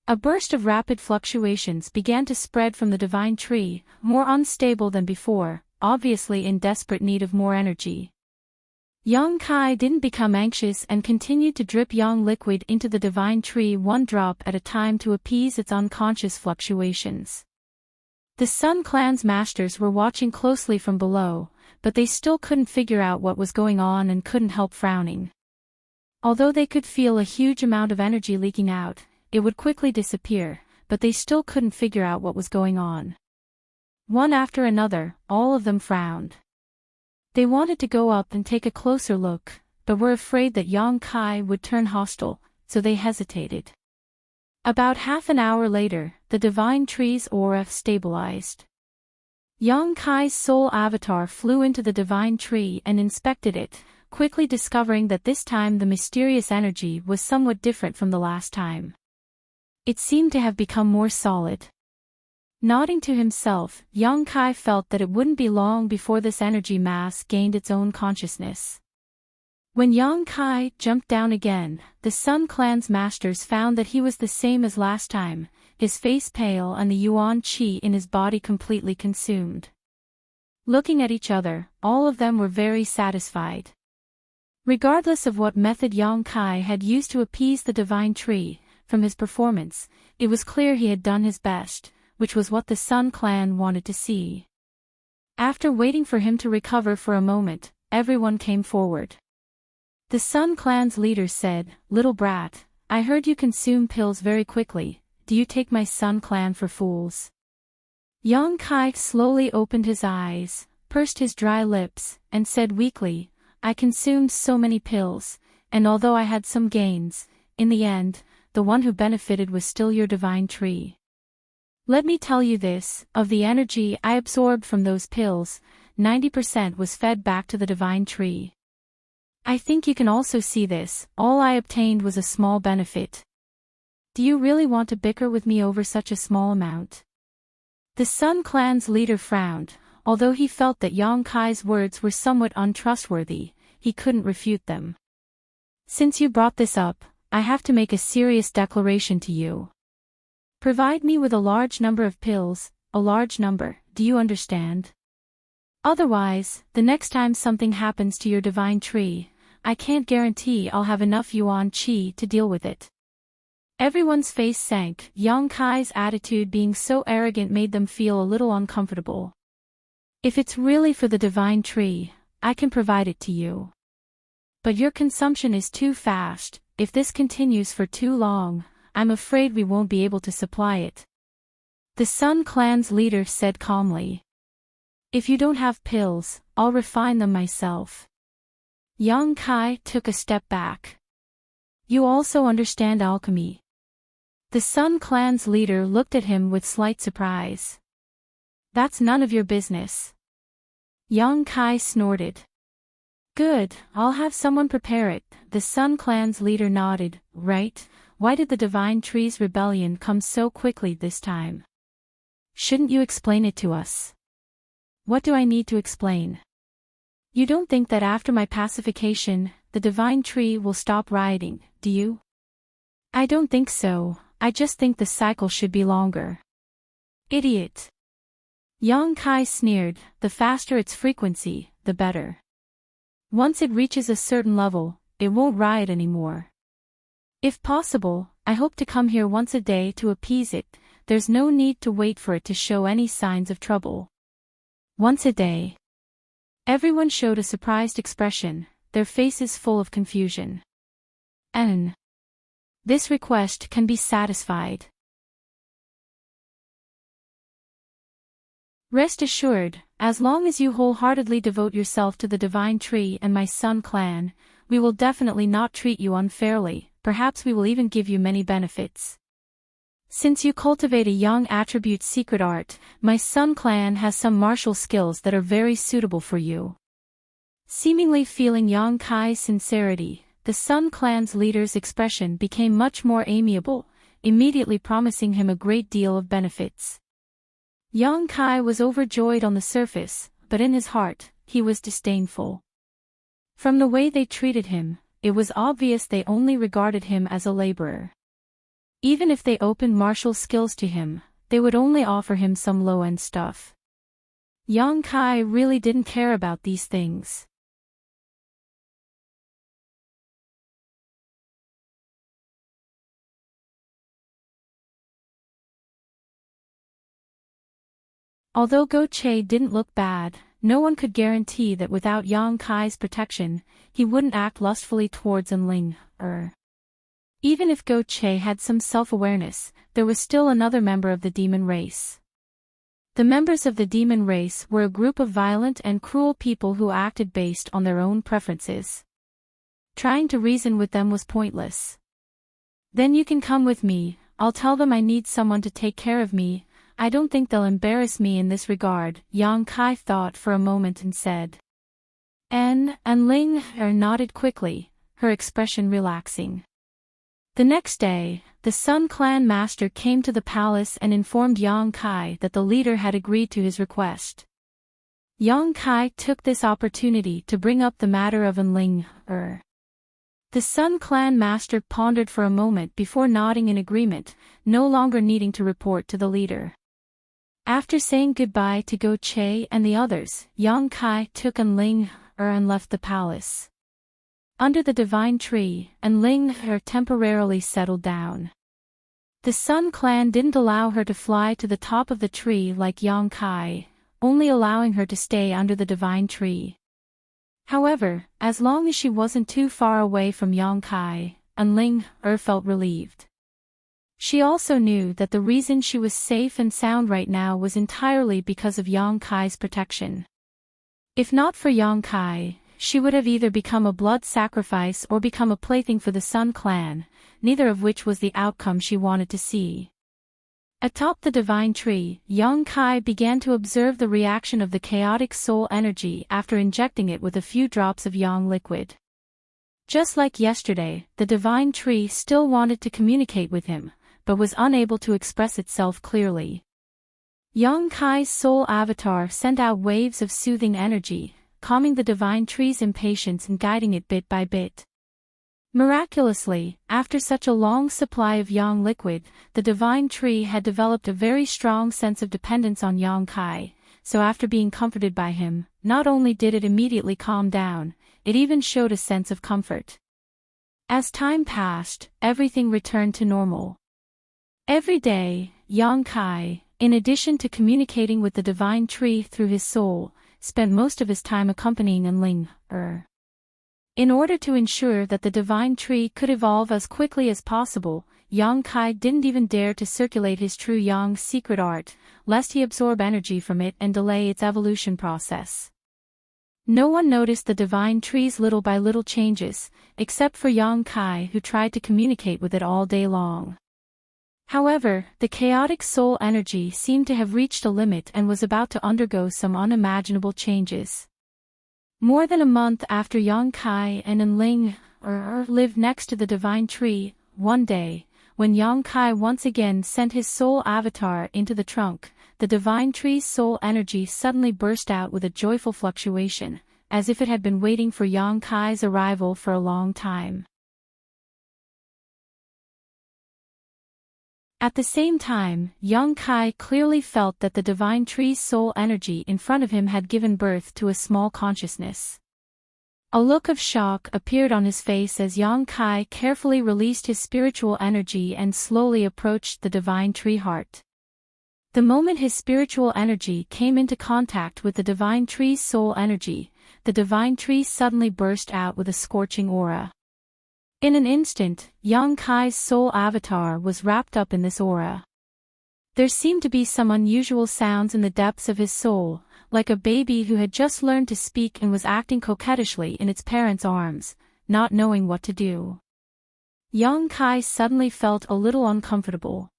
A burst of rapid fluctuations began to spread from the Divine Tree, more unstable than before, obviously in desperate need of more energy. Yang Kai didn't become anxious and continued to drip yang liquid into the Divine Tree 1 drop at a time to appease its unconscious fluctuations. The Sun Clan's masters were watching closely from below, but they still couldn't figure out what was going on and couldn't help frowning. Although they could feel a huge amount of energy leaking out, it would quickly disappear, but they still couldn't figure out what was going on. One after another, all of them frowned. They wanted to go up and take a closer look, but were afraid that Yang Kai would turn hostile, so they hesitated. About half an hour later, the divine tree's aura stabilized. Yang Kai's soul avatar flew into the divine tree and inspected it, quickly discovering that this time the mysterious energy was somewhat different from the last time. It seemed to have become more solid. Nodding to himself, Yang Kai felt that it wouldn't be long before this energy mass gained its own consciousness. When Yang Kai jumped down again, the Sun Clan's masters found that he was the same as last time, his face pale and the Yuan Qi in his body completely consumed. Looking at each other, all of them were very satisfied. Regardless of what method Yang Kai had used to appease the divine tree, from his performance, it was clear he had done his best, which was what the Sun Clan wanted to see. After waiting for him to recover for a moment, everyone came forward. The Sun Clan's leader said, "Little brat, I heard you consume pills very quickly. Do you take my Sun Clan for fools?" Yang Kai slowly opened his eyes, pursed his dry lips, and said weakly, "I consumed so many pills, and although I had some gains, in the end, the one who benefited was still your divine tree. Let me tell you this, of the energy I absorbed from those pills, 90% was fed back to the divine tree. I think you can also see this, all I obtained was a small benefit. Do you really want to bicker with me over such a small amount?" The Sun Clan's leader frowned, although he felt that Yang Kai's words were somewhat untrustworthy, he couldn't refute them. "Since you brought this up, I have to make a serious declaration to you. Provide me with a large number of pills, a large number, do you understand? Otherwise, the next time something happens to your divine tree, I can't guarantee I'll have enough Yuan Qi to deal with it." Everyone's face sank, Yang Kai's attitude being so arrogant made them feel a little uncomfortable. "If it's really for the divine tree, I can provide it to you. But your consumption is too fast, if this continues for too long, I'm afraid we won't be able to supply it." The Sun Clan's leader said calmly. "If you don't have pills, I'll refine them myself." Yang Kai took a step back. "You also understand alchemy?" The Sun Clan's leader looked at him with slight surprise. "That's none of your business." Yang Kai snorted. "Good, I'll have someone prepare it." The Sun Clan's leader nodded. "Right, why did the divine tree's rebellion come so quickly this time? Shouldn't you explain it to us?" "What do I need to explain? You don't think that after my pacification, the divine tree will stop rioting, do you?" "I don't think so, I just think the cycle should be longer." "Idiot." Yang Kai sneered, "The faster its frequency, the better. Once it reaches a certain level, it won't riot anymore. If possible, I hope to come here once a day to appease it, there's no need to wait for it to show any signs of trouble." "Once a day." Everyone showed a surprised expression, their faces full of confusion. "And this request can be satisfied. Rest assured, as long as you wholeheartedly devote yourself to the divine tree and my Sun Clan, we will definitely not treat you unfairly, perhaps we will even give you many benefits. Since you cultivate a young attribute secret art, my Sun Clan has some martial skills that are very suitable for you." Seemingly feeling Yang Kai's sincerity, the Sun Clan's leader's expression became much more amiable, immediately promising him a great deal of benefits. Yang Kai was overjoyed on the surface, but in his heart, he was disdainful. From the way they treated him, it was obvious they only regarded him as a laborer. Even if they opened martial skills to him, they would only offer him some low-end stuff. Yang Kai really didn't care about these things. Although Go Che didn't look bad, no one could guarantee that without Yang Kai's protection, he wouldn't act lustfully towards Enling. Even if Go Che had some self-awareness, there was still another member of the demon race. The members of the demon race were a group of violent and cruel people who acted based on their own preferences. Trying to reason with them was pointless. "Then you can come with me, I'll tell them I need someone to take care of me. I don't think they'll embarrass me in this regard." Yang Kai thought for a moment and said. And Ling nodded quickly, her expression relaxing. The next day, the Sun Clan master came to the palace and informed Yang Kai that the leader had agreed to his request. Yang Kai took this opportunity to bring up the matter of Ling. The Sun Clan master pondered for a moment before nodding in agreement, no longer needing to report to the leader. After saying goodbye to Go Che and the others, Yang Kai took Ling and left the palace. Under the divine tree, Ling temporarily settled down. The Sun Clan didn't allow her to fly to the top of the tree like Yang Kai, only allowing her to stay under the divine tree. However, as long as she wasn't too far away from Yang Kai, Ling felt relieved. She also knew that the reason she was safe and sound right now was entirely because of Yang Kai's protection. If not for Yang Kai, she would have either become a blood sacrifice or become a plaything for the Sun Clan, neither of which was the outcome she wanted to see. Atop the divine tree, Yang Kai began to observe the reaction of the chaotic soul energy after injecting it with a few drops of yang liquid. Just like yesterday, the divine tree still wanted to communicate with him, but was unable to express itself clearly. Yang Kai's soul avatar sent out waves of soothing energy, calming the divine tree's impatience and guiding it bit by bit. Miraculously, after such a long supply of yang liquid, the divine tree had developed a very strong sense of dependence on Yang Kai, so after being comforted by him, not only did it immediately calm down, it even showed a sense of comfort. As time passed, everything returned to normal. Every day, Yang Kai, in addition to communicating with the divine tree through his soul, spent most of his time accompanying Ling. In order to ensure that the divine tree could evolve as quickly as possible, Yang Kai didn't even dare to circulate his true Yang secret art, lest he absorb energy from it and delay its evolution process. No one noticed the divine tree's little by little changes, except for Yang Kai, who tried to communicate with it all day long. However, the chaotic soul energy seemed to have reached a limit and was about to undergo some unimaginable changes. More than a month after Yang Kai and Ling lived next to the divine tree, one day, when Yang Kai once again sent his soul avatar into the trunk, the divine tree's soul energy suddenly burst out with a joyful fluctuation, as if it had been waiting for Yang Kai's arrival for a long time. At the same time, Yang Kai clearly felt that the divine tree's soul energy in front of him had given birth to a small consciousness. A look of shock appeared on his face as Yang Kai carefully released his spiritual energy and slowly approached the divine tree heart. The moment his spiritual energy came into contact with the divine tree's soul energy, the divine tree suddenly burst out with a scorching aura. In an instant, Yang Kai's soul avatar was wrapped up in this aura. There seemed to be some unusual sounds in the depths of his soul, like a baby who had just learned to speak and was acting coquettishly in its parents' arms, not knowing what to do. Yang Kai suddenly felt a little uncomfortable.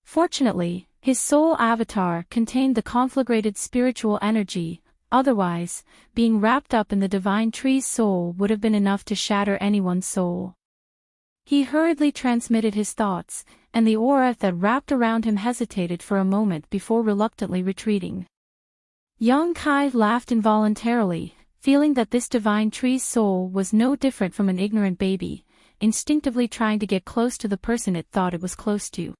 Fortunately, his soul avatar contained the conflagrated spiritual energy. Otherwise, being wrapped up in the divine tree's soul would have been enough to shatter anyone's soul. He hurriedly transmitted his thoughts, and the aura that wrapped around him hesitated for a moment before reluctantly retreating. Yang Kai laughed involuntarily, feeling that this divine tree's soul was no different from an ignorant baby, instinctively trying to get close to the person it thought it was close to.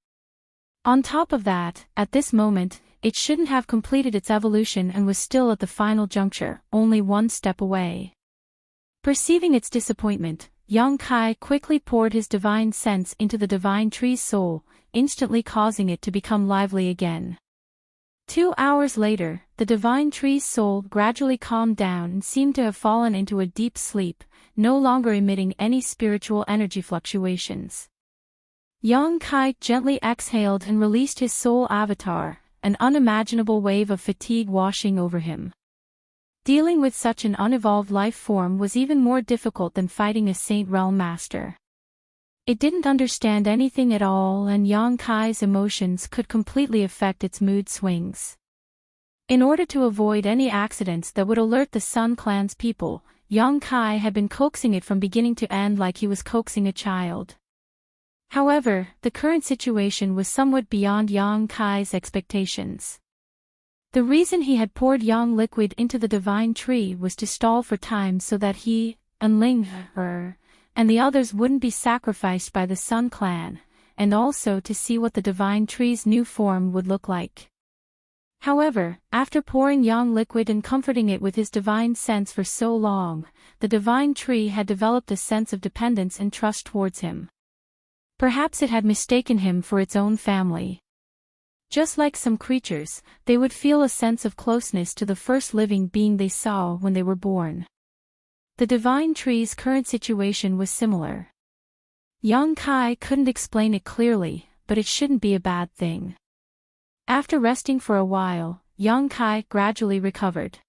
On top of that, at this moment, it shouldn't have completed its evolution and was still at the final juncture, only one step away. Perceiving its disappointment, Yang Kai quickly poured his divine sense into the divine tree's soul, instantly causing it to become lively again. 2 hours later, the divine tree's soul gradually calmed down and seemed to have fallen into a deep sleep, no longer emitting any spiritual energy fluctuations. Yang Kai gently exhaled and released his soul avatar, an unimaginable wave of fatigue washing over him. Dealing with such an unevolved life form was even more difficult than fighting a Saint Realm Master. It didn't understand anything at all, and Yang Kai's emotions could completely affect its mood swings. In order to avoid any accidents that would alert the Sun Clan's people, Yang Kai had been coaxing it from beginning to end like he was coaxing a child. However, the current situation was somewhat beyond Yang Kai's expectations. The reason he had poured Yang liquid into the divine tree was to stall for time so that he, and Ling, and the others wouldn't be sacrificed by the Sun Clan, and also to see what the divine tree's new form would look like. However, after pouring Yang liquid and comforting it with his divine sense for so long, the divine tree had developed a sense of dependence and trust towards him. Perhaps it had mistaken him for its own family. Just like some creatures, they would feel a sense of closeness to the first living being they saw when they were born. The divine tree's current situation was similar. Yang Kai couldn't explain it clearly, but it shouldn't be a bad thing. After resting for a while, Yang Kai gradually recovered.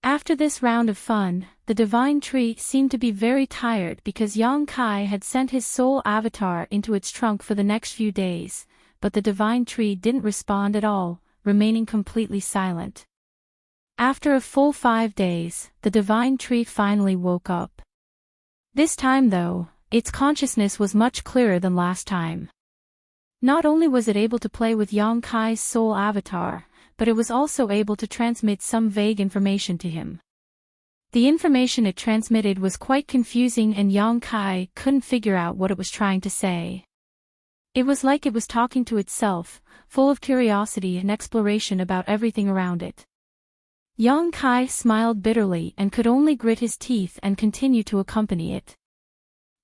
After this round of fun, the divine tree seemed to be very tired because Yang Kai had sent his soul avatar into its trunk for the next few days, but the divine tree didn't respond at all, remaining completely silent. After a full 5 days, the divine tree finally woke up. This time though, its consciousness was much clearer than last time. Not only was it able to play with Yang Kai's soul avatar, but it was also able to transmit some vague information to him. The information it transmitted was quite confusing and Yang Kai couldn't figure out what it was trying to say. It was like it was talking to itself, full of curiosity and exploration about everything around it. Yang Kai smiled bitterly and could only grit his teeth and continue to accompany it.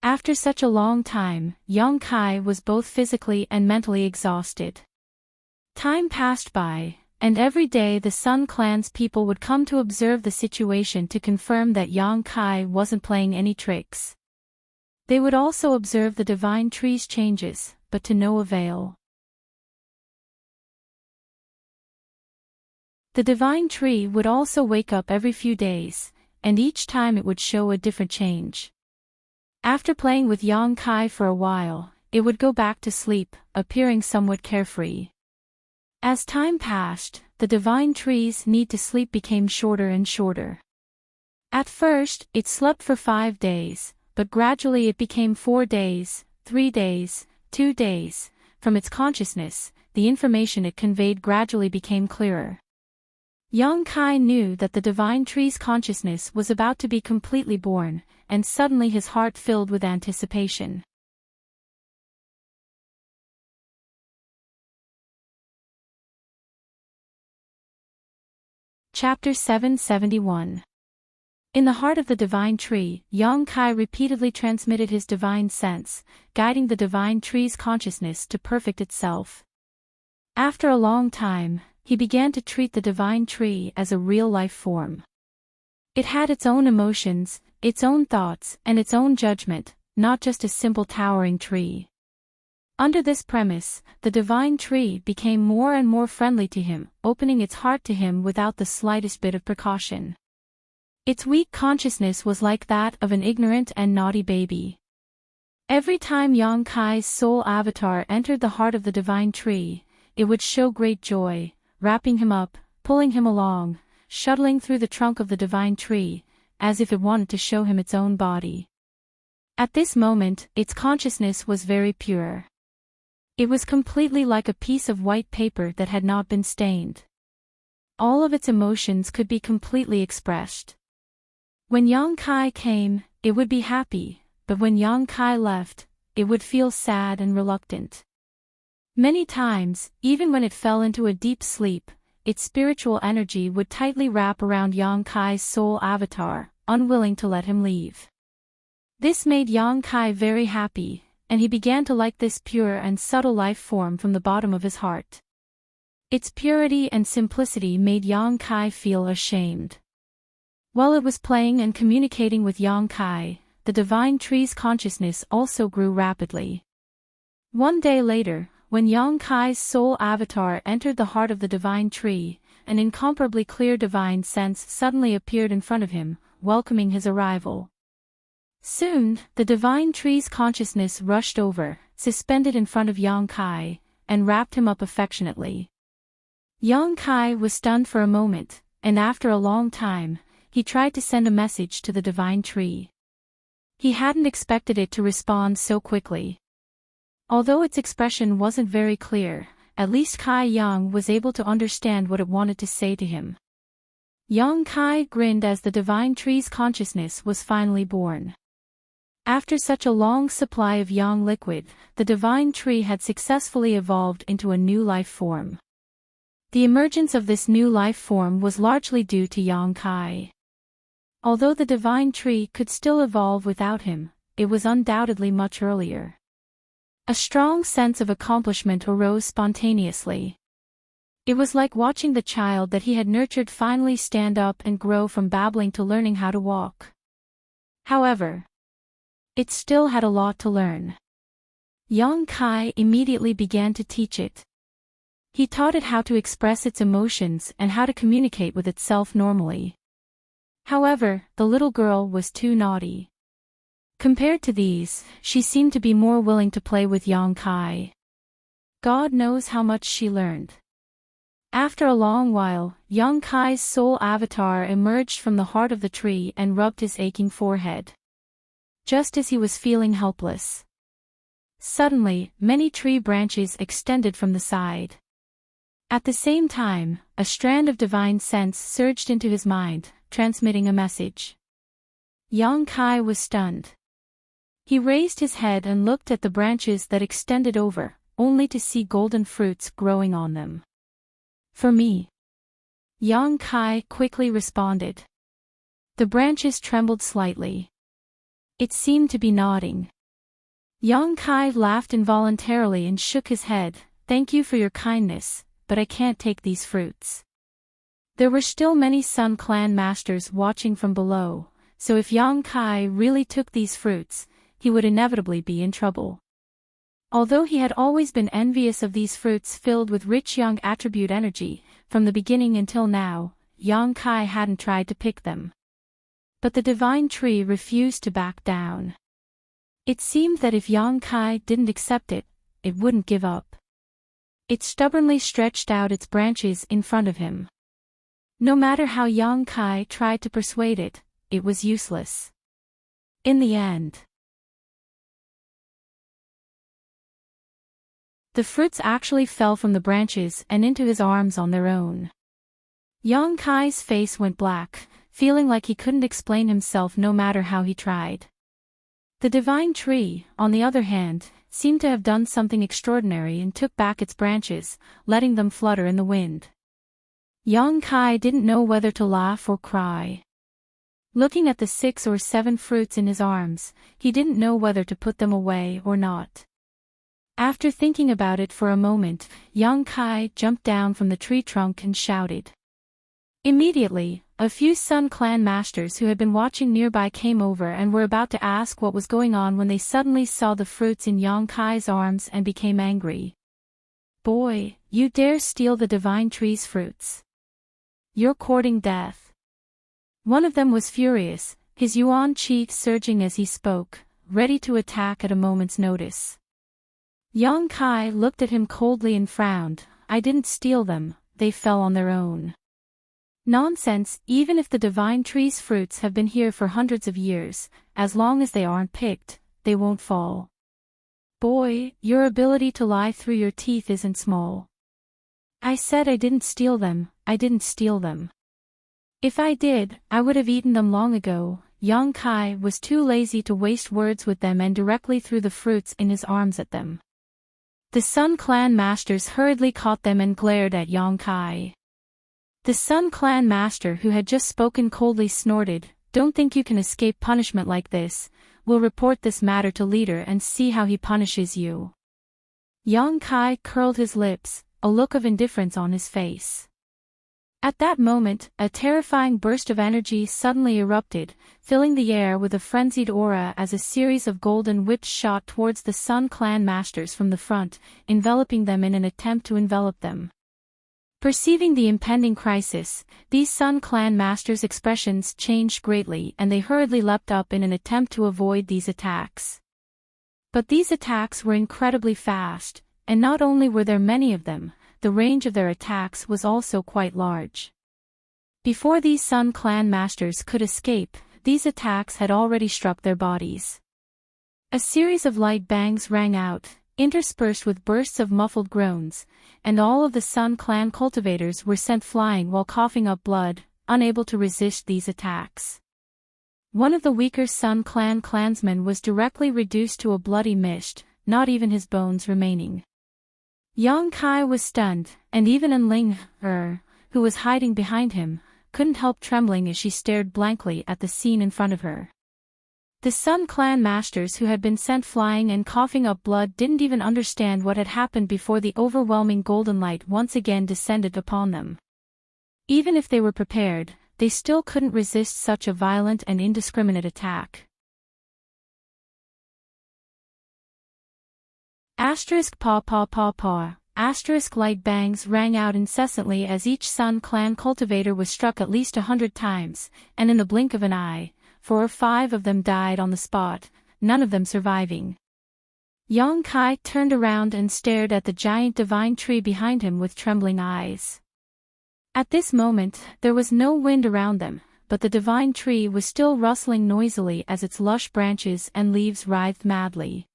After such a long time, Yang Kai was both physically and mentally exhausted. Time passed by, and every day the Sun Clan's people would come to observe the situation to confirm that Yang Kai wasn't playing any tricks. They would also observe the divine tree's changes, but to no avail. The divine tree would also wake up every few days, and each time it would show a different change. After playing with Yang Kai for a while, it would go back to sleep, appearing somewhat carefree. As time passed, the divine tree's need to sleep became shorter and shorter. At first, it slept for 5 days, but gradually it became 4 days, 3 days, 2 days. From its consciousness, the information it conveyed gradually became clearer. Yang Kai knew that the divine tree's consciousness was about to be completely born, and suddenly his heart filled with anticipation. Chapter 771. In the heart of the divine tree, Yang Kai repeatedly transmitted his divine sense, guiding the divine tree's consciousness to perfect itself. After a long time, he began to treat the divine tree as a real life form. It had its own emotions, its own thoughts, and its own judgment, not just a simple towering tree. Under this premise, the divine tree became more and more friendly to him, opening its heart to him without the slightest bit of precaution. Its weak consciousness was like that of an ignorant and naughty baby. Every time Yang Kai's soul avatar entered the heart of the divine tree, it would show great joy, wrapping him up, pulling him along, shuttling through the trunk of the divine tree, as if it wanted to show him its own body. At this moment, its consciousness was very pure. It was completely like a piece of white paper that had not been stained. All of its emotions could be completely expressed. When Yang Kai came, it would be happy, but when Yang Kai left, it would feel sad and reluctant. Many times, even when it fell into a deep sleep, its spiritual energy would tightly wrap around Yang Kai's soul avatar, unwilling to let him leave. This made Yang Kai very happy, and he began to like this pure and subtle life form from the bottom of his heart. Its purity and simplicity made Yang Kai feel ashamed. While it was playing and communicating with Yang Kai, the divine tree's consciousness also grew rapidly. One day later, when Yang Kai's soul avatar entered the heart of the divine tree, an incomparably clear divine sense suddenly appeared in front of him, welcoming his arrival. Soon, the divine tree's consciousness rushed over, suspended in front of Yang Kai, and wrapped him up affectionately. Yang Kai was stunned for a moment, and after a long time, he tried to send a message to the divine tree. He hadn't expected it to respond so quickly. Although its expression wasn't very clear, at least Kai Yang was able to understand what it wanted to say to him. Yang Kai grinned as the divine tree's consciousness was finally born. After such a long supply of yang liquid, the divine tree had successfully evolved into a new life form. The emergence of this new life form was largely due to Yang Kai. Although the divine tree could still evolve without him, it was undoubtedly much earlier. A strong sense of accomplishment arose spontaneously. It was like watching the child that he had nurtured finally stand up and grow from babbling to learning how to walk. However, it still had a lot to learn. Yang Kai immediately began to teach it. He taught it how to express its emotions and how to communicate with itself normally. However, the little girl was too naughty. Compared to these, she seemed to be more willing to play with Yang Kai. God knows how much she learned. After a long while, Yang Kai's soul avatar emerged from the heart of the tree and rubbed his aching forehead. Just as he was feeling helpless. Suddenly, many tree branches extended from the side. At the same time, a strand of divine sense surged into his mind, transmitting a message. Yang Kai was stunned. He raised his head and looked at the branches that extended over, only to see golden fruits growing on them. For me. Yang Kai quickly responded. The branches trembled slightly. It seemed to be nodding. Yang Kai laughed involuntarily and shook his head. Thank you for your kindness, but I can't take these fruits. There were still many Sun Clan masters watching from below, so if Yang Kai really took these fruits, he would inevitably be in trouble. Although he had always been envious of these fruits filled with rich young attribute energy, from the beginning until now, Yang Kai hadn't tried to pick them. But the divine tree refused to back down. It seemed that if Yang Kai didn't accept it, it wouldn't give up. It stubbornly stretched out its branches in front of him. No matter how Yang Kai tried to persuade it, it was useless. In the end, the fruits actually fell from the branches and into his arms on their own. Yang Kai's face went black, feeling like he couldn't explain himself no matter how he tried. The divine tree, on the other hand, seemed to have done something extraordinary and took back its branches, letting them flutter in the wind. Yang Kai didn't know whether to laugh or cry. Looking at the 6 or 7 fruits in his arms, he didn't know whether to put them away or not. After thinking about it for a moment, Yang Kai jumped down from the tree trunk and shouted. Immediately, a few Sun Clan masters who had been watching nearby came over and were about to ask what was going on when they suddenly saw the fruits in Yang Kai's arms and became angry. Boy, you dare steal the divine tree's fruits. You're courting death. One of them was furious, his Yuan chi surging as he spoke, ready to attack at a moment's notice. Yang Kai looked at him coldly and frowned. I didn't steal them, they fell on their own. Nonsense, even if the divine tree's fruits have been here for hundreds of years, as long as they aren't picked, they won't fall. Boy, your ability to lie through your teeth isn't small. I said I didn't steal them, I didn't steal them. If I did, I would have eaten them long ago. Yang Kai was too lazy to waste words with them and directly threw the fruits in his arms at them. The Sun Clan masters hurriedly caught them and glared at Yang Kai. The Sun Clan master who had just spoken coldly snorted, "Don't think you can escape punishment like this. We'll report this matter to leader and see how he punishes you." Yang Kai curled his lips, a look of indifference on his face. At that moment, a terrifying burst of energy suddenly erupted, filling the air with a frenzied aura as a series of golden whips shot towards the Sun Clan masters from the front, enveloping them in an attempt to envelop them. Perceiving the impending crisis, these Sun Clan masters' expressions changed greatly and they hurriedly leapt up in an attempt to avoid these attacks. But these attacks were incredibly fast, and not only were there many of them, the range of their attacks was also quite large. Before these Sun Clan masters could escape, these attacks had already struck their bodies. A series of light bangs rang out, interspersed with bursts of muffled groans, and all of the Sun Clan cultivators were sent flying while coughing up blood, unable to resist these attacks. One of the weaker Sun Clan clansmen was directly reduced to a bloody mist, not even his bones remaining. Yang Kai was stunned, and even Enling, who was hiding behind him, couldn't help trembling as she stared blankly at the scene in front of her. The Sun Clan masters who had been sent flying and coughing up blood didn't even understand what had happened before the overwhelming golden light once again descended upon them. Even if they were prepared, they still couldn't resist such a violent and indiscriminate attack. Paw paw paw paw. Light bangs rang out incessantly as each Sun Clan cultivator was struck at least 100 times, and in the blink of an eye, 4 or 5 of them died on the spot, none of them surviving. Yang Kai turned around and stared at the giant divine tree behind him with trembling eyes. At this moment, there was no wind around them, but the divine tree was still rustling noisily as its lush branches and leaves writhed madly.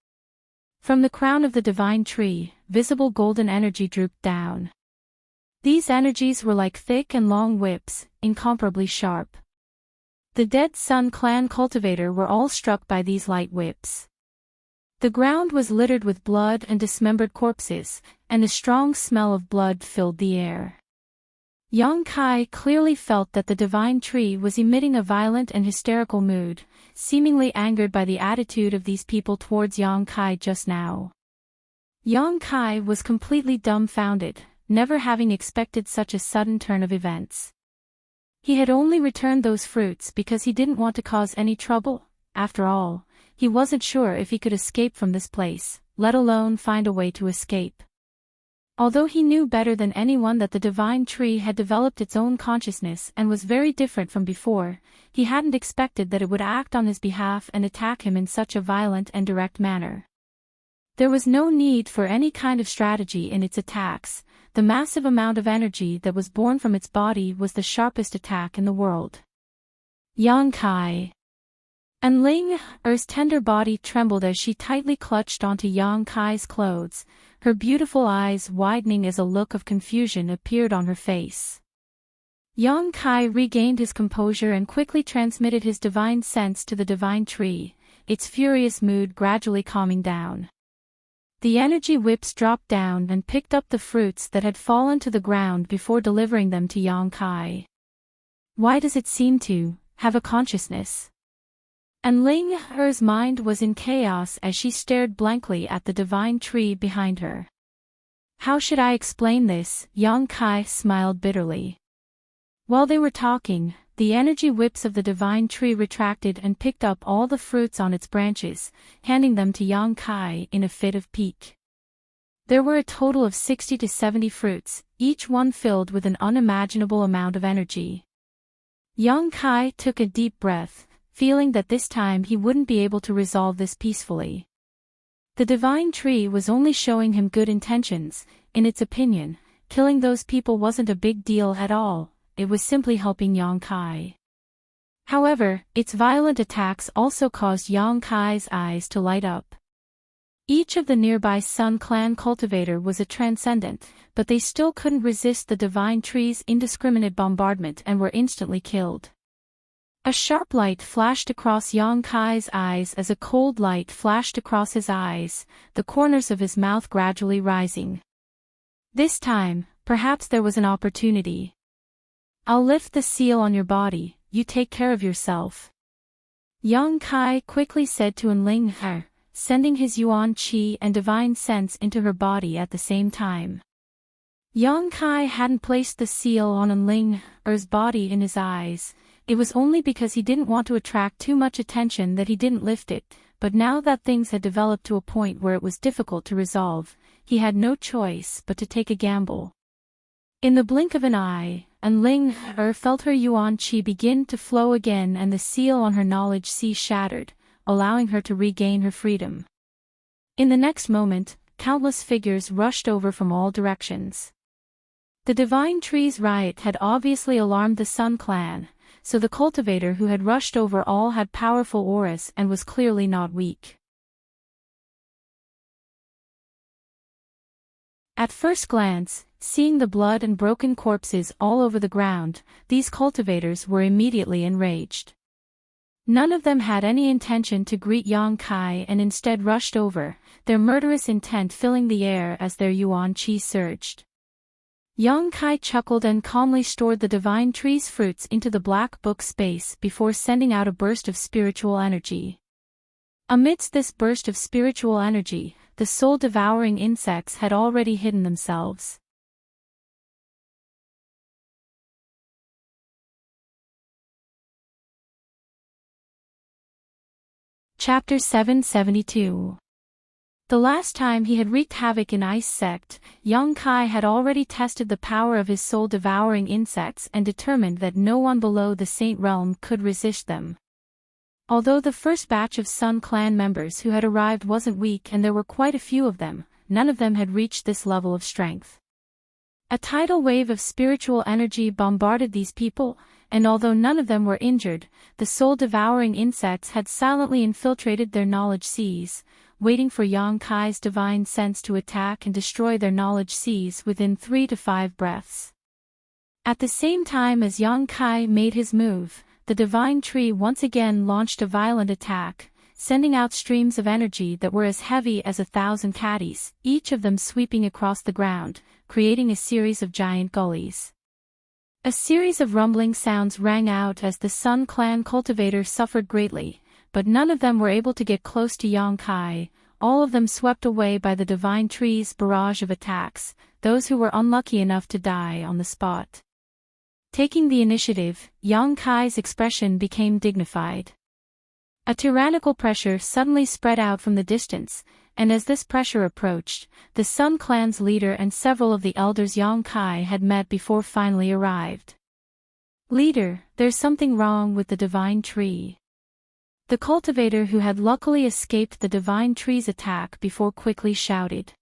From the crown of the divine tree, visible golden energy drooped down. These energies were like thick and long whips, incomparably sharp. The dead Sun Clan cultivator were all struck by these light whips. The ground was littered with blood and dismembered corpses, and a strong smell of blood filled the air. Yang Kai clearly felt that the divine tree was emitting a violent and hysterical mood, seemingly angered by the attitude of these people towards Yang Kai just now. Yang Kai was completely dumbfounded, never having expected such a sudden turn of events. He had only returned those fruits because he didn't want to cause any trouble. After all, he wasn't sure if he could escape from this place, let alone find a way to escape. Although he knew better than anyone that the divine tree had developed its own consciousness and was very different from before, he hadn't expected that it would act on his behalf and attack him in such a violent and direct manner. There was no need for any kind of strategy in its attacks. The massive amount of energy that was born from its body was the sharpest attack in the world. Yang Kai. And Ling Er's tender body trembled as she tightly clutched onto Yang Kai's clothes, her beautiful eyes widening as a look of confusion appeared on her face. Yang Kai regained his composure and quickly transmitted his divine sense to the divine tree, its furious mood gradually calming down. The energy whips dropped down and picked up the fruits that had fallen to the ground before delivering them to Yang Kai. Why does it seem to have a consciousness? And Ling Er's mind was in chaos as she stared blankly at the divine tree behind her. How should I explain this? Yang Kai smiled bitterly. While they were talking, the energy whips of the divine tree retracted and picked up all the fruits on its branches, handing them to Yang Kai in a fit of pique. There were a total of 60 to 70 fruits, each one filled with an unimaginable amount of energy. Yang Kai took a deep breath, feeling that this time he wouldn't be able to resolve this peacefully. The divine tree was only showing him good intentions. In its opinion, killing those people wasn't a big deal at all, it was simply helping Yang Kai. However, its violent attacks also caused Yang Kai's eyes to light up. Each of the nearby Sun Clan cultivator was a transcendent, but they still couldn't resist the divine tree's indiscriminate bombardment and were instantly killed. A sharp light flashed across Yang Kai's eyes as a cold light flashed across his eyes, the corners of his mouth gradually rising. This time, perhaps there was an opportunity. I'll lift the seal on your body, you take care of yourself. Yang Kai quickly said to Enling Her, sending his yuan qi and divine sense into her body at the same time. Yang Kai hadn't placed the seal on Enling Er's body in his eyes. It was only because he didn't want to attract too much attention that he didn't lift it, but now that things had developed to a point where it was difficult to resolve, he had no choice but to take a gamble. In the blink of an eye, and Ling felt her yuan qi begin to flow again and the seal on her knowledge sea shattered, allowing her to regain her freedom. In the next moment, countless figures rushed over from all directions. The divine tree's riot had obviously alarmed the Sun Clan, so the cultivator who had rushed over all had powerful auras and was clearly not weak. At first glance, seeing the blood and broken corpses all over the ground, these cultivators were immediately enraged. None of them had any intention to greet Yang Kai and instead rushed over, their murderous intent filling the air as their yuan qi surged. Yang Kai chuckled and calmly stored the divine tree's fruits into the black book space before sending out a burst of spiritual energy. Amidst this burst of spiritual energy, the soul-devouring insects had already hidden themselves. Chapter 772. The last time he had wreaked havoc in Ice Sect, Yang Kai had already tested the power of his soul-devouring insects and determined that no one below the Saint Realm could resist them. Although the first batch of Sun Clan members who had arrived wasn't weak and there were quite a few of them, none of them had reached this level of strength. A tidal wave of spiritual energy bombarded these people, and although none of them were injured, the soul-devouring insects had silently infiltrated their knowledge seas, waiting for Yang Kai's divine sense to attack and destroy their knowledge seas within 3 to 5 breaths. At the same time as Yang Kai made his move, the divine tree once again launched a violent attack, sending out streams of energy that were as heavy as 1,000 caddies, each of them sweeping across the ground, creating a series of giant gullies. A series of rumbling sounds rang out as the Sun Clan cultivator suffered greatly, but none of them were able to get close to Yang Kai, all of them swept away by the divine tree's barrage of attacks, those who were unlucky enough to die on the spot. Taking the initiative, Yang Kai's expression became dignified. A tyrannical pressure suddenly spread out from the distance, and as this pressure approached, the Sun Clan's leader and several of the elders Yang Kai had met before finally arrived. "Leader, there's something wrong with the divine tree." The cultivator who had luckily escaped the divine tree's attack before quickly shouted.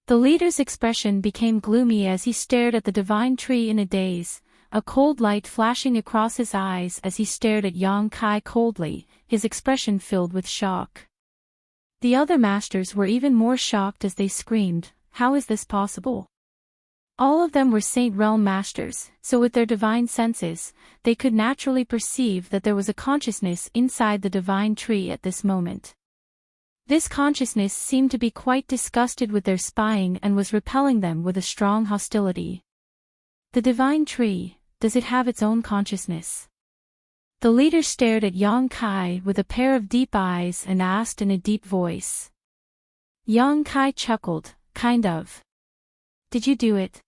The leader's expression became gloomy as he stared at the divine tree in a daze, a cold light flashing across his eyes as he stared at Yang Kai coldly, his expression filled with shock. The other masters were even more shocked as they screamed, "How is this possible?" All of them were Saint Realm masters, so with their divine senses, they could naturally perceive that there was a consciousness inside the divine tree at this moment. This consciousness seemed to be quite disgusted with their spying and was repelling them with a strong hostility. The divine tree, does it have its own consciousness? The leader stared at Yang Kai with a pair of deep eyes and asked in a deep voice. Yang Kai chuckled, "Kind of. Did you do it?"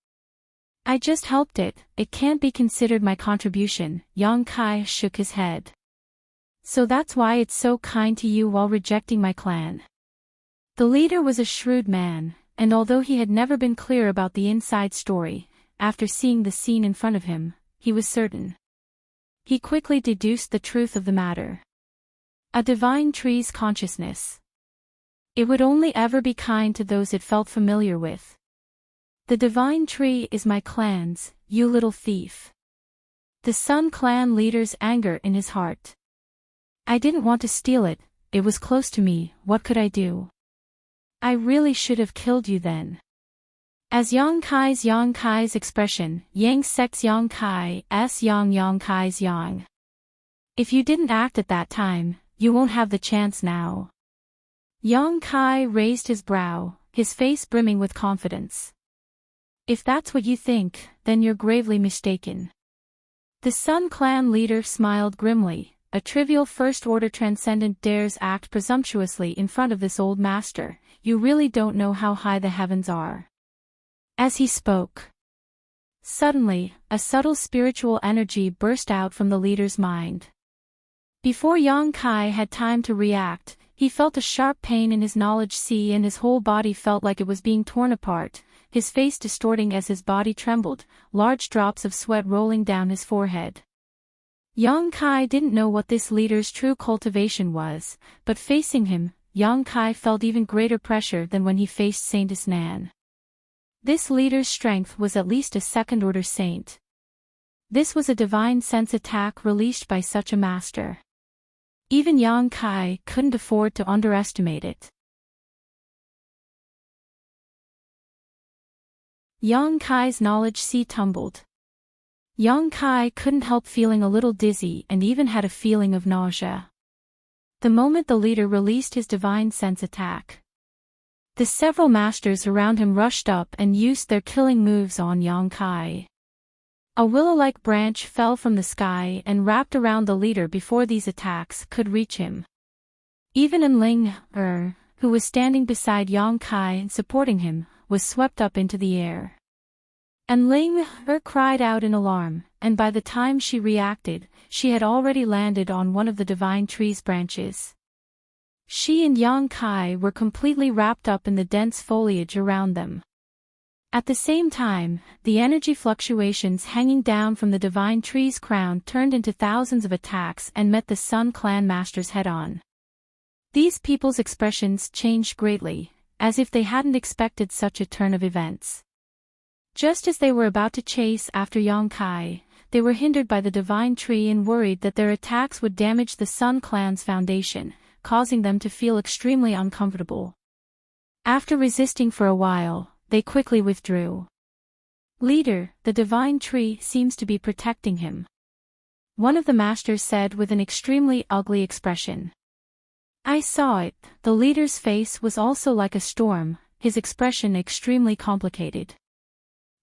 "I just helped it, it can't be considered my contribution." Yang Kai shook his head. "So that's why it's so kind to you while rejecting my clan." The leader was a shrewd man, and although he had never been clear about the inside story, after seeing the scene in front of him, he was certain. He quickly deduced the truth of the matter. A divine tree's consciousness. It would only ever be kind to those it felt familiar with. "The divine tree is my clan's, you little thief." The Sun Clan leader's anger in his heart. "I didn't want to steal it, it was close to me, what could I do? I really should have killed you then." As Yang Kai's expression, Yang Sec's Yang Kai's Yang Kai's Yang. "If you didn't act at that time, you won't have the chance now." Yang Kai raised his brow, his face brimming with confidence. "If that's what you think, then you're gravely mistaken." The Sun Clan leader smiled grimly. A trivial first-order transcendent dares act presumptuously in front of this old master. You really don't know how high the heavens are. As he spoke, suddenly, a subtle spiritual energy burst out from the leader's mind. Before Yang Kai had time to react, he felt a sharp pain in his knowledge sea and his whole body felt like it was being torn apart. his face distorting as his body trembled, large drops of sweat rolling down his forehead. Yang Kai didn't know what this leader's true cultivation was, but facing him, Yang Kai felt even greater pressure than when he faced Saintess Nan. This leader's strength was at least a second-order saint. This was a divine sense attack released by such a master. Even Yang Kai couldn't afford to underestimate it. Yang Kai's knowledge sea tumbled. Yang Kai couldn't help feeling a little dizzy and even had a feeling of nausea. The moment the leader released his divine sense attack, the several masters around him rushed up and used their killing moves on Yang Kai. A willow-like branch fell from the sky and wrapped around the leader before these attacks could reach him. Even Ling, who was standing beside Yang Kai and supporting him, was swept up into the air. And Ling cried out in alarm, and by the time she reacted, she had already landed on one of the divine tree's branches. She and Yang Kai were completely wrapped up in the dense foliage around them. At the same time, the energy fluctuations hanging down from the divine tree's crown turned into thousands of attacks and met the Sun Clan masters head-on. These people's expressions changed greatly, as if they hadn't expected such a turn of events. Just as they were about to chase after Yang Kai, they were hindered by the divine tree and worried that their attacks would damage the Sun Clan's foundation, causing them to feel extremely uncomfortable. After resisting for a while, they quickly withdrew. "Leader, the divine tree seems to be protecting him," one of the masters said with an extremely ugly expression. I saw it. The leader's face was also like a storm, his expression extremely complicated.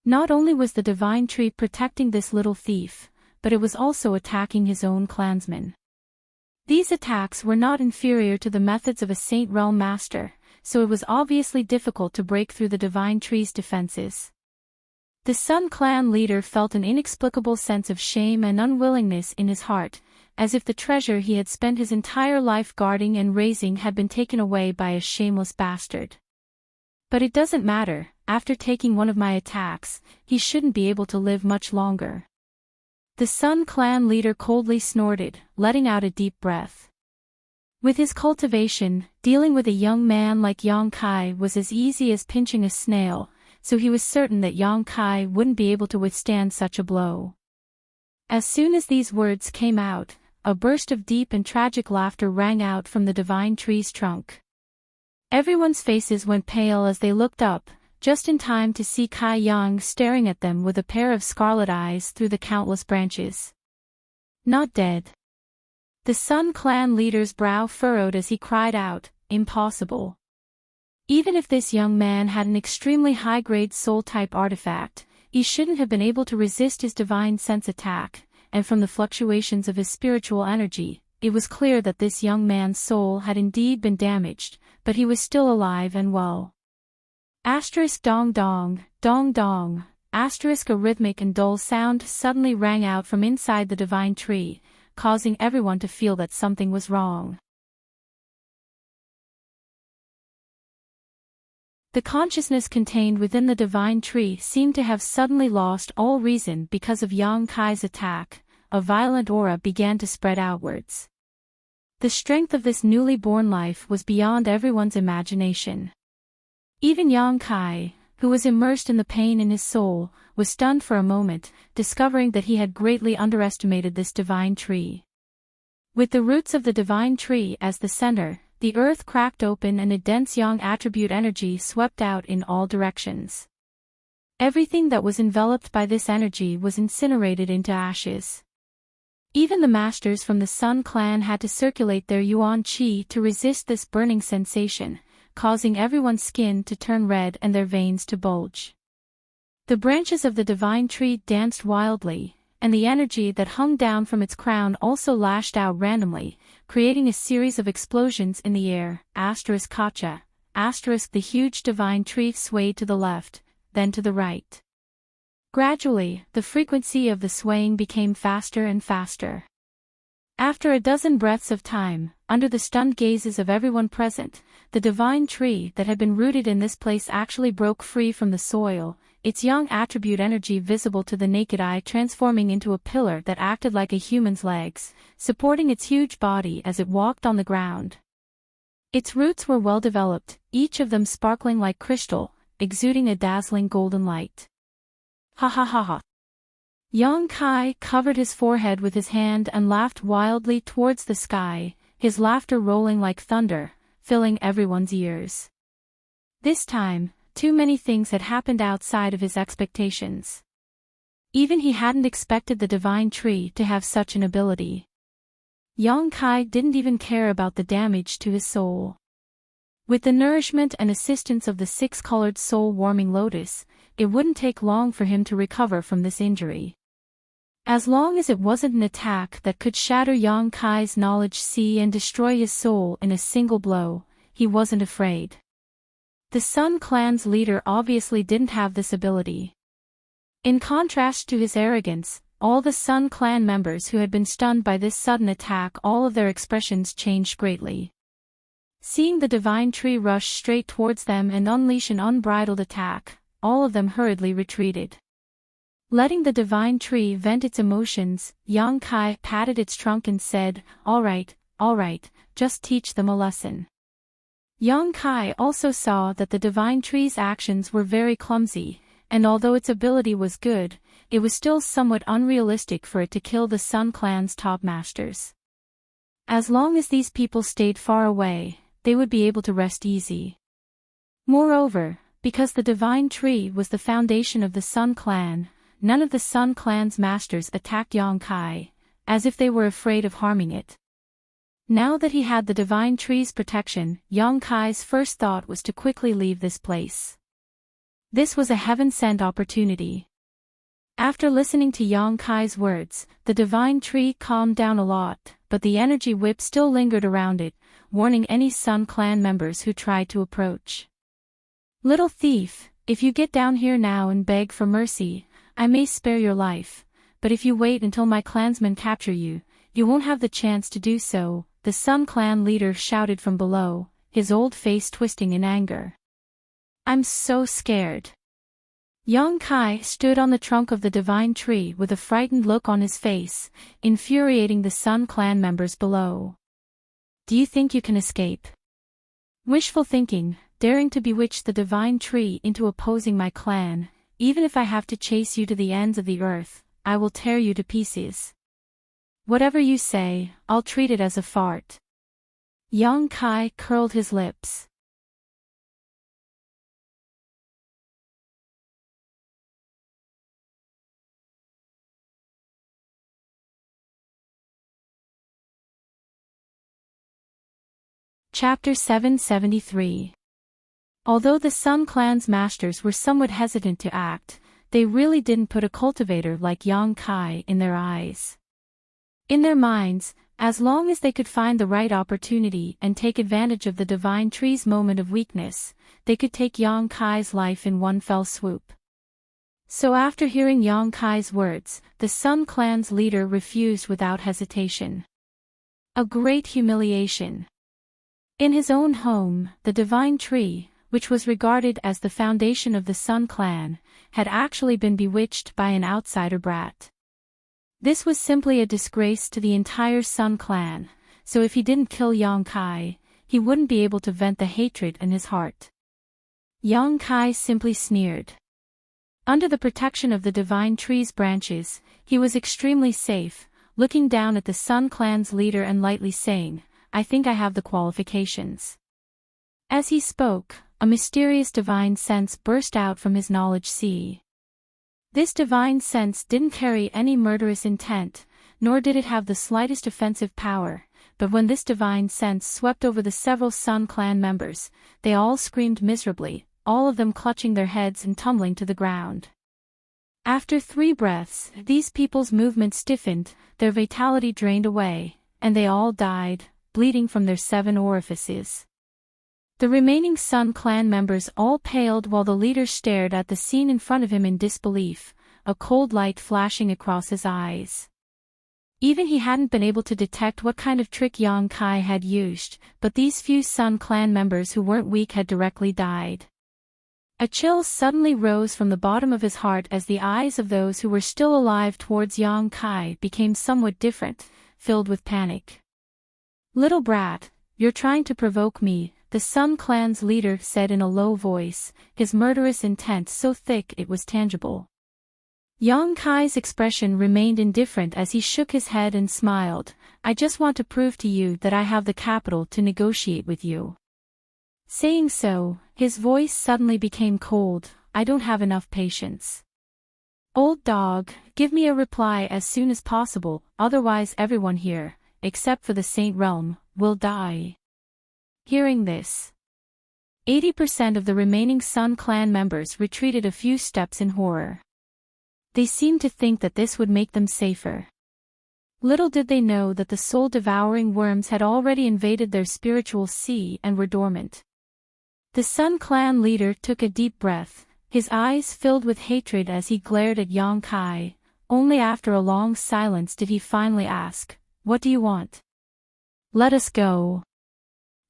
Not only was the divine tree protecting this little thief, but it was also attacking his own clansmen. These attacks were not inferior to the methods of a Saint Realm master, so it was obviously difficult to break through the divine tree's defenses. The Sun Clan leader felt an inexplicable sense of shame and unwillingness in his heart, as if the treasure he had spent his entire life guarding and raising had been taken away by a shameless bastard. But it doesn't matter, after taking one of my attacks, he shouldn't be able to live much longer. The Sun Clan leader coldly snorted, letting out a deep breath. With his cultivation, dealing with a young man like Yang Kai was as easy as pinching a snail, so he was certain that Yang Kai wouldn't be able to withstand such a blow. As soon as these words came out, a burst of deep and tragic laughter rang out from the divine tree's trunk. Everyone's faces went pale as they looked up, just in time to see Kai Yang staring at them with a pair of scarlet eyes through the countless branches. Not dead. The Sun Clan leader's brow furrowed as he cried out, "Impossible." Even if this young man had an extremely high-grade soul-type artifact, he shouldn't have been able to resist his divine sense attack, and from the fluctuations of his spiritual energy, it was clear that this young man's soul had indeed been damaged, but he was still alive and well. Dong dong, dong dong, a rhythmic and dull sound suddenly rang out from inside the divine tree, causing everyone to feel that something was wrong. The consciousness contained within the divine tree seemed to have suddenly lost all reason because of Yang Kai's attack. A violent aura began to spread outwards. The strength of this newly born life was beyond everyone's imagination. Even Yang Kai, who was immersed in the pain in his soul, was stunned for a moment, discovering that he had greatly underestimated this divine tree. With the roots of the divine tree as the center, the earth cracked open and a dense yang attribute energy swept out in all directions. Everything that was enveloped by this energy was incinerated into ashes. Even the masters from the Sun Clan had to circulate their yuan qi to resist this burning sensation, causing everyone's skin to turn red and their veins to bulge. The branches of the divine tree danced wildly, and the energy that hung down from its crown also lashed out randomly, creating a series of explosions in the air. Kacha, the huge divine tree swayed to the left, then to the right. Gradually, the frequency of the swaying became faster and faster. After a dozen breaths of time, under the stunned gazes of everyone present, the divine tree that had been rooted in this place actually broke free from the soil, its young attribute energy visible to the naked eye transforming into a pillar that acted like a human's legs, supporting its huge body as it walked on the ground. Its roots were well developed, each of them sparkling like crystal, exuding a dazzling golden light. Ha ha ha ha. Yang Kai covered his forehead with his hand and laughed wildly towards the sky, his laughter rolling like thunder, filling everyone's ears. This time, too many things had happened outside of his expectations. Even he hadn't expected the divine tree to have such an ability. Yang Kai didn't even care about the damage to his soul. With the nourishment and assistance of the six-colored soul-warming lotus, it wouldn't take long for him to recover from this injury. As long as it wasn't an attack that could shatter Yang Kai's knowledge sea and destroy his soul in a single blow, he wasn't afraid. The Sun Clan's leader obviously didn't have this ability. In contrast to his arrogance, all the Sun Clan members who had been stunned by this sudden attack, all of their expressions changed greatly. Seeing the divine tree rush straight towards them and unleash an unbridled attack, all of them hurriedly retreated. Letting the divine tree vent its emotions, Yang Kai patted its trunk and said, all right, just teach them a lesson." Yang Kai also saw that the divine tree's actions were very clumsy, and although its ability was good, it was still somewhat unrealistic for it to kill the Sun Clan's top masters. As long as these people stayed far away, they would be able to rest easy. Moreover, because the divine tree was the foundation of the Sun Clan, none of the Sun Clan's masters attacked Yang Kai, as if they were afraid of harming it. Now that he had the divine tree's protection, Yang Kai's first thought was to quickly leave this place. This was a heaven-sent opportunity. After listening to Yang Kai's words, the divine tree calmed down a lot, but the energy whip still lingered around it, warning any Sun Clan members who tried to approach. "Little thief, if you get down here now and beg for mercy, I may spare your life, but if you wait until my clansmen capture you, you won't have the chance to do so," the Sun Clan leader shouted from below, his old face twisting in anger. "I'm so scared." Yang Kai stood on the trunk of the divine tree with a frightened look on his face, infuriating the Sun Clan members below. "Do you think you can escape?" "Wishful thinking, daring to bewitch the divine tree into opposing my clan. Even if I have to chase you to the ends of the earth, I will tear you to pieces. Whatever you say, I'll treat it as a fart." Yang Kai curled his lips. Chapter 773. Although the Sun Clan's masters were somewhat hesitant to act, they really didn't put a cultivator like Yang Kai in their eyes. In their minds, as long as they could find the right opportunity and take advantage of the divine tree's moment of weakness, they could take Yang Kai's life in one fell swoop. So after hearing Yang Kai's words, the Sun Clan's leader refused without hesitation. A great humiliation. In his own home, the divine tree, which was regarded as the foundation of the Sun Clan, had actually been bewitched by an outsider brat. This was simply a disgrace to the entire Sun Clan, so if he didn't kill Yang Kai, he wouldn't be able to vent the hatred in his heart. Yang Kai simply sneered. Under the protection of the divine tree's branches, he was extremely safe, looking down at the Sun Clan's leader and lightly saying, "I think I have the qualifications." As he spoke, a mysterious divine sense burst out from his knowledge sea. This divine sense didn't carry any murderous intent, nor did it have the slightest offensive power, but when this divine sense swept over the several Sun Clan members, they all screamed miserably, all of them clutching their heads and tumbling to the ground. After 3 breaths, these people's movement stiffened, their vitality drained away, and they all died, bleeding from their 7 orifices. The remaining Sun Clan members all paled while the leader stared at the scene in front of him in disbelief, a cold light flashing across his eyes. Even he hadn't been able to detect what kind of trick Yang Kai had used, but these few Sun Clan members who weren't weak had directly died. A chill suddenly rose from the bottom of his heart as the eyes of those who were still alive towards Yang Kai became somewhat different, filled with panic. "Little brat, you're trying to provoke me," the Sun Clan's leader said in a low voice, his murderous intent so thick it was tangible. Yang Kai's expression remained indifferent as he shook his head and smiled. "I just want to prove to you that I have the capital to negotiate with you." Saying so, his voice suddenly became cold. "I don't have enough patience. Old dog, give me a reply as soon as possible, otherwise everyone here, except for the Saint Realm, will die." Hearing this, 80% of the remaining Sun Clan members retreated a few steps in horror. They seemed to think that this would make them safer. Little did they know that the soul-devouring worms had already invaded their spiritual sea and were dormant. The Sun Clan leader took a deep breath, his eyes filled with hatred as he glared at Yang Kai. Only after a long silence did he finally ask, "What do you want?" "Let us go.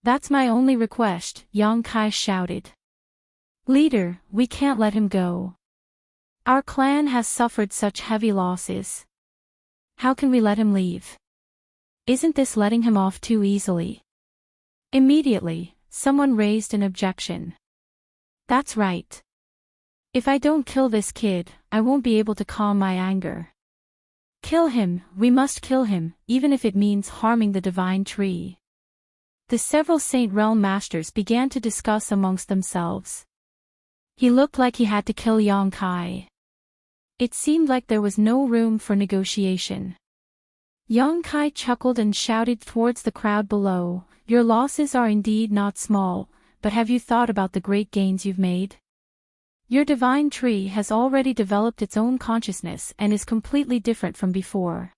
That's my only request," Yang Kai shouted. "Leader, we can't let him go. Our clan has suffered such heavy losses. How can we let him leave? Isn't this letting him off too easily?" Immediately, someone raised an objection. "That's right. If I don't kill this kid, I won't be able to calm my anger. Kill him, we must kill him, even if it means harming the divine tree." The several Saint Realm masters began to discuss amongst themselves. He looked like he had to kill Yang Kai. It seemed like there was no room for negotiation. Yang Kai chuckled and shouted towards the crowd below, "Your losses are indeed not small, but have you thought about the great gains you've made? Your divine tree has already developed its own consciousness and is completely different from before.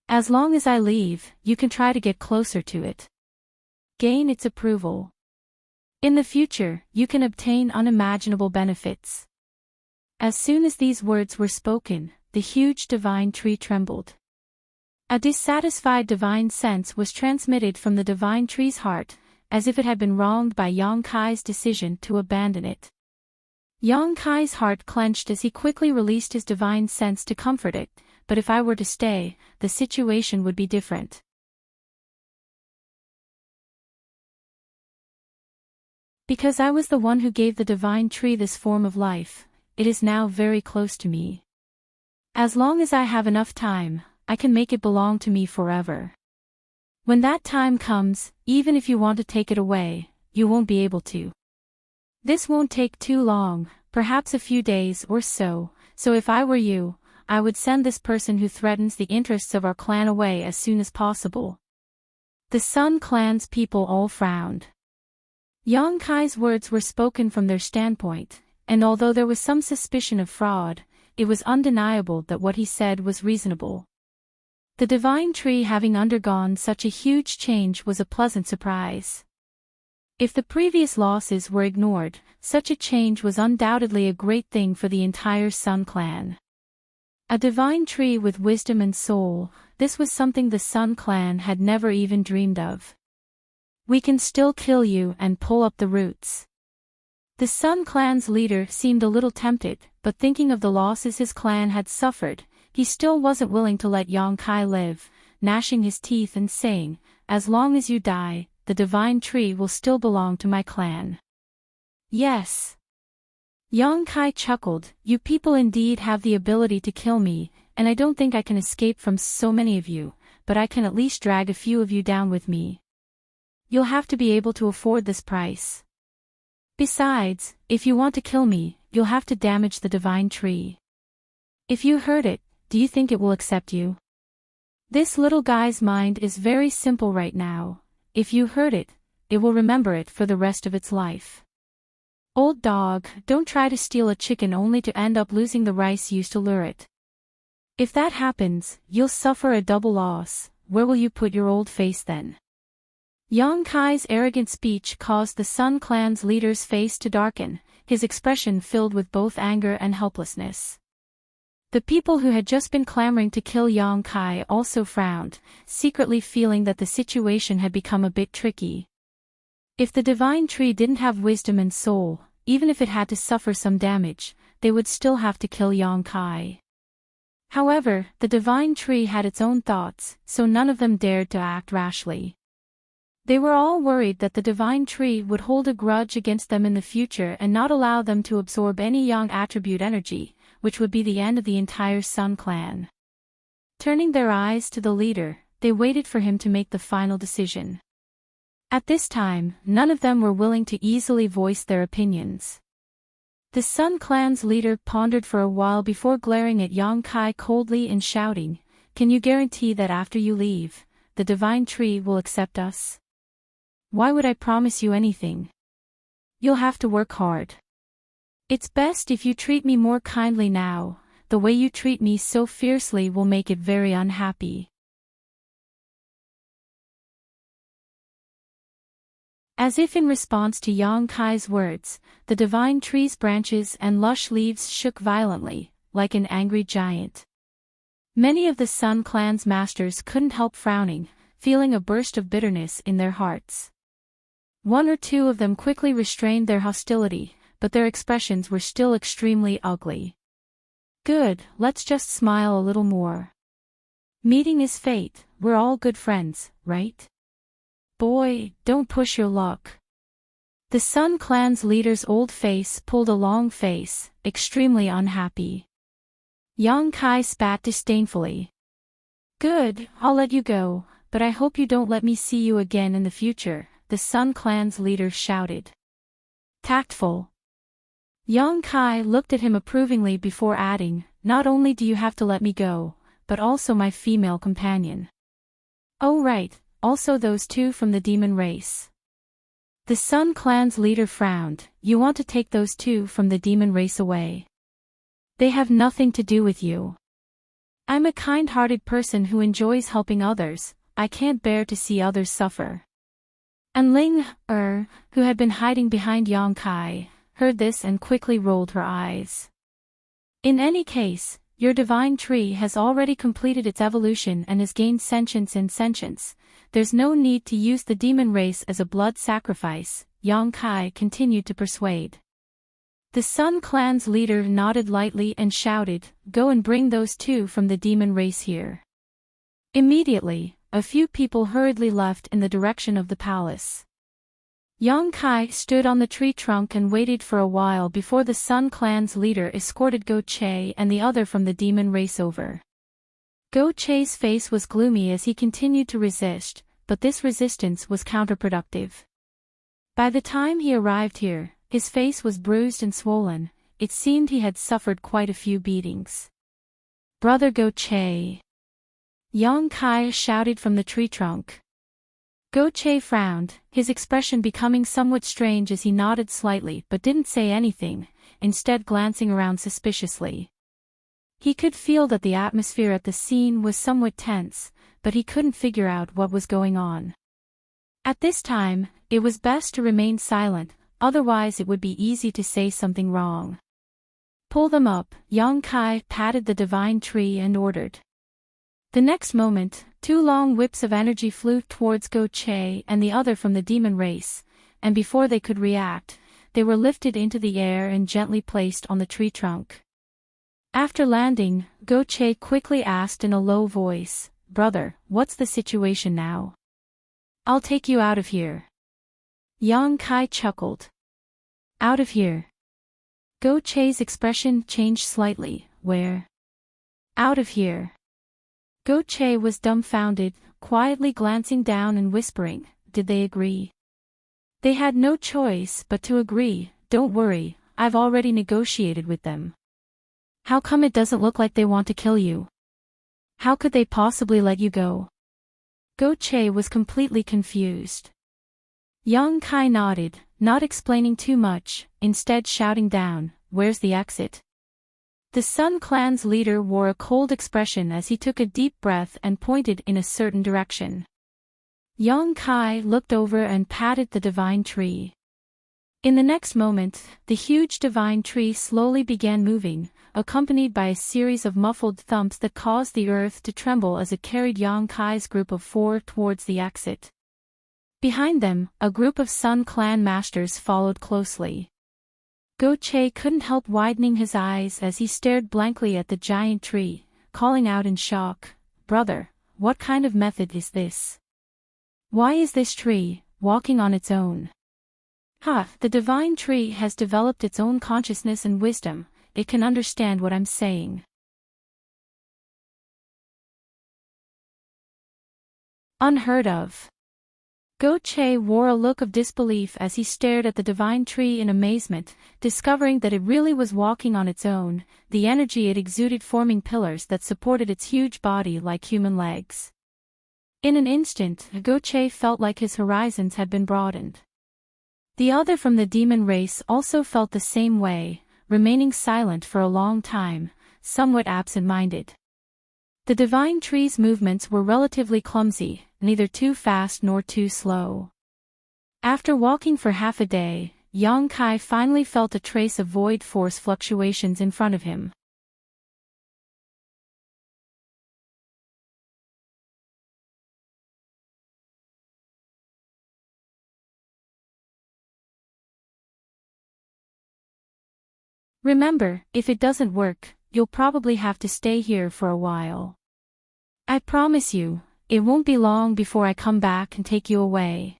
As long as I leave, you can try to get closer to it. Gain its approval. In the future, you can obtain unimaginable benefits." As soon as these words were spoken, the huge divine tree trembled. A dissatisfied divine sense was transmitted from the divine tree's heart, as if it had been wronged by Yang Kai's decision to abandon it. Yang Kai's heart clenched as he quickly released his divine sense to comfort it, "But if I were to stay, the situation would be different. Because I was the one who gave the divine tree this form of life, it is now very close to me. As long as I have enough time, I can make it belong to me forever. When that time comes, even if you want to take it away, you won't be able to. This won't take too long, perhaps a few days or so if I were you, I would send this person who threatens the interests of our clan away as soon as possible." The Sun Clan's people all frowned. Yang Kai's words were spoken from their standpoint, and although there was some suspicion of fraud, it was undeniable that what he said was reasonable. The divine tree having undergone such a huge change was a pleasant surprise. If the previous losses were ignored, such a change was undoubtedly a great thing for the entire Sun Clan. A divine tree with wisdom and soul, this was something the Sun Clan had never even dreamed of. "We can still kill you and pull up the roots." The Sun Clan's leader seemed a little tempted, but thinking of the losses his clan had suffered, he still wasn't willing to let Yang Kai live, gnashing his teeth and saying, "As long as you die, the divine tree will still belong to my clan." "Yes." Yang Kai chuckled, "You people indeed have the ability to kill me, and I don't think I can escape from so many of you, but I can at least drag a few of you down with me. You'll have to be able to afford this price. Besides, if you want to kill me, you'll have to damage the divine tree. If you hurt it, do you think it will accept you? This little guy's mind is very simple right now. If you hurt it, it will remember it for the rest of its life. Old dog, don't try to steal a chicken only to end up losing the rice used to lure it. If that happens, you'll suffer a double loss. Where will you put your old face then?" Yang Kai's arrogant speech caused the Sun Clan's leader's face to darken, his expression filled with both anger and helplessness. The people who had just been clamoring to kill Yang Kai also frowned, secretly feeling that the situation had become a bit tricky. If the divine tree didn't have wisdom and soul, even if it had to suffer some damage, they would still have to kill Yang Kai. However, the divine tree had its own thoughts, so none of them dared to act rashly. They were all worried that the divine tree would hold a grudge against them in the future and not allow them to absorb any Yang attribute energy, which would be the end of the entire Sun clan. Turning their eyes to the leader, they waited for him to make the final decision. At this time, none of them were willing to easily voice their opinions. The Sun clan's leader pondered for a while before glaring at Yang Kai coldly and shouting, "Can you guarantee that after you leave, the divine tree will accept us?" "Why would I promise you anything? You'll have to work hard. It's best if you treat me more kindly now, the way you treat me so fiercely will make it very unhappy." As if in response to Yang Kai's words, the divine tree's branches and lush leaves shook violently, like an angry giant. Many of the Sun clan's masters couldn't help frowning, feeling a burst of bitterness in their hearts. One or two of them quickly restrained their hostility, but their expressions were still extremely ugly. "Good, let's just smile a little more. Meeting is fate, we're all good friends, right? Boy, don't push your luck." The Sun clan's leader's old face pulled a long face, extremely unhappy. Yang Kai spat disdainfully. "Good, I'll let you go, but I hope you don't let me see you again in the future," the Sun clan's leader shouted. "Tactful." Yang Kai looked at him approvingly before adding, "Not only do you have to let me go, but also my female companion. Oh right, also those two from the demon race." The Sun clan's leader frowned. "You want to take those two from the demon race away? They have nothing to do with you. I'm a kind-hearted person who enjoys helping others, I can't bear to see others suffer." And Ling, who had been hiding behind Yang Kai, heard this and quickly rolled her eyes. "In any case, your divine tree has already completed its evolution and has gained sentience and sentience. There's no need to use the demon race as a blood sacrifice," Yang Kai continued to persuade. The Sun clan's leader nodded lightly and shouted, "Go and bring those two from the demon race here." Immediately, a few people hurriedly left in the direction of the palace. Yang Kai stood on the tree trunk and waited for a while before the Sun clan's leader escorted Go Che and the other from the demon race over. Go Che's face was gloomy as he continued to resist, but this resistance was counterproductive. By the time he arrived here, his face was bruised and swollen. It seemed he had suffered quite a few beatings. "Brother Go Che!" Yang Kai shouted from the tree trunk. Go Che frowned, his expression becoming somewhat strange as he nodded slightly but didn't say anything, instead glancing around suspiciously. He could feel that the atmosphere at the scene was somewhat tense, but he couldn't figure out what was going on. At this time, it was best to remain silent, otherwise it would be easy to say something wrong. "Pull them up," Yang Kai patted the divine tree and ordered. The next moment, two long whips of energy flew towards Go Che and the other from the demon race, and before they could react, they were lifted into the air and gently placed on the tree trunk. After landing, Go Che quickly asked in a low voice, "Brother, what's the situation now?" "I'll take you out of here." Yang Kai chuckled. "Out of here?" Go Che's expression changed slightly. "Where?" "Out of here." Go Che was dumbfounded, quietly glancing down and whispering, "Did they agree?" "They had no choice but to agree. Don't worry, I've already negotiated with them." "How come it doesn't look like they want to kill you? How could they possibly let you go?" Go Che was completely confused. Yang Kai nodded, not explaining too much, instead shouting down, "Where's the exit?" The Sun clan's leader wore a cold expression as he took a deep breath and pointed in a certain direction. Yang Kai looked over and patted the divine tree. In the next moment, the huge divine tree slowly began moving, accompanied by a series of muffled thumps that caused the earth to tremble as it carried Yang Kai's group of 4 towards the exit. Behind them, a group of Sun Clan masters followed closely. Go Che couldn't help widening his eyes as he stared blankly at the giant tree, calling out in shock, "Brother, what kind of method is this? Why is this tree walking on its own?" The divine tree has developed its own consciousness and wisdom. It can understand what I'm saying." Unheard of. Go Che wore a look of disbelief as he stared at the divine tree in amazement, discovering that it really was walking on its own, the energy it exuded forming pillars that supported its huge body like human legs. In an instant, Go Che felt like his horizons had been broadened. The other from the demon race also felt the same way, remaining silent for a long time, somewhat absent-minded. The divine tree's movements were relatively clumsy, neither too fast nor too slow. After walking for half a day, Yang Kai finally felt a trace of void force fluctuations in front of him. "Remember, if it doesn't work, you'll probably have to stay here for a while. I promise you, it won't be long before I come back and take you away."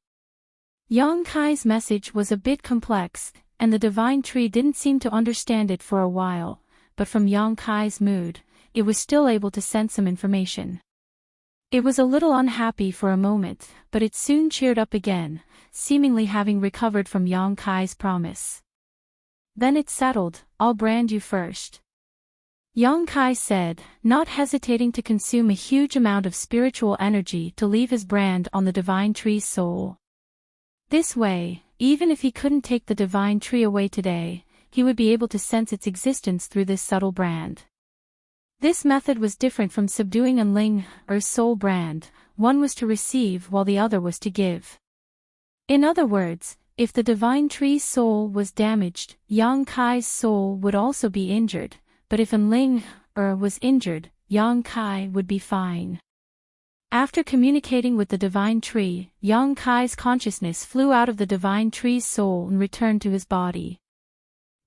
Yang Kai's message was a bit complex, and the divine tree didn't seem to understand it for a while, but from Yang Kai's mood, it was still able to sense some information. It was a little unhappy for a moment, but it soon cheered up again, seemingly having recovered from Yang Kai's promise. Then it settled, "I'll brand you first," Yang Kai said, not hesitating to consume a huge amount of spiritual energy to leave his brand on the divine tree's soul. This way, even if he couldn't take the divine tree away today, he would be able to sense its existence through this subtle brand. This method was different from subduing an Ling, or soul brand. One was to receive while the other was to give. In other words, if the divine tree's soul was damaged, Yang Kai's soul would also be injured, but if an Ling, was injured, Yang Kai would be fine. After communicating with the divine tree, Yang Kai's consciousness flew out of the divine tree's soul and returned to his body.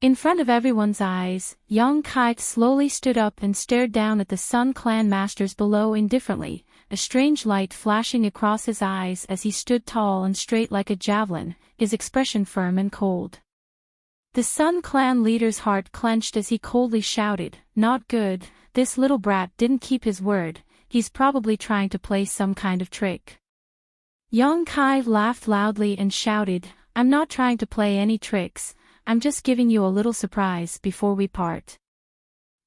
In front of everyone's eyes, Yang Kai slowly stood up and stared down at the Sun Clan masters below indifferently, a strange light flashing across his eyes as he stood tall and straight like a javelin, his expression firm and cold. The Sun Clan leader's heart clenched as he coldly shouted, "Not good, this little brat didn't keep his word, he's probably trying to play some kind of trick." Yang Kai laughed loudly and shouted, "I'm not trying to play any tricks, I'm just giving you a little surprise before we part."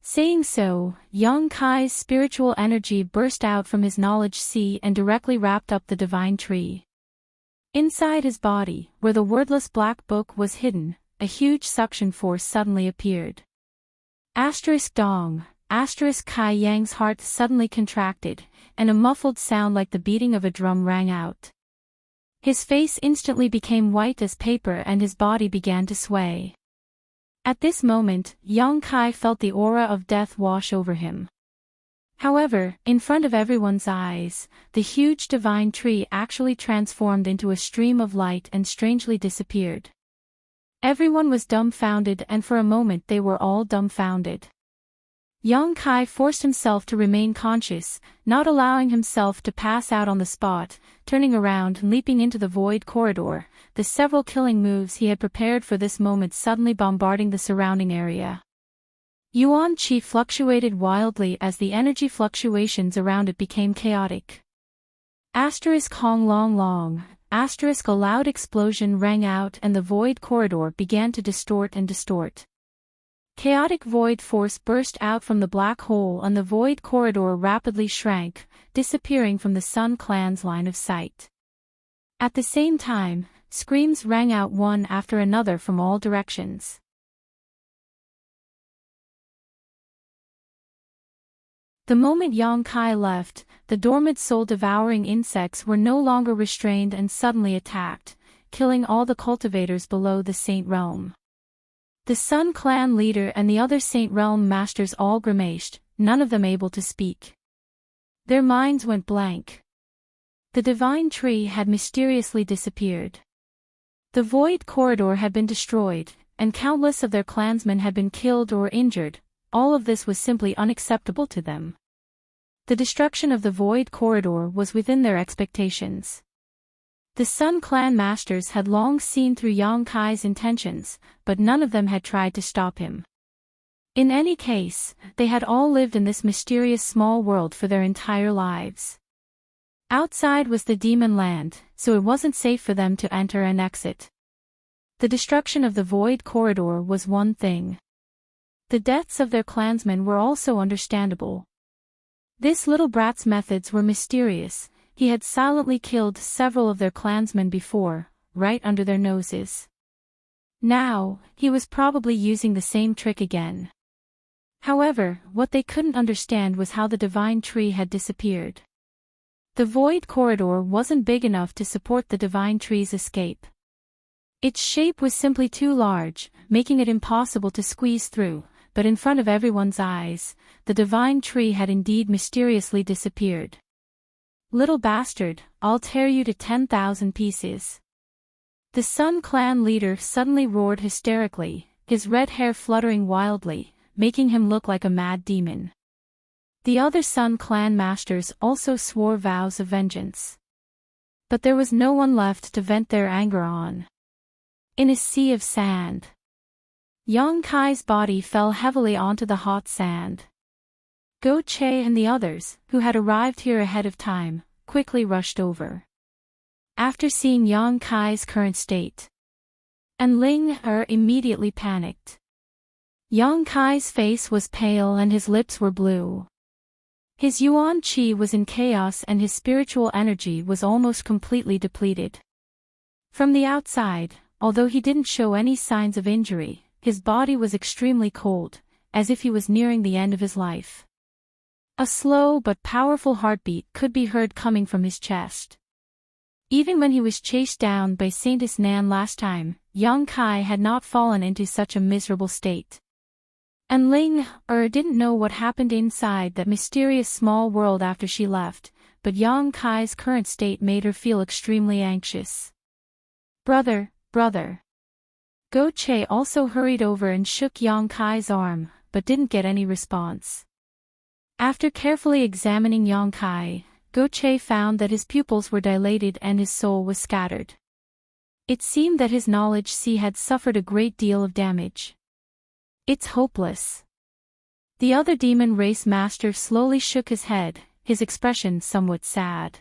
Saying so, Yang Kai's spiritual energy burst out from his knowledge sea and directly wrapped up the divine tree. Inside his body, where the wordless black book was hidden, a huge suction force suddenly appeared. Dong. Kai Yang's heart suddenly contracted, and a muffled sound like the beating of a drum rang out. His face instantly became white as paper and his body began to sway. At this moment, Yang Kai felt the aura of death wash over him. However, in front of everyone's eyes, the huge divine tree actually transformed into a stream of light and strangely disappeared. Everyone was dumbfounded, and for a moment they were all dumbfounded. Yang Kai forced himself to remain conscious, not allowing himself to pass out on the spot, turning around and leaping into the void corridor, the several killing moves he had prepared for this moment suddenly bombarding the surrounding area. Yuan Qi fluctuated wildly as the energy fluctuations around it became chaotic. Hong long long. A loud explosion rang out and the void corridor began to distort and distort. Chaotic void force burst out from the black hole and the void corridor rapidly shrank, disappearing from the Sun Clan's line of sight. At the same time, screams rang out one after another from all directions. The moment Yang Kai left, the dormant soul-devouring insects were no longer restrained and suddenly attacked, killing all the cultivators below the Saint Realm. The Sun Clan leader and the other Saint Realm masters all grimaced, none of them able to speak. Their minds went blank. The divine tree had mysteriously disappeared. The void corridor had been destroyed, and countless of their clansmen had been killed or injured. All of this was simply unacceptable to them. The destruction of the void corridor was within their expectations. The Sun Clan masters had long seen through Yang Kai's intentions, but none of them had tried to stop him. In any case, they had all lived in this mysterious small world for their entire lives. Outside was the demon land, so it wasn't safe for them to enter and exit. The destruction of the void corridor was one thing. The deaths of their clansmen were also understandable. This little brat's methods were mysterious. He had silently killed several of their clansmen before, right under their noses. Now, he was probably using the same trick again. However, what they couldn't understand was how the divine tree had disappeared. The void corridor wasn't big enough to support the divine tree's escape. Its shape was simply too large, making it impossible to squeeze through, but in front of everyone's eyes, the divine tree had indeed mysteriously disappeared. "Little bastard, I'll tear you to 10,000 pieces." The Sun Clan leader suddenly roared hysterically, his red hair fluttering wildly, making him look like a mad demon. The other Sun Clan masters also swore vows of vengeance. But there was no one left to vent their anger on. In a sea of sand, Yang Kai's body fell heavily onto the hot sand. Go Che and the others, who had arrived here ahead of time, quickly rushed over. After seeing Yang Kai's current state, and Ling immediately panicked. Yang Kai's face was pale and his lips were blue. His yuan qi was in chaos and his spiritual energy was almost completely depleted. From the outside, although he didn't show any signs of injury, his body was extremely cold, as if he was nearing the end of his life. A slow but powerful heartbeat could be heard coming from his chest. Even when he was chased down by Saintess Nan last time, Yang Kai had not fallen into such a miserable state. And Ling didn't know what happened inside that mysterious small world after she left, but Yang Kai's current state made her feel extremely anxious. Brother. Go Che also hurried over and shook Yang Kai's arm, but didn't get any response. After carefully examining Yang Kai, Go Che found that his pupils were dilated and his soul was scattered. It seemed that his knowledge sea had suffered a great deal of damage. It's hopeless. The other demon race master slowly shook his head, his expression somewhat sad.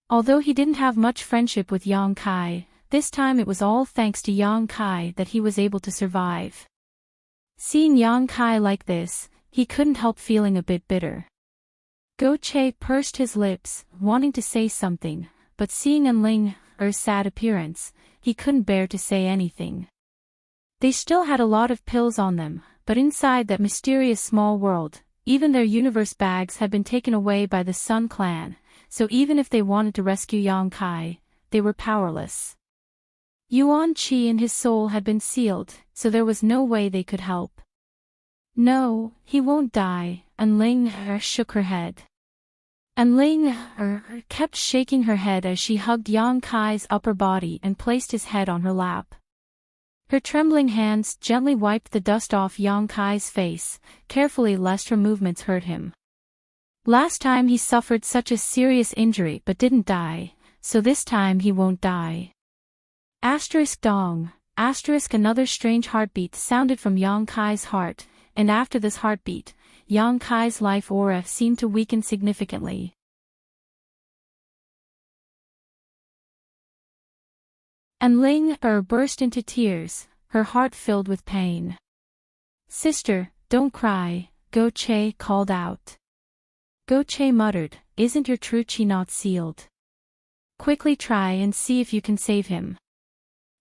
Although he didn't have much friendship with Yang Kai, this time it was all thanks to Yang Kai that he was able to survive. Seeing Yang Kai like this, he couldn't help feeling a bit bitter. Go Che pursed his lips, wanting to say something, but seeing Enling's sad appearance, he couldn't bear to say anything. They still had a lot of pills on them, but inside that mysterious small world, even their universe bags had been taken away by the Sun Clan, so even if they wanted to rescue Yang Kai, they were powerless. Yuan Qi and his soul had been sealed, so there was no way they could help. No, he won't die, and Ling shook her head. And Ling kept shaking her head as she hugged Yang Kai's upper body and placed his head on her lap. Her trembling hands gently wiped the dust off Yang Kai's face, carefully lest her movements hurt him. Last time he suffered such a serious injury but didn't die, so this time he won't die. Dong. Another strange heartbeat sounded from Yang Kai's heart, and after this heartbeat, Yang Kai's life aura seemed to weaken significantly. And Ling burst into tears, her heart filled with pain. Sister, don't cry, Go Che called out. Go Che muttered, isn't your true chi not sealed? Quickly try and see if you can save him.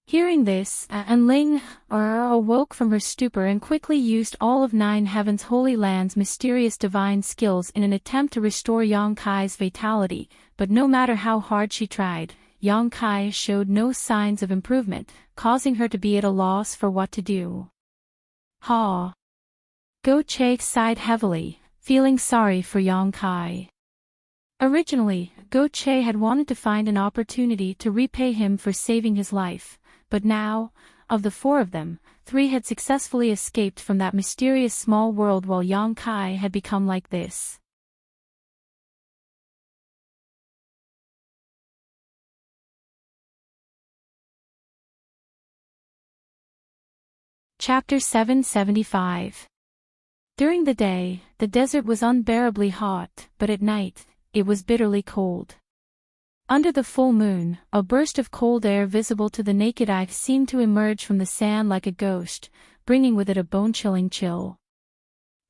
Hearing this, Ling awoke from her stupor and quickly used all of Nine Heaven's Holy Land's mysterious divine skills in an attempt to restore Yang Kai's vitality, but no matter how hard she tried, Yang Kai showed no signs of improvement, causing her to be at a loss for what to do. Ha! Go Che sighed heavily, feeling sorry for Yang Kai. Originally, Go Che had wanted to find an opportunity to repay him for saving his life, but now, of the 4 of them, 3 had successfully escaped from that mysterious small world while Yang Kai had become like this. Chapter 775. During the day, the desert was unbearably hot, but at night, it was bitterly cold. Under the full moon, a burst of cold air visible to the naked eye seemed to emerge from the sand like a ghost, bringing with it a bone-chilling chill.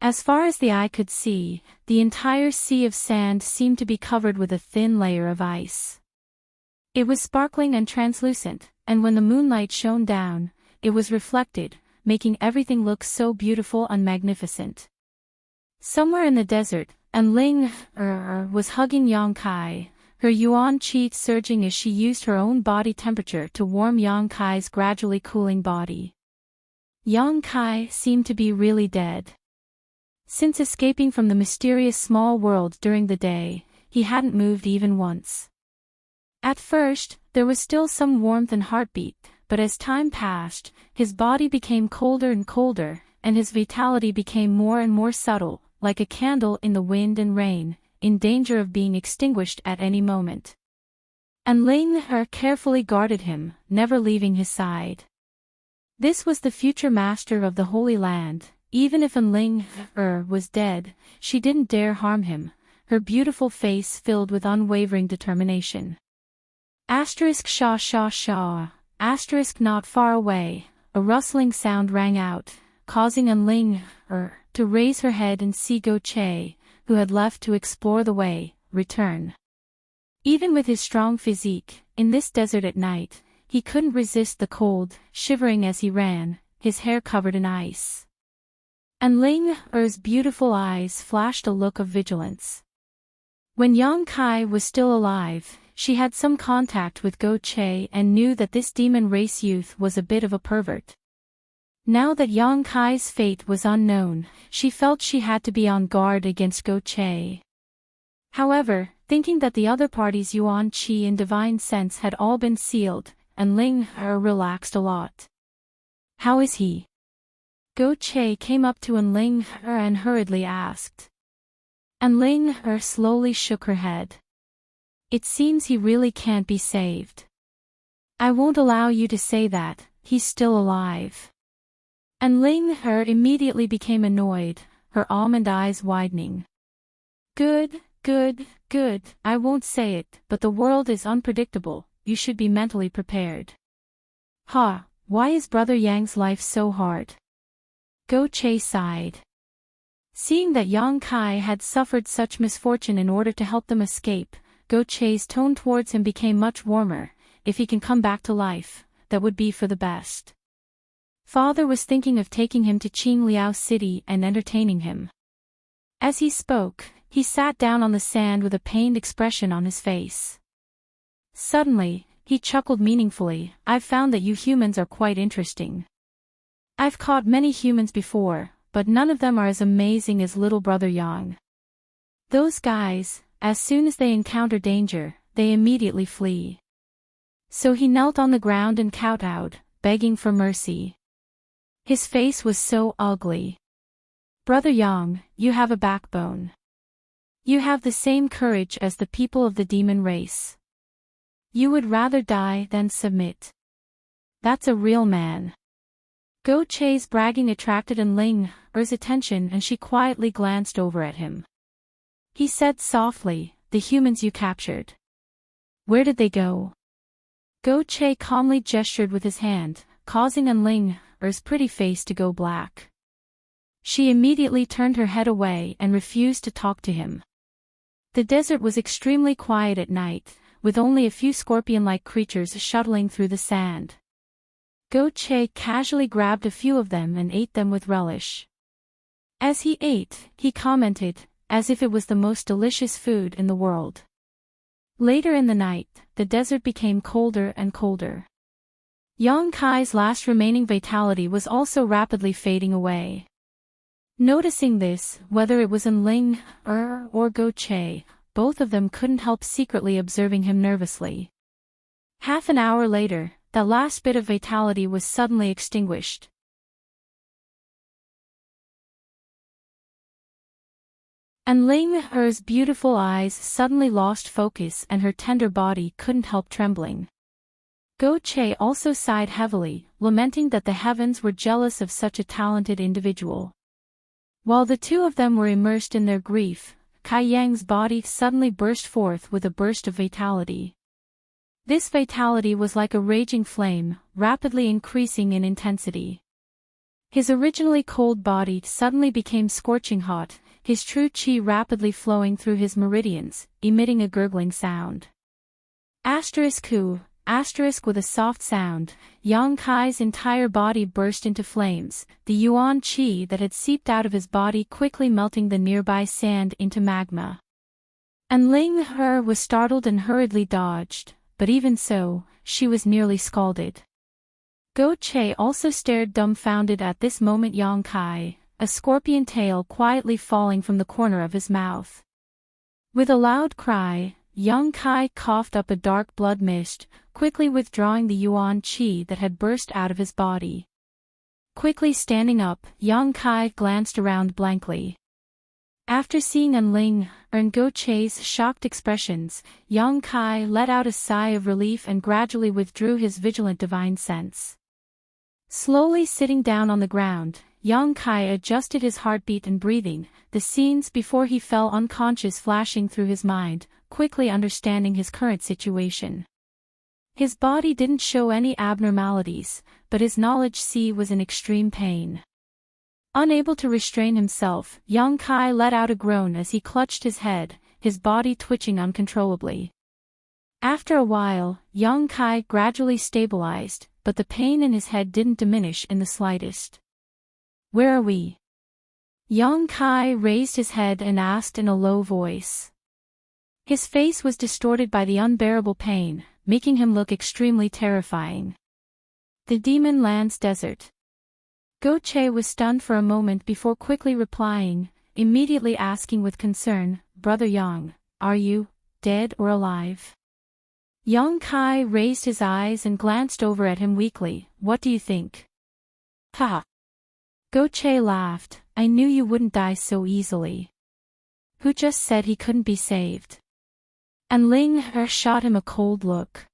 As far as the eye could see, the entire sea of sand seemed to be covered with a thin layer of ice. It was sparkling and translucent, and when the moonlight shone down, it was reflected, making everything look so beautiful and magnificent. Somewhere in the desert, and Ling was hugging Yang Kai, her yuan qi surging as she used her own body temperature to warm Yang Kai's gradually cooling body. Yang Kai seemed to be really dead. Since escaping from the mysterious small world during the day, he hadn't moved even once. At first, there was still some warmth and heartbeat, but as time passed, his body became colder and colder, and his vitality became more and more subtle, like a candle in the wind and rain, in danger of being extinguished at any moment. And Ling carefully guarded him, never leaving his side. This was the future master of the Holy Land. Even if Ling was dead, she didn't dare harm him, her beautiful face filled with unwavering determination. Sha sha sha. Not far away, a rustling sound rang out, causing Ling to raise her head and see Go Che, who had left to explore the way, return. Even with his strong physique, in this desert at night, he couldn't resist the cold, shivering as he ran, his hair covered in ice. And Ling's beautiful eyes flashed a look of vigilance. When Yang Kai was still alive, she had some contact with Go Che and knew that this demon race youth was a bit of a pervert. Now that Yang Kai's fate was unknown, she felt she had to be on guard against Go Che. However, thinking that the other party's yuan qi and divine sense had all been sealed, and Ling relaxed a lot. How is he? Go Che came up to Ling and hurriedly asked. And Ling slowly shook her head. It seems he really can't be saved. I won't allow you to say that, he's still alive. And Ling immediately became annoyed, her almond eyes widening. Good, I won't say it, but the world is unpredictable, you should be mentally prepared. Why is Brother Yang's life so hard? Go Che sighed. Seeing that Yang Kai had suffered such misfortune in order to help them escape, Go Che's tone towards him became much warmer. If he can come back to life, that would be for the best. Father was thinking of taking him to Qingliao City and entertaining him. As he spoke, he sat down on the sand with a pained expression on his face. Suddenly, he chuckled meaningfully. I've found that you humans are quite interesting. I've caught many humans before, but none of them are as amazing as little brother Yang. Those guys, as soon as they encounter danger, they immediately flee. So he knelt on the ground and kowtowed, begging for mercy. His face was so ugly. Brother Yang, you have a backbone. You have the same courage as the people of the demon race. You would rather die than submit. That's a real man. Go Che's bragging attracted Ling's attention and she quietly glanced over at him. He said softly, the humans you captured. Where did they go? Go Che calmly gestured with his hand, causing Ling's pretty face to go black. She immediately turned her head away and refused to talk to him. The desert was extremely quiet at night, with only a few scorpion-like creatures shuttling through the sand. Go Che casually grabbed a few of them and ate them with relish. As he ate, he commented, as if it was the most delicious food in the world. Later in the night, the desert became colder and colder. Yang Kai's last remaining vitality was also rapidly fading away. Noticing this, whether it was in Ling, or Go Che, both of them couldn't help secretly observing him nervously. Half an hour later, that last bit of vitality was suddenly extinguished. And Ling Er's beautiful eyes suddenly lost focus and her tender body couldn't help trembling. Go Che also sighed heavily, lamenting that the heavens were jealous of such a talented individual. While the two of them were immersed in their grief, Kai Yang's body suddenly burst forth with a burst of vitality. This vitality was like a raging flame, rapidly increasing in intensity. His originally cold body suddenly became scorching hot, his true qi rapidly flowing through his meridians, emitting a gurgling sound. Asterisk with a soft sound, Yang Kai's entire body burst into flames, the yuan qi that had seeped out of his body quickly melting the nearby sand into magma. And Ling Er was startled and hurriedly dodged, but even so, she was nearly scalded. Go Che also stared dumbfounded at this moment. Yang Kai, a scorpion tail quietly falling from the corner of his mouth. With a loud cry, Yang Kai coughed up a dark blood mist, quickly withdrawing the yuan qi that had burst out of his body. Quickly standing up, Yang Kai glanced around blankly. After seeing Ling Er and Go Che's shocked expressions, Yang Kai let out a sigh of relief and gradually withdrew his vigilant divine sense. Slowly sitting down on the ground, Yang Kai adjusted his heartbeat and breathing, the scenes before he fell unconscious flashing through his mind, quickly understanding his current situation. His body didn't show any abnormalities, but his knowledge qi was in extreme pain. Unable to restrain himself, Yang Kai let out a groan as he clutched his head, his body twitching uncontrollably. After a while, Yang Kai gradually stabilized, but the pain in his head didn't diminish in the slightest. "Where are we?" Yang Kai raised his head and asked in a low voice. His face was distorted by the unbearable pain, making him look extremely terrifying. "The Demon Land's desert." Go Che was stunned for a moment before quickly replying, immediately asking with concern, "Brother Yang, are you dead or alive?" Yang Kai raised his eyes and glanced over at him weakly. "What do you think?" "Ha!" Go Che laughed, "I knew you wouldn't die so easily." "Who just said he couldn't be saved?" And Ling Er shot him a cold look.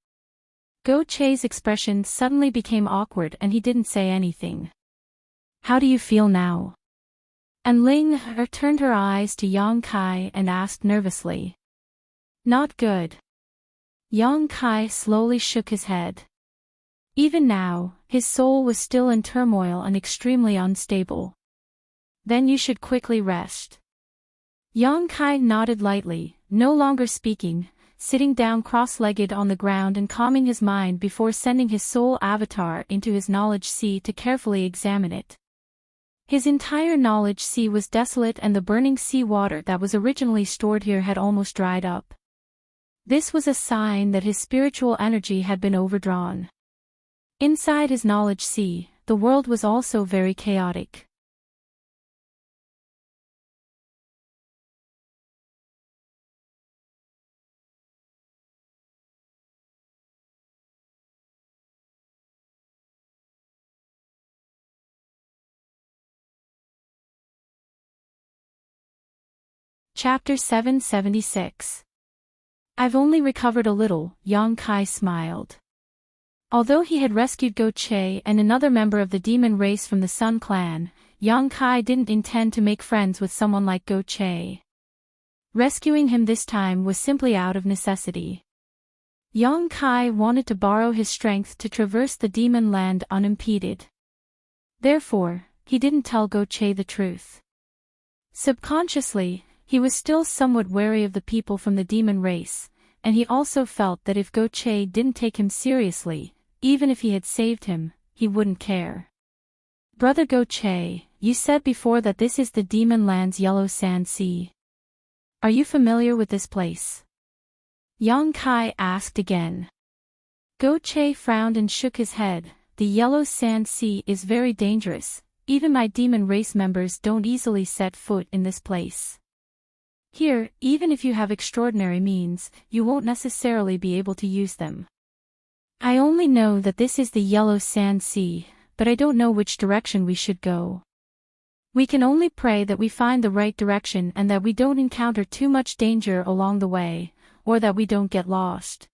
Go Che's expression suddenly became awkward and he didn't say anything. "How do you feel now?" And Ling Er turned her eyes to Yang Kai and asked nervously. "Not good." Yang Kai slowly shook his head. Even now, his soul was still in turmoil and extremely unstable. "Then you should quickly rest." Yang Kai nodded lightly, no longer speaking, sitting down cross-legged on the ground and calming his mind before sending his soul avatar into his knowledge sea to carefully examine it. His entire knowledge sea was desolate and the burning sea water that was originally stored here had almost dried up. This was a sign that his spiritual energy had been overdrawn. Inside his knowledge sea, the world was also very chaotic. Chapter 776. I've only recovered a little, Yang Kai smiled. Although he had rescued Go Che and another member of the demon race from the Sun Clan, Yang Kai didn't intend to make friends with someone like Go Che. Rescuing him this time was simply out of necessity. Yang Kai wanted to borrow his strength to traverse the demon land unimpeded. Therefore, he didn't tell Go Che the truth. Subconsciously, he was still somewhat wary of the people from the demon race, and he also felt that if Go Che didn't take him seriously, even if he had saved him, he wouldn't care. "Brother Go Che, you said before that this is the demon land's yellow sand sea. Are you familiar with this place?" Yang Kai asked again. Go Che frowned and shook his head. The Yellow Sand Sea is very dangerous. Even my demon race members don't easily set foot in this place. Here, even if you have extraordinary means, you won't necessarily be able to use them. I only know that this is the Yellow Sand Sea, but I don't know which direction we should go. We can only pray that we find the right direction and that we don't encounter too much danger along the way, or that we don't get lost.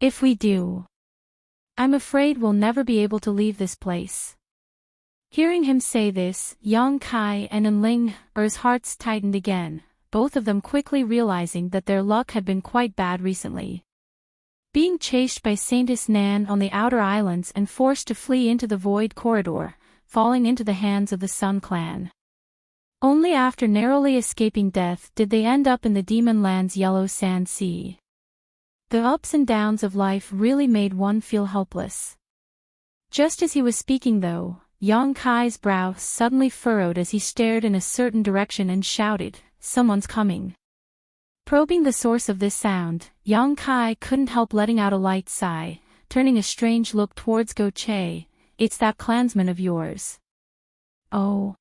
If we do, I'm afraid we'll never be able to leave this place. Hearing him say this, Yang Kai and Enling's hearts tightened again, both of them quickly realizing that their luck had been quite bad recently. Being chased by Saintess Nan on the outer islands and forced to flee into the Void Corridor, falling into the hands of the Sun Clan. Only after narrowly escaping death did they end up in the Demon Land's Yellow Sand Sea. The ups and downs of life really made one feel helpless. Just as he was speaking though, Yang Kai's brow suddenly furrowed as he stared in a certain direction and shouted, "Someone's coming." Probing the source of this sound, Yang Kai couldn't help letting out a light sigh, turning a strange look towards Go Che. "It's that clansman of yours." "Oh."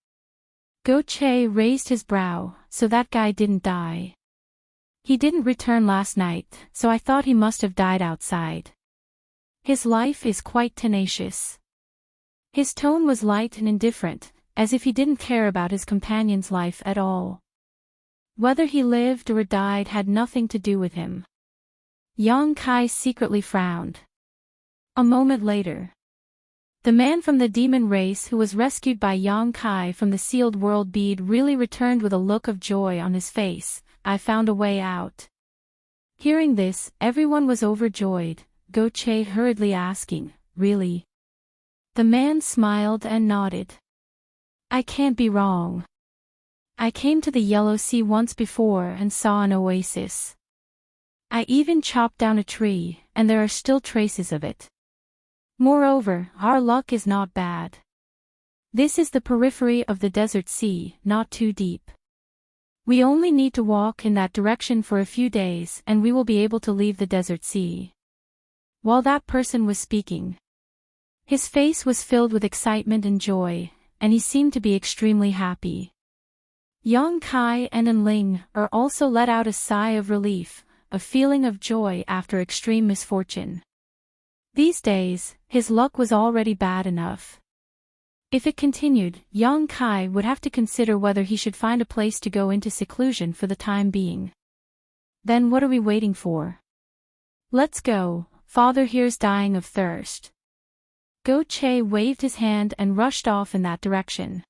Go Che raised his brow, "So that guy didn't die. He didn't return last night, so I thought he must have died outside. His life is quite tenacious." His tone was light and indifferent, as if he didn't care about his companion's life at all. Whether he lived or died had nothing to do with him. Yang Kai secretly frowned. A moment later, the man from the demon race who was rescued by Yang Kai from the sealed world bead really returned with a look of joy on his face. "I found a way out." Hearing this, everyone was overjoyed, Go Che hurriedly asking, "Really?" The man smiled and nodded. "I can't be wrong. I came to the Yellow Sea once before and saw an oasis. I even chopped down a tree, and there are still traces of it. Moreover, our luck is not bad. This is the periphery of the desert sea, not too deep. We only need to walk in that direction for a few days and we will be able to leave the desert sea." While that person was speaking, his face was filled with excitement and joy, and he seemed to be extremely happy. Yang Kai and Enling also let out a sigh of relief, a feeling of joy after extreme misfortune. These days, his luck was already bad enough. If it continued, Yang Kai would have to consider whether he should find a place to go into seclusion for the time being. Then what are we waiting for? Let's go, father here's dying of thirst. Go Che waved his hand and rushed off in that direction.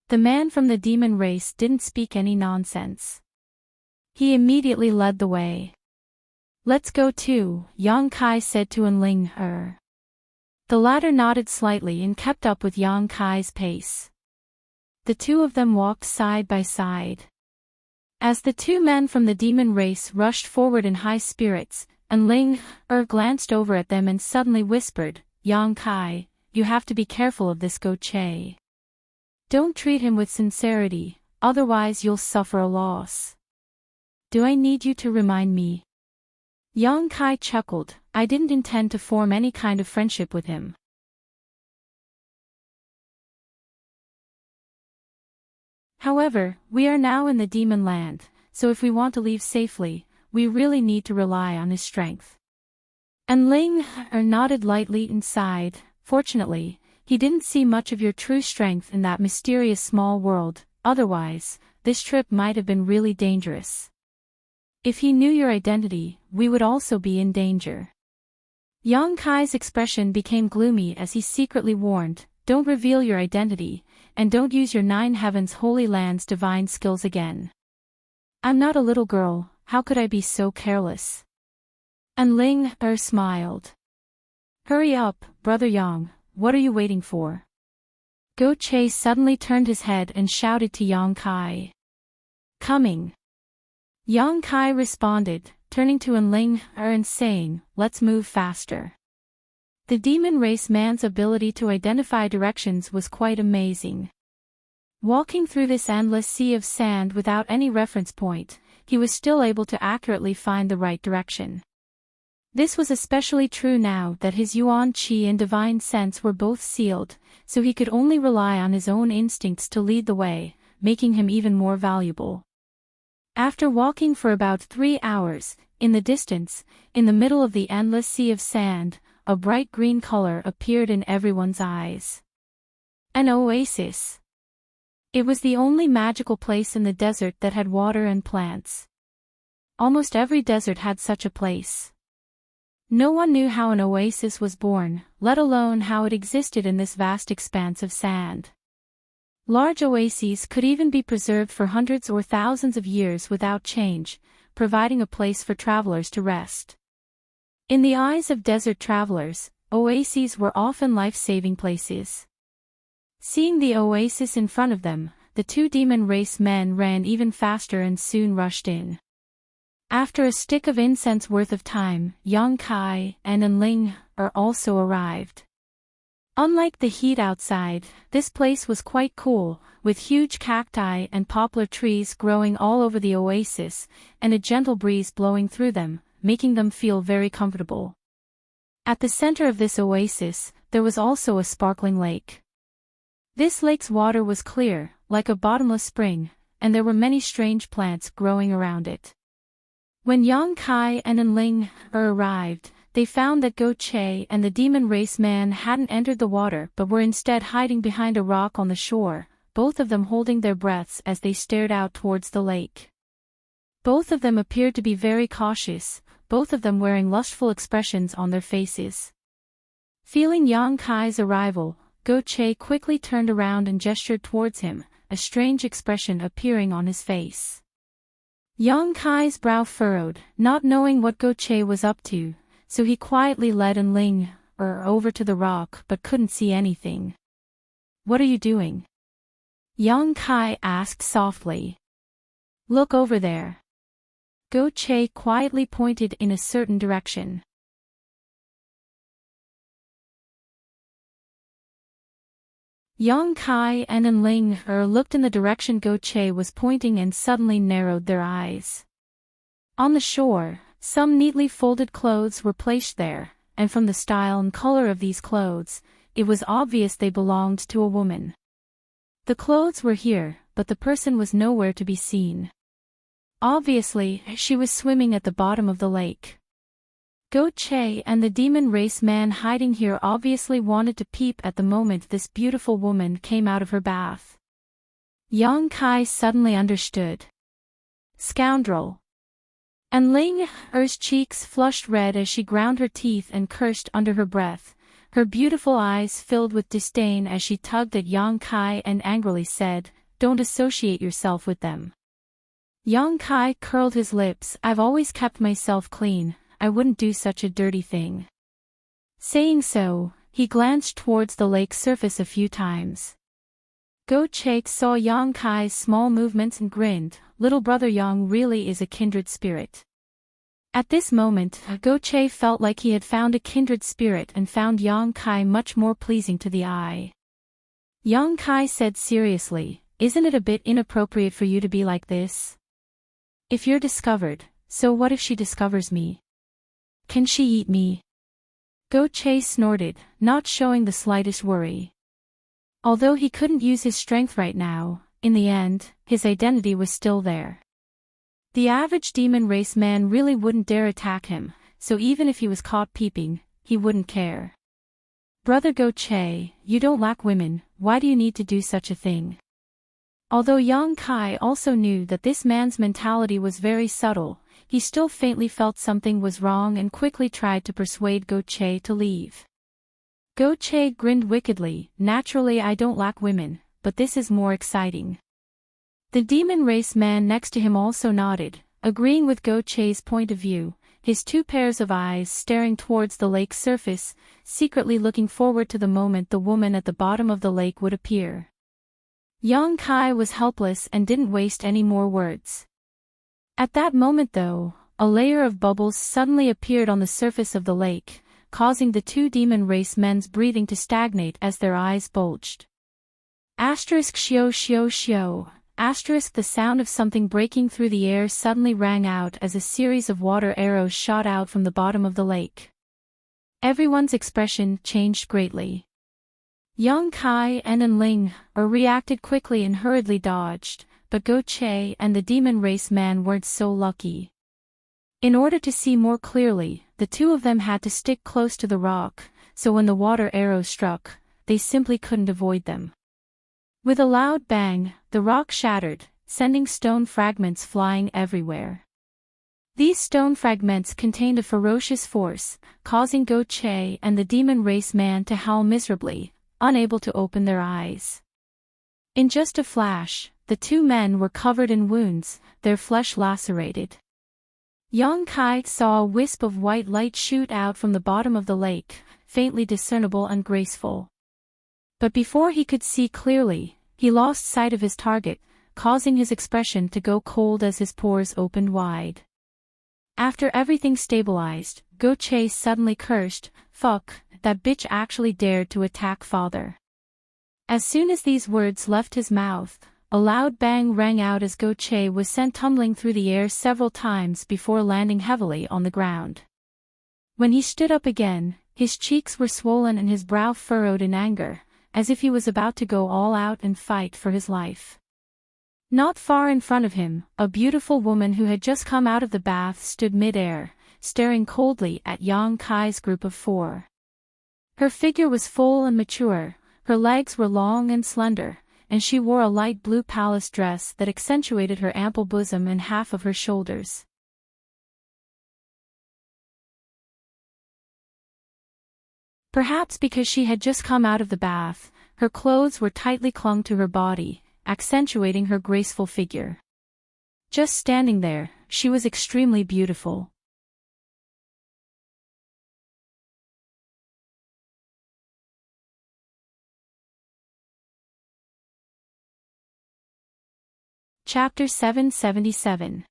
The man from the demon race didn't speak any nonsense. He immediately led the way. "Let's go too," Yang Kai said to Enling. The latter nodded slightly and kept up with Yang Kai's pace. The two of them walked side by side. As the two men from the demon race rushed forward in high spirits, Enling glanced over at them and suddenly whispered, "Yang Kai, you have to be careful of this Go Che. Don't treat him with sincerity, otherwise you'll suffer a loss." "Do I need you to remind me?" Yang Kai chuckled. "I didn't intend to form any kind of friendship with him." However, we are now in the demon land, so if we want to leave safely, we really need to rely on his strength. Enling nodded lightly and sighed. "Fortunately, he didn't see much of your true strength in that mysterious small world, otherwise, this trip might have been really dangerous. If he knew your identity, we would also be in danger." Yang Kai's expression became gloomy as he secretly warned, "Don't reveal your identity, and don't use your Nine Heavens Holy Land's divine skills again. I'm not a little girl, how could I be so careless?" Enling smiled. "Hurry up, Brother Yang, what are you waiting for?" Go Che suddenly turned his head and shouted to Yang Kai. "Coming." Yang Kai responded, turning to Enling and saying, "Let's move faster." The demon race man's ability to identify directions was quite amazing. Walking through this endless sea of sand without any reference point, he was still able to accurately find the right direction. This was especially true now that his yuan qi and divine sense were both sealed, so he could only rely on his own instincts to lead the way, making him even more valuable. After walking for about 3 hours, in the distance, in the middle of the endless sea of sand, a bright green color appeared in everyone's eyes. An oasis. It was the only magical place in the desert that had water and plants. Almost every desert had such a place. No one knew how an oasis was born, let alone how it existed in this vast expanse of sand. Large oases could even be preserved for hundreds or thousands of years without change, providing a place for travelers to rest. In the eyes of desert travelers, oases were often life-saving places. Seeing the oasis in front of them, the two demon race men ran even faster and soon rushed in. After a stick of incense worth of time, Yang Kai and Enling also arrived. Unlike the heat outside, this place was quite cool, with huge cacti and poplar trees growing all over the oasis, and a gentle breeze blowing through them, making them feel very comfortable. At the center of this oasis, there was also a sparkling lake. This lake's water was clear, like a bottomless spring, and there were many strange plants growing around it. When Yang Kai and Enling arrived, they found that Go Che and the demon race man hadn't entered the water but were instead hiding behind a rock on the shore, both of them holding their breaths as they stared out towards the lake. Both of them appeared to be very cautious, both of them wearing lustful expressions on their faces. Feeling Yang Kai's arrival, Go Che quickly turned around and gestured towards him, a strange expression appearing on his face. Yang Kai's brow furrowed, not knowing what Go Che was up to, so he quietly led Enling over to the rock but couldn't see anything. "What are you doing?" Yang Kai asked softly. "Look over there." Go Che quietly pointed in a certain direction. Yang Kai and Enling looked in the direction Go Che was pointing and suddenly narrowed their eyes. On the shore, some neatly folded clothes were placed there, and from the style and color of these clothes, it was obvious they belonged to a woman. The clothes were here, but the person was nowhere to be seen. Obviously, she was swimming at the bottom of the lake. Go Che and the demon race man hiding here obviously wanted to peep at the moment this beautiful woman came out of her bath. Yang Kai suddenly understood. Scoundrel. And Ling's cheeks flushed red as she ground her teeth and cursed under her breath. Her beautiful eyes filled with disdain as she tugged at Yang Kai and angrily said, "Don't associate yourself with them." Yang Kai curled his lips. "I've always kept myself clean. I wouldn't do such a dirty thing." Saying so, he glanced towards the lake's surface a few times. Go Che saw Yang Kai's small movements and grinned. Little brother Yang really is a kindred spirit. At this moment, Go Che felt like he had found a kindred spirit and found Yang Kai much more pleasing to the eye. Yang Kai said seriously, "Isn't it a bit inappropriate for you to be like this? If you're discovered, so what if she discovers me? Can she eat me?" Go Che snorted, not showing the slightest worry. Although he couldn't use his strength right now, in the end, his identity was still there. The average demon race man really wouldn't dare attack him, so even if he was caught peeping, he wouldn't care. "Brother Go Che, you don't lack women, why do you need to do such a thing?" Although Yang Kai also knew that this man's mentality was very subtle, he still faintly felt something was wrong and quickly tried to persuade Go Che to leave. Go Che grinned wickedly. "Naturally I don't lack women, but this is more exciting." The demon race man next to him also nodded, agreeing with Go Che's point of view, his two pairs of eyes staring towards the lake's surface, secretly looking forward to the moment the woman at the bottom of the lake would appear. Yang Kai was helpless and didn't waste any more words. At that moment though, a layer of bubbles suddenly appeared on the surface of the lake, causing the two demon race men's breathing to stagnate as their eyes bulged. Asterisk shio shio shio. The sound of something breaking through the air suddenly rang out as a series of water arrows shot out from the bottom of the lake. Everyone's expression changed greatly. Yang Kai and Enling reacted quickly and hurriedly dodged, but Go Che and the demon race man weren't so lucky. In order to see more clearly, the two of them had to stick close to the rock, so when the water arrows struck, they simply couldn't avoid them. With a loud bang, the rock shattered, sending stone fragments flying everywhere. These stone fragments contained a ferocious force, causing Go Che and the demon race man to howl miserably, unable to open their eyes. In just a flash, the two men were covered in wounds, their flesh lacerated. Yang Kai saw a wisp of white light shoot out from the bottom of the lake, faintly discernible and graceful. But before he could see clearly, he lost sight of his target, causing his expression to go cold as his pores opened wide. After everything stabilized, Go Che suddenly cursed, "Fuck, that bitch actually dared to attack father." As soon as these words left his mouth, a loud bang rang out as Go Che was sent tumbling through the air several times before landing heavily on the ground. When he stood up again, his cheeks were swollen and his brow furrowed in anger, as if he was about to go all out and fight for his life. Not far in front of him, a beautiful woman who had just come out of the bath stood mid-air, staring coldly at Yang Kai's group of four. Her figure was full and mature, her legs were long and slender, and she wore a light blue palace dress that accentuated her ample bosom and half of her shoulders. Perhaps because she had just come out of the bath, her clothes were tightly clung to her body, accentuating her graceful figure. Just standing there, she was extremely beautiful. Chapter 777.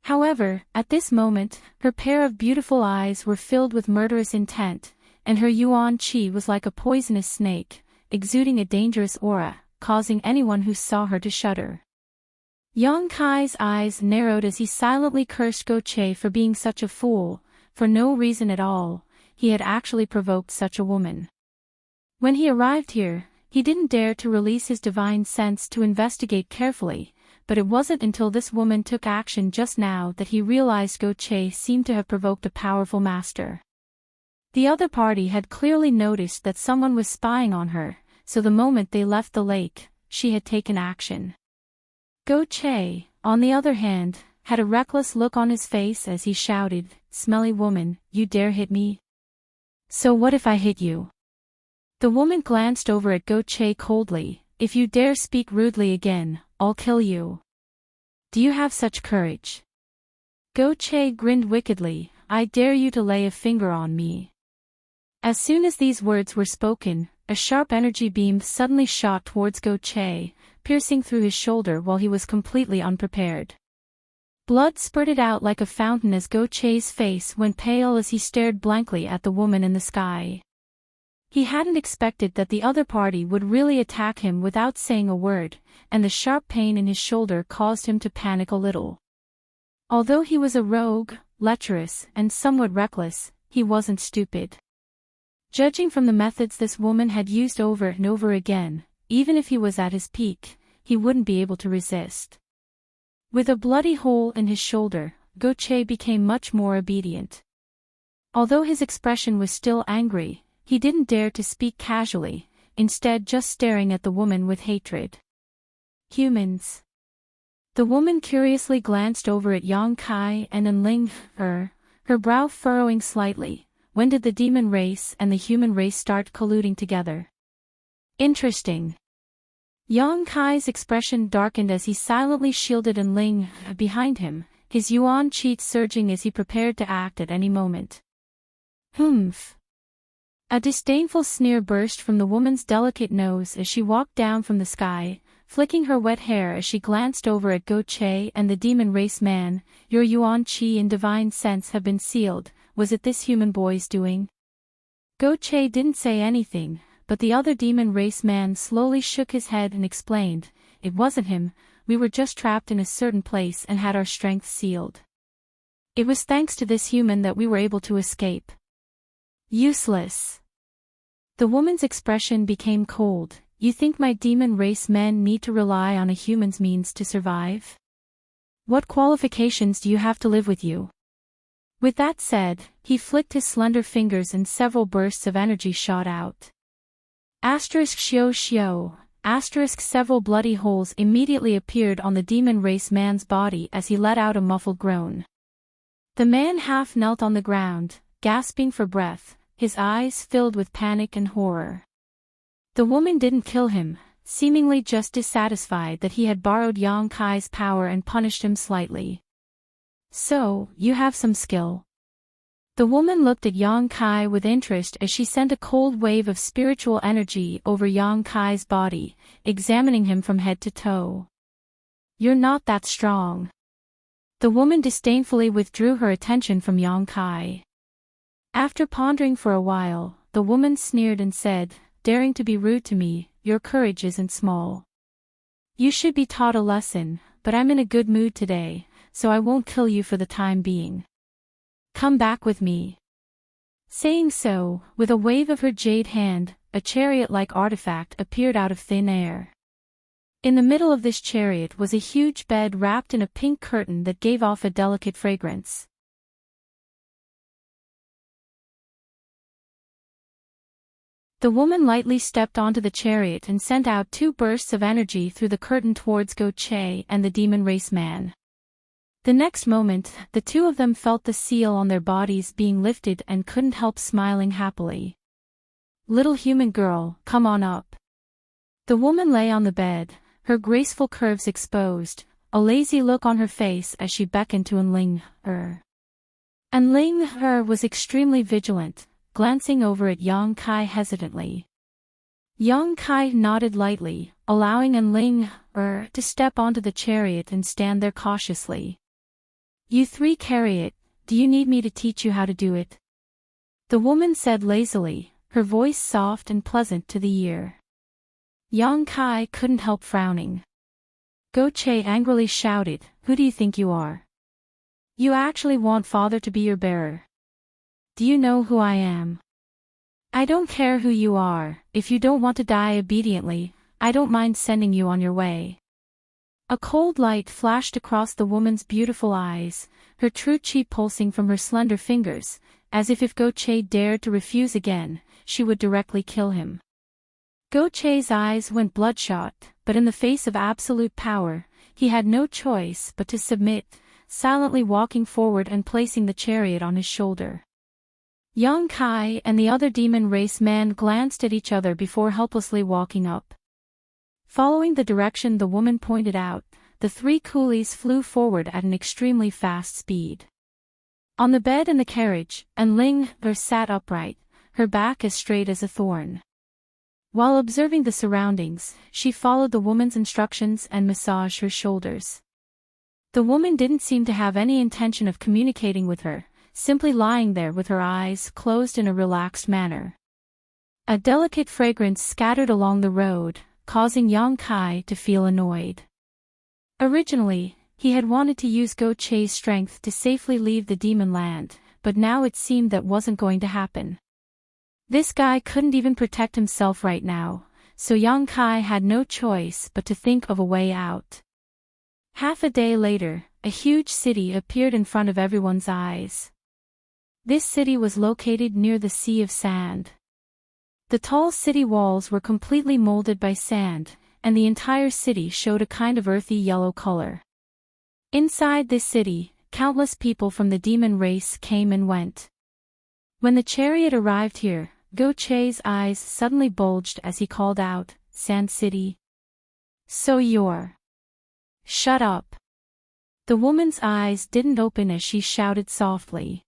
However, at this moment, her pair of beautiful eyes were filled with murderous intent, and her yuan qi was like a poisonous snake, exuding a dangerous aura, causing anyone who saw her to shudder. Yang Kai's eyes narrowed as he silently cursed Go Che for being such a fool. For no reason at all, he had actually provoked such a woman. When he arrived here, he didn't dare to release his divine sense to investigate carefully, but it wasn't until this woman took action just now that he realized Go Che seemed to have provoked a powerful master. The other party had clearly noticed that someone was spying on her, so the moment they left the lake, she had taken action. Go Che, on the other hand, had a reckless look on his face as he shouted, "Smelly woman, you dare hit me? So what if I hit you?" The woman glanced over at Go Che coldly. "If you dare speak rudely again, I'll kill you. Do you have such courage?" Go Che grinned wickedly. "I dare you to lay a finger on me." As soon as these words were spoken, a sharp energy beam suddenly shot towards Go Che, piercing through his shoulder while he was completely unprepared. Blood spurted out like a fountain as Go Che's face went pale as he stared blankly at the woman in the sky. He hadn't expected that the other party would really attack him without saying a word, and the sharp pain in his shoulder caused him to panic a little. Although he was a rogue, lecherous, and somewhat reckless, he wasn't stupid. Judging from the methods this woman had used over and over again, even if he was at his peak, he wouldn't be able to resist. With a bloody hole in his shoulder, Go Che became much more obedient. Although his expression was still angry, he didn't dare to speak casually, instead just staring at the woman with hatred. "Humans." The woman curiously glanced over at Yang Kai and Enling, her brow furrowing slightly. "When did the demon race and the human race start colluding together?" "Interesting." Yang Kai's expression darkened as he silently shielded Enling behind him, his yuan qi surging as he prepared to act at any moment. "Humph." A disdainful sneer burst from the woman's delicate nose as she walked down from the sky, flicking her wet hair as she glanced over at Go Che and the demon race man. "Your yuan qi and divine sense have been sealed. Was it this human boy's doing?" Go Che didn't say anything, but the other demon race man slowly shook his head and explained, "It wasn't him. we were just trapped in a certain place and had our strength sealed. It was thanks to this human that we were able to escape. Useless. The woman's expression became cold. You think my demon race men need to rely on a human's means to survive? What qualifications do you have to live with you? With that said, he flicked his slender fingers and several bursts of energy shot out. **Xio. Several bloody holes immediately appeared on the demon race man's body as he let out a muffled groan. The man half knelt on the ground, gasping for breath, his eyes filled with panic and horror. The woman didn't kill him, seemingly just dissatisfied that he had borrowed Yang Kai's power and punished him slightly. So, you have some skill. The woman looked at Yang Kai with interest as she sent a cold wave of spiritual energy over Yang Kai's body, examining him from head to toe. You're not that strong. The woman disdainfully withdrew her attention from Yang Kai. After pondering for a while, the woman sneered and said, daring to be rude to me, your courage isn't small. You should be taught a lesson, but I'm in a good mood today, so I won't kill you for the time being. Come back with me. Saying so, with a wave of her jade hand, a chariot-like artifact appeared out of thin air. In the middle of this chariot was a huge bed wrapped in a pink curtain that gave off a delicate fragrance. The woman lightly stepped onto the chariot and sent out 2 bursts of energy through the curtain towards Go Che and the demon race man. The next moment, the 2 of them felt the seal on their bodies being lifted and couldn't help smiling happily. Little human girl, come on up. The woman lay on the bed, her graceful curves exposed, a lazy look on her face as she beckoned to Enling-er. Enling-er was extremely vigilant, glancing over at Yang Kai hesitantly. Yang Kai nodded lightly, allowing Enling-er to step onto the chariot and stand there cautiously. You 3 carry it, do you need me to teach you how to do it? The woman said lazily, her voice soft and pleasant to the ear. Yang Kai couldn't help frowning. Go Che angrily shouted, who do you think you are? You actually want father to be your bearer? Do you know who I am? I don't care who you are, if you don't want to die obediently, I don't mind sending you on your way. A cold light flashed across the woman's beautiful eyes, her true chi pulsing from her slender fingers, as if Go Che dared to refuse again, she would directly kill him. Go Che's eyes went bloodshot, but in the face of absolute power, he had no choice but to submit, silently walking forward and placing the chariot on his shoulder. Yang Kai and the other demon race man glanced at each other before helplessly walking up. Following the direction the woman pointed out, the 3 coolies flew forward at an extremely fast speed. On the bed in the carriage, Enling-er sat upright, her back as straight as a thorn. While observing the surroundings, she followed the woman's instructions and massaged her shoulders. The woman didn't seem to have any intention of communicating with her, simply lying there with her eyes closed in a relaxed manner. A delicate fragrance scattered along the road, causing Yang Kai to feel annoyed. Originally, he had wanted to use Go Che's strength to safely leave the demon land, but now it seemed that wasn't going to happen. This guy couldn't even protect himself right now, so Yang Kai had no choice but to think of a way out. Half a day later, a huge city appeared in front of everyone's eyes. This city was located near the Sea of Sand. The tall city walls were completely molded by sand, and the entire city showed a kind of earthy yellow color. Inside this city, countless people from the demon race came and went. When the chariot arrived here, Go Che's eyes suddenly bulged as he called out, Sand City. So you're... Shut up. The woman's eyes didn't open as she shouted softly.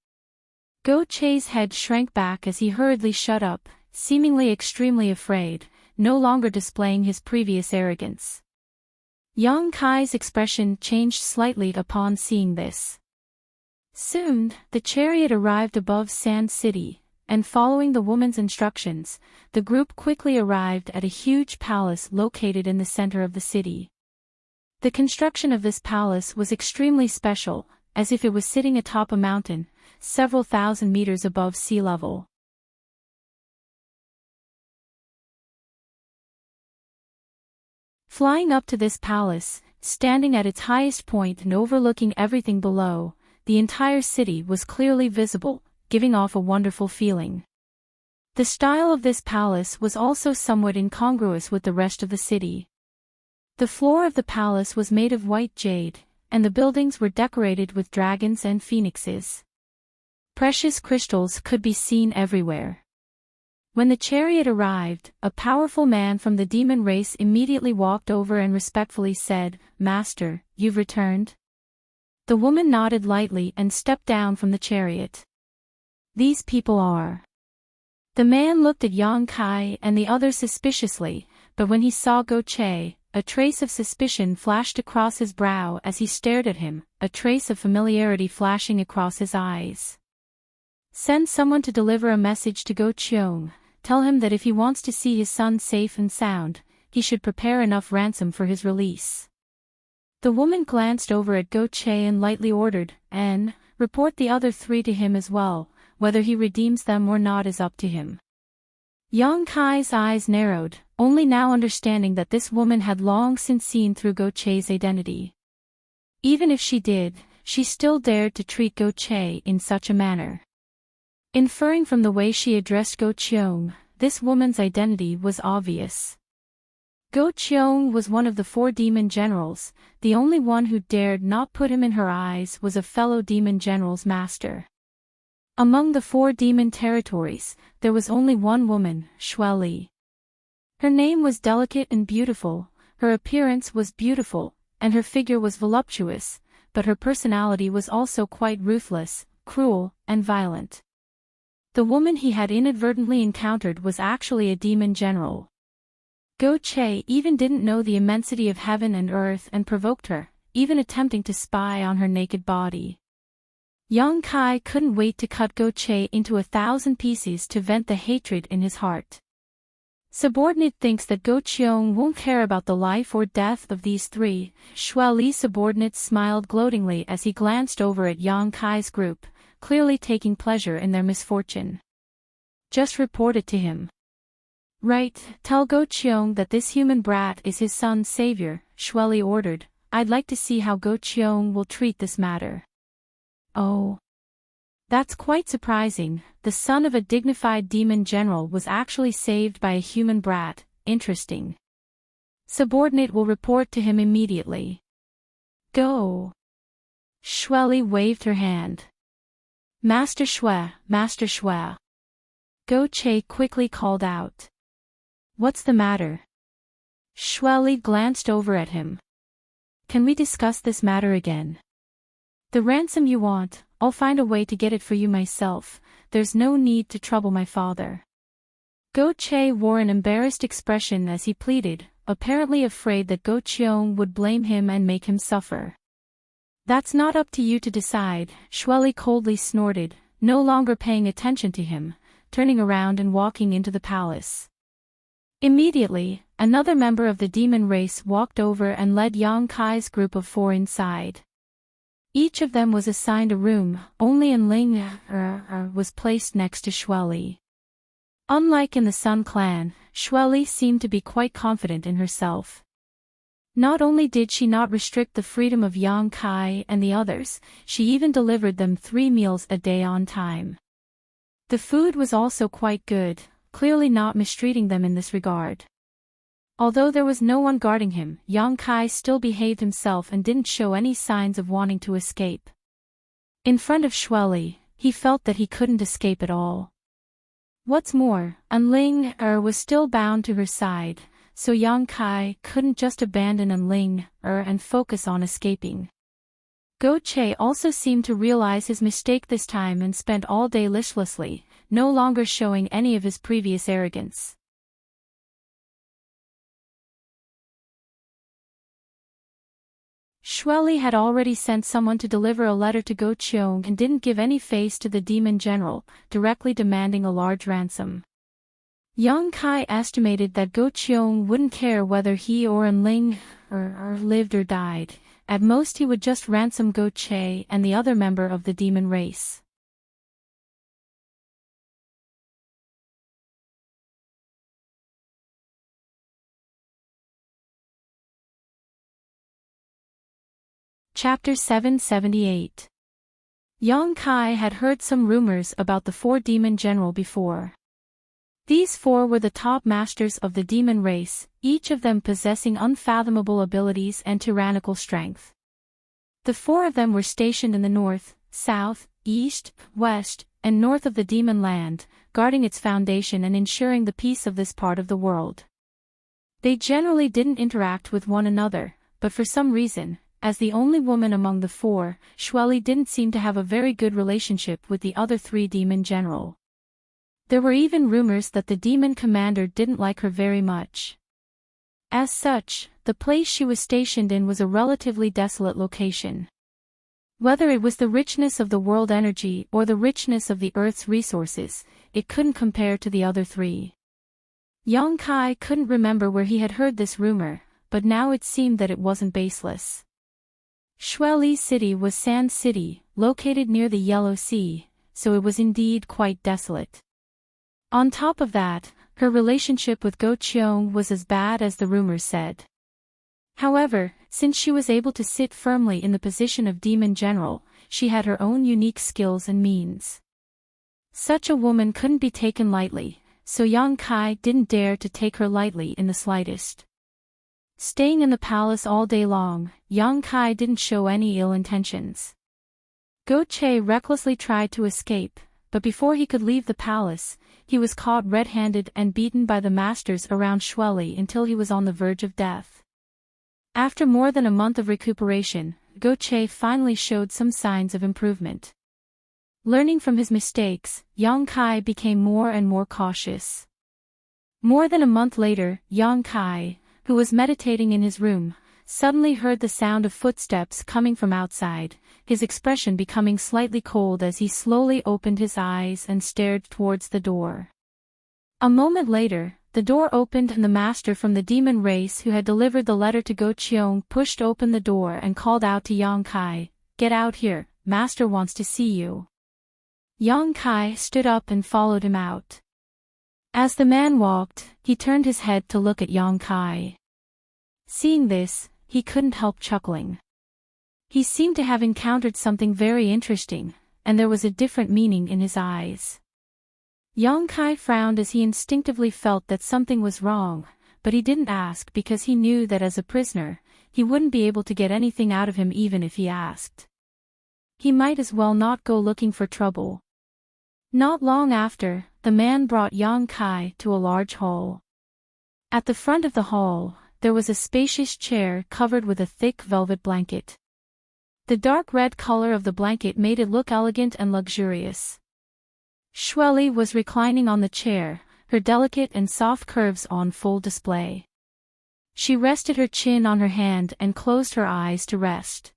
Go Che's head shrank back as he hurriedly shut up, seemingly extremely afraid, no longer displaying his previous arrogance. Yang Kai's expression changed slightly upon seeing this. Soon, the chariot arrived above Sand City, and following the woman's instructions, the group quickly arrived at a huge palace located in the center of the city. The construction of this palace was extremely special, as if it was sitting atop a mountain, several thousand meters above sea level. Flying up to this palace, standing at its highest point and overlooking everything below, the entire city was clearly visible, giving off a wonderful feeling. The style of this palace was also somewhat incongruous with the rest of the city. The floor of the palace was made of white jade, and the buildings were decorated with dragons and phoenixes. Precious crystals could be seen everywhere. When the chariot arrived, a powerful man from the demon race immediately walked over and respectfully said, "Master, you've returned?" The woman nodded lightly and stepped down from the chariot. "These people are..." The man looked at Yang Kai and the others suspiciously, but when he saw Go Che, a trace of suspicion flashed across his brow as he stared at him, a trace of familiarity flashing across his eyes. "Send someone to deliver a message to Go Cheong. Tell him that if he wants to see his son safe and sound, he should prepare enough ransom for his release." The woman glanced over at Go Che and lightly ordered, "And report the other three to him as well. Whether he redeems them or not is up to him." Yang Kai's eyes narrowed, only now understanding that this woman had long since seen through Go Che's identity. Even if she did, she still dared to treat Go Che in such a manner. Inferring from the way she addressed Go Cheong, this woman's identity was obvious. Go Cheong was one of the 4 demon generals. The only one who dared not put him in her eyes was a fellow demon general's master. Among the 4 demon territories, there was only one woman, Xue Li. Her name was delicate and beautiful, her appearance was beautiful, and her figure was voluptuous, but her personality was also quite ruthless, cruel, and violent. The woman he had inadvertently encountered was actually a demon general. Go Che even didn't know the immensity of heaven and earth and provoked her, even attempting to spy on her naked body. Yang Kai couldn't wait to cut Go Che into 1,000 pieces to vent the hatred in his heart. Subordinate thinks that Go Cheong won't care about the life or death of these 3. Xue Li's subordinate smiled gloatingly as he glanced over at Yang Kai's group, clearly taking pleasure in their misfortune. "Just report it to him." "Right, tell Go Cheong that this human brat is his son's savior," Xue Li ordered. "I'd like to see how Go Cheong will treat this matter." "Oh. That's quite surprising. The son of a dignified demon general was actually saved by a human brat. Interesting. Subordinate will report to him immediately." "Go." Xue Li waved her hand. Master Xue, Master Xue." Go Che quickly called out. "What's the matter?" Xue Li glanced over at him. "Can we discuss this matter again? The ransom you want, I'll find a way to get it for you myself. There's no need to trouble my father." Go Che wore an embarrassed expression as he pleaded, apparently afraid that Go Cheong would blame him and make him suffer. "That's not up to you to decide," Xue Li coldly snorted, no longer paying attention to him, turning around and walking into the palace. Immediately, another member of the demon race walked over and led Yang Kai's group of 4 inside. Each of them was assigned a room. Only Ling was placed next to Xue Li. Unlike in the Sun clan, Xue Li seemed to be quite confident in herself. Not only did she not restrict the freedom of Yang Kai and the others, she even delivered them 3 meals a day on time. The food was also quite good, clearly not mistreating them in this regard. Although there was no one guarding him, Yang Kai still behaved himself and didn't show any signs of wanting to escape. In front of Xue Li, he felt that he couldn't escape at all. What's more, Ling was still bound to her side, so Yang Kai couldn't just abandon Ling and focus on escaping. Go Che also seemed to realize his mistake this time and spent all day listlessly, no longer showing any of his previous arrogance. Xue Li had already sent someone to deliver a letter to Go Cheong and didn't give any face to the demon general, directly demanding a large ransom. Yang Kai estimated that Go Cheong wouldn't care whether he or An Ling lived or died. At most he would just ransom Go Che and the other member of the demon race. Chapter 778. Yang Kai had heard some rumors about the four demon general before. These four were the top masters of the demon race, each of them possessing unfathomable abilities and tyrannical strength. The four of them were stationed in the north, south, east, west, and north of the demon land, guarding its foundation and ensuring the peace of this part of the world. They generally didn't interact with one another, but for some reason, as the only woman among the four, Xueli didn't seem to have a very good relationship with the other three demon general. There were even rumors that the demon commander didn't like her very much. As such, the place she was stationed in was a relatively desolate location. Whether it was the richness of the world energy or the richness of the Earth's resources, it couldn't compare to the other three. Yang Kai couldn't remember where he had heard this rumor, but now it seemed that it wasn't baseless. Xueli City was Sand City, located near the Yellow Sea, so it was indeed quite desolate. On top of that, her relationship with Go Cheong was as bad as the rumors said. However, since she was able to sit firmly in the position of Demon General, she had her own unique skills and means. Such a woman couldn't be taken lightly, so Yang Kai didn't dare to take her lightly in the slightest. Staying in the palace all day long, Yang Kai didn't show any ill intentions. Go Che recklessly tried to escape, but before he could leave the palace, he was caught red-handed and beaten by the masters around Xueli until he was on the verge of death. After more than a month of recuperation, Go Che finally showed some signs of improvement. Learning from his mistakes, Yang Kai became more and more cautious. More than a month later, Yang Kai, who was meditating in his room, suddenly heard the sound of footsteps coming from outside, his expression becoming slightly cold as he slowly opened his eyes and stared towards the door. A moment later, the door opened and the master from the demon race who had delivered the letter to Go Cheong pushed open the door and called out to Yang Kai, "Get out here, master wants to see you." Yang Kai stood up and followed him out. As the man walked, he turned his head to look at Yang Kai. Seeing this, he couldn't help chuckling. He seemed to have encountered something very interesting, and there was a different meaning in his eyes. Yang Kai frowned as he instinctively felt that something was wrong, but he didn't ask because he knew that as a prisoner, he wouldn't be able to get anything out of him even if he asked. He might as well not go looking for trouble. Not long after, the man brought Yang Kai to a large hall. At the front of the hall, there was a spacious chair covered with a thick velvet blanket. The dark red color of the blanket made it look elegant and luxurious. Xueli was reclining on the chair, her delicate and soft curves on full display. She rested her chin on her hand and closed her eyes to rest.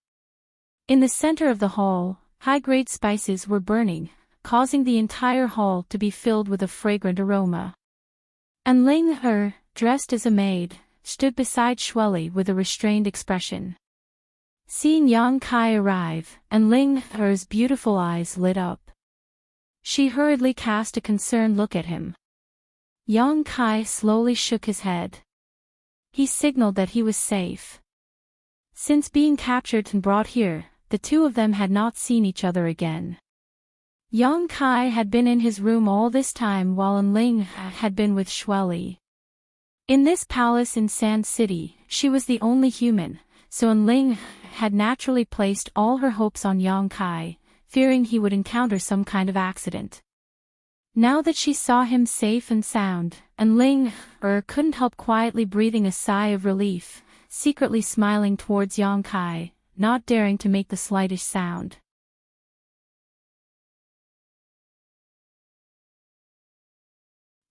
In the center of the hall, high-grade spices were burning, causing the entire hall to be filled with a fragrant aroma. And Ling dressed as a maid, stood beside Xueli with a restrained expression. Seeing Yang Kai arrive, and Ling's beautiful eyes lit up. She hurriedly cast a concerned look at him. Yang Kai slowly shook his head. He signaled that he was safe. Since being captured and brought here, the two of them had not seen each other again. Yang Kai had been in his room all this time while An Ling had been with Xueli. In this palace in Sand City, she was the only human, so An Ling had naturally placed all her hopes on Yang Kai, fearing he would encounter some kind of accident. Now that she saw him safe and sound, An Ling couldn't help quietly breathing a sigh of relief, secretly smiling towards Yang Kai, not daring to make the slightest sound.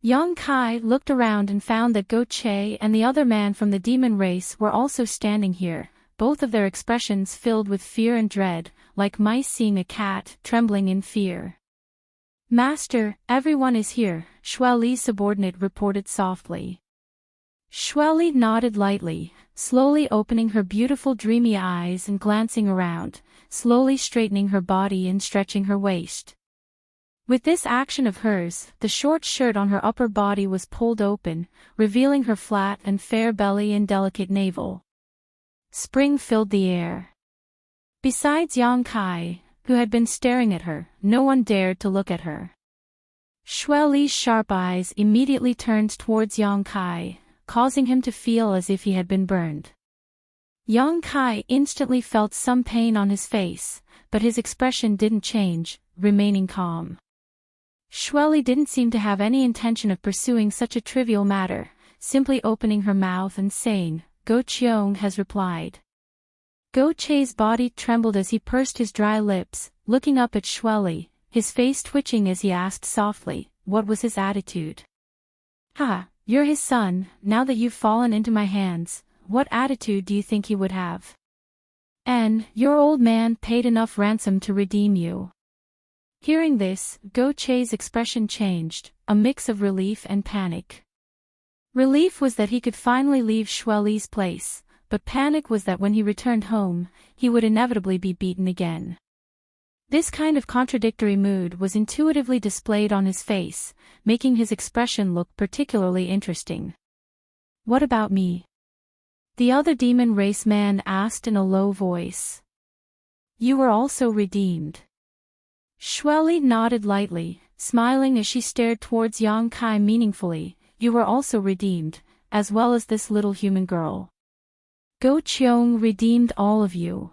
Yang Kai looked around and found that Go Che and the other man from the demon race were also standing here, both of their expressions filled with fear and dread, like mice seeing a cat trembling in fear. Master, everyone is here, Shuai Li's subordinate reported softly. Shuai Li nodded lightly, slowly opening her beautiful dreamy eyes and glancing around, slowly straightening her body and stretching her waist. With this action of hers, the short shirt on her upper body was pulled open, revealing her flat and fair belly and delicate navel. Spring filled the air. Besides Yang Kai, who had been staring at her, no one dared to look at her. Shuai Li's sharp eyes immediately turned towards Yang Kai, causing him to feel as if he had been burned. Yang Kai instantly felt some pain on his face, but his expression didn't change, remaining calm. Shuai Li didn't seem to have any intention of pursuing such a trivial matter, simply opening her mouth and saying, Go Cheong has replied. Go Che's body trembled as he pursed his dry lips, looking up at Shuai Li, his face twitching as he asked softly, what was his attitude? Ha, you're his son, now that you've fallen into my hands, what attitude do you think he would have? And, your old man paid enough ransom to redeem you. Hearing this, Go Che's expression changed, a mix of relief and panic. Relief was that he could finally leave Shuai Li's place, but panic was that when he returned home, he would inevitably be beaten again. This kind of contradictory mood was intuitively displayed on his face, making his expression look particularly interesting. What about me? The other demon race man asked in a low voice. You were also redeemed. Shuai Li nodded lightly, smiling as she stared towards Yang Kai meaningfully. You were also redeemed, as well as this little human girl. Go Cheong redeemed all of you.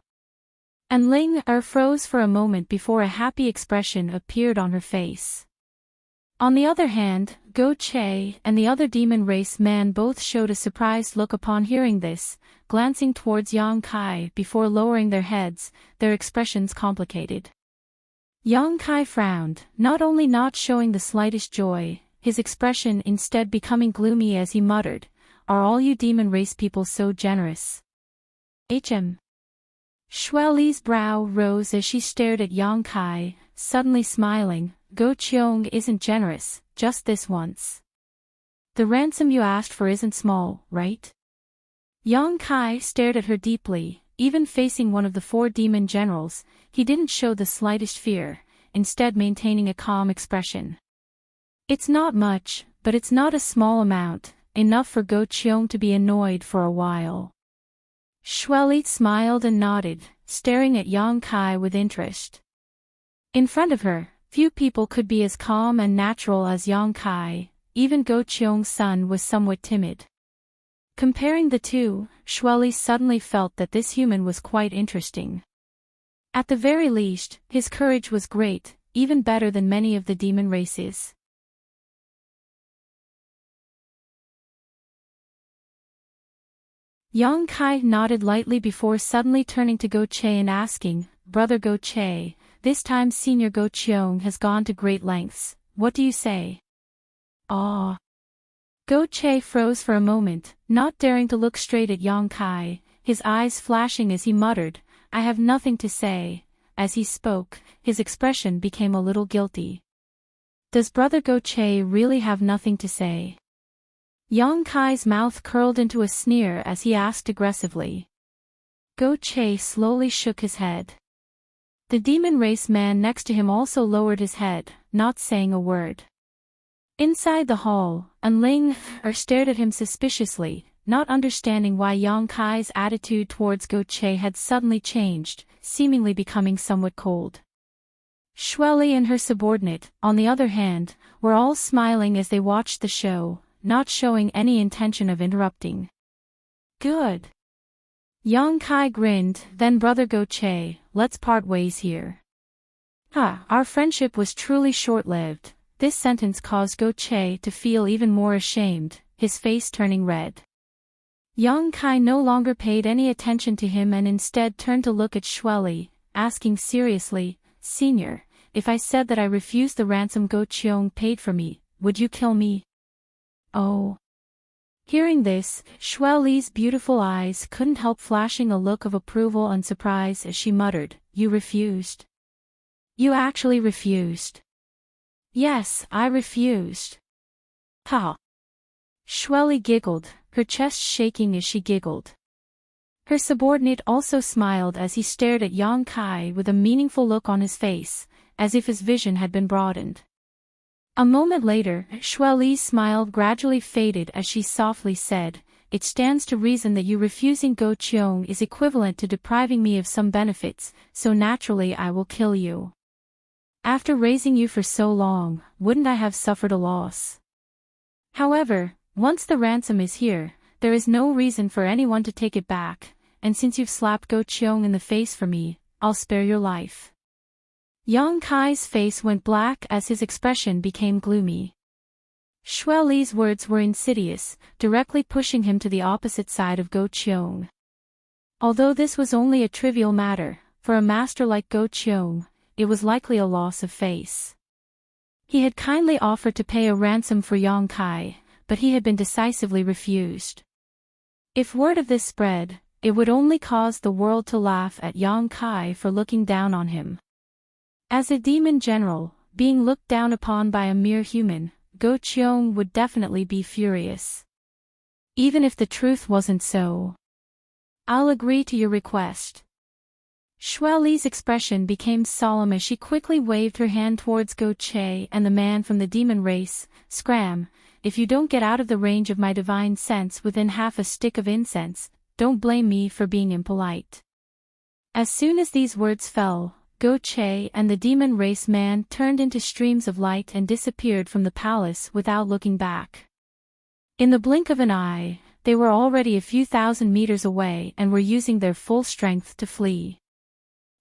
And Ling froze for a moment before a happy expression appeared on her face. On the other hand, Go Che and the other demon race man both showed a surprised look upon hearing this, glancing towards Yang Kai before lowering their heads, their expressions complicated. Yang Kai frowned, not only not showing the slightest joy, his expression instead becoming gloomy as he muttered, Are all you demon race people so generous? Hm. Shuai Li's brow rose as she stared at Yang Kai, suddenly smiling, Go Cheong isn't generous, just this once. The ransom you asked for isn't small, right? Yang Kai stared at her deeply, even facing one of the 4 demon generals, he didn't show the slightest fear, instead maintaining a calm expression. It's not much, but it's not a small amount, enough for Go Cheong to be annoyed for a while. Shuai Li smiled and nodded, staring at Yang Kai with interest. In front of her, few people could be as calm and natural as Yang Kai, even Go Cheong's son was somewhat timid. Comparing the two, Shuai Li suddenly felt that this human was quite interesting. At the very least, his courage was great, even better than many of the demon races. Yang Kai nodded lightly before suddenly turning to Go Che and asking, Brother Go Che, this time Senior Go Cheong has gone to great lengths, what do you say? Ah. Go Che froze for a moment, not daring to look straight at Yang Kai, his eyes flashing as he muttered, I have nothing to say. As he spoke, his expression became a little guilty. Does Brother Go Che really have nothing to say? Yang Kai's mouth curled into a sneer as he asked aggressively. Go Che slowly shook his head. The demon race man next to him also lowered his head, not saying a word. Inside the hall, An Ling stared at him suspiciously, not understanding why Yang Kai's attitude towards Go Che had suddenly changed, seemingly becoming somewhat cold. Shuai Li and her subordinate, on the other hand, were all smiling as they watched the show, not showing any intention of interrupting. Good. Yang Kai grinned, then Brother Go Che, let's part ways here. Our friendship was truly short-lived. This sentence caused Go Che to feel even more ashamed, his face turning red. Yang Kai no longer paid any attention to him and instead turned to look at Shuai Li, asking seriously, Senior, if I said that I refused the ransom Go Cheong paid for me, would you kill me? Oh. Hearing this, Shuai Li's beautiful eyes couldn't help flashing a look of approval and surprise as she muttered, You refused? You actually refused? Yes, I refused. Ha! Shueli giggled, her chest shaking as she giggled. Her subordinate also smiled as he stared at Yang Kai with a meaningful look on his face, as if his vision had been broadened. A moment later, Shueli's smile gradually faded as she softly said, "It stands to reason that you refusing Go Cheong is equivalent to depriving me of some benefits, so naturally I will kill you. After raising you for so long, wouldn't I have suffered a loss? However, once the ransom is here, there is no reason for anyone to take it back, and since you've slapped Go Cheong in the face for me, I'll spare your life." Yang Kai's face went black as his expression became gloomy. Shueli's words were insidious, directly pushing him to the opposite side of Go Cheong. Although this was only a trivial matter, for a master like Go Cheong, it was likely a loss of face. He had kindly offered to pay a ransom for Yang Kai, but he had been decisively refused. If word of this spread, it would only cause the world to laugh at Yang Kai for looking down on him. As a demon general, being looked down upon by a mere human, Go Cheong would definitely be furious. Even if the truth wasn't so. "I'll agree to your request." Shueli's expression became solemn as she quickly waved her hand towards Go Che and the man from the demon race. "Scram, if you don't get out of the range of my divine sense within half a stick of incense, don't blame me for being impolite." As soon as these words fell, Go Che and the demon race man turned into streams of light and disappeared from the palace without looking back. In the blink of an eye, they were already a few thousand meters away and were using their full strength to flee.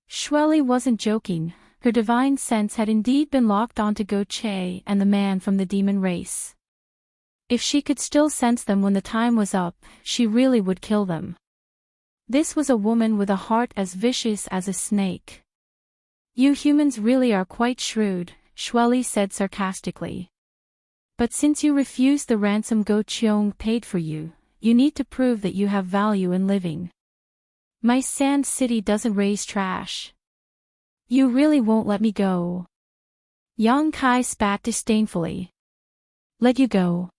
Shueli wasn't joking, her divine sense had indeed been locked onto Go Che and the man from the demon race. If she could still sense them when the time was up, she really would kill them. This was a woman with a heart as vicious as a snake. "You humans really are quite shrewd," Shueli said sarcastically. "But since you refused the ransom Go Cheong paid for you, you need to prove that you have value in living. My sand city doesn't raise trash. You really won't let me go." Yang Kai spat disdainfully. "Let you go?"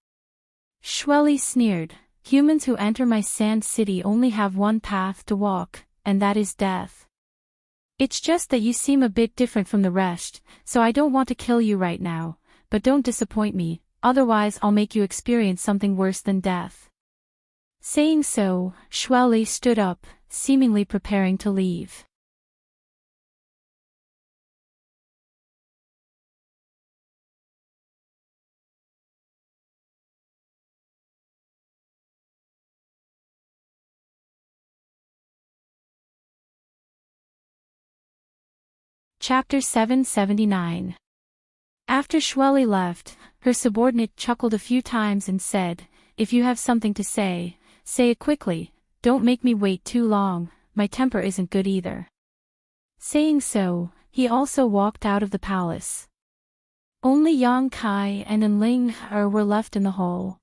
Shueli sneered. "Humans who enter my sand city only have one path to walk, and that is death. It's just that you seem a bit different from the rest, so I don't want to kill you right now, but don't disappoint me, otherwise I'll make you experience something worse than death." Saying so, Shueli stood up, seemingly preparing to leave. Chapter 779. After Shueli left, her subordinate chuckled a few times and said, "If you have something to say, say it quickly, don't make me wait too long, my temper isn't good either." Saying so, he also walked out of the palace. Only Yang Kai and Enling were left in the hall.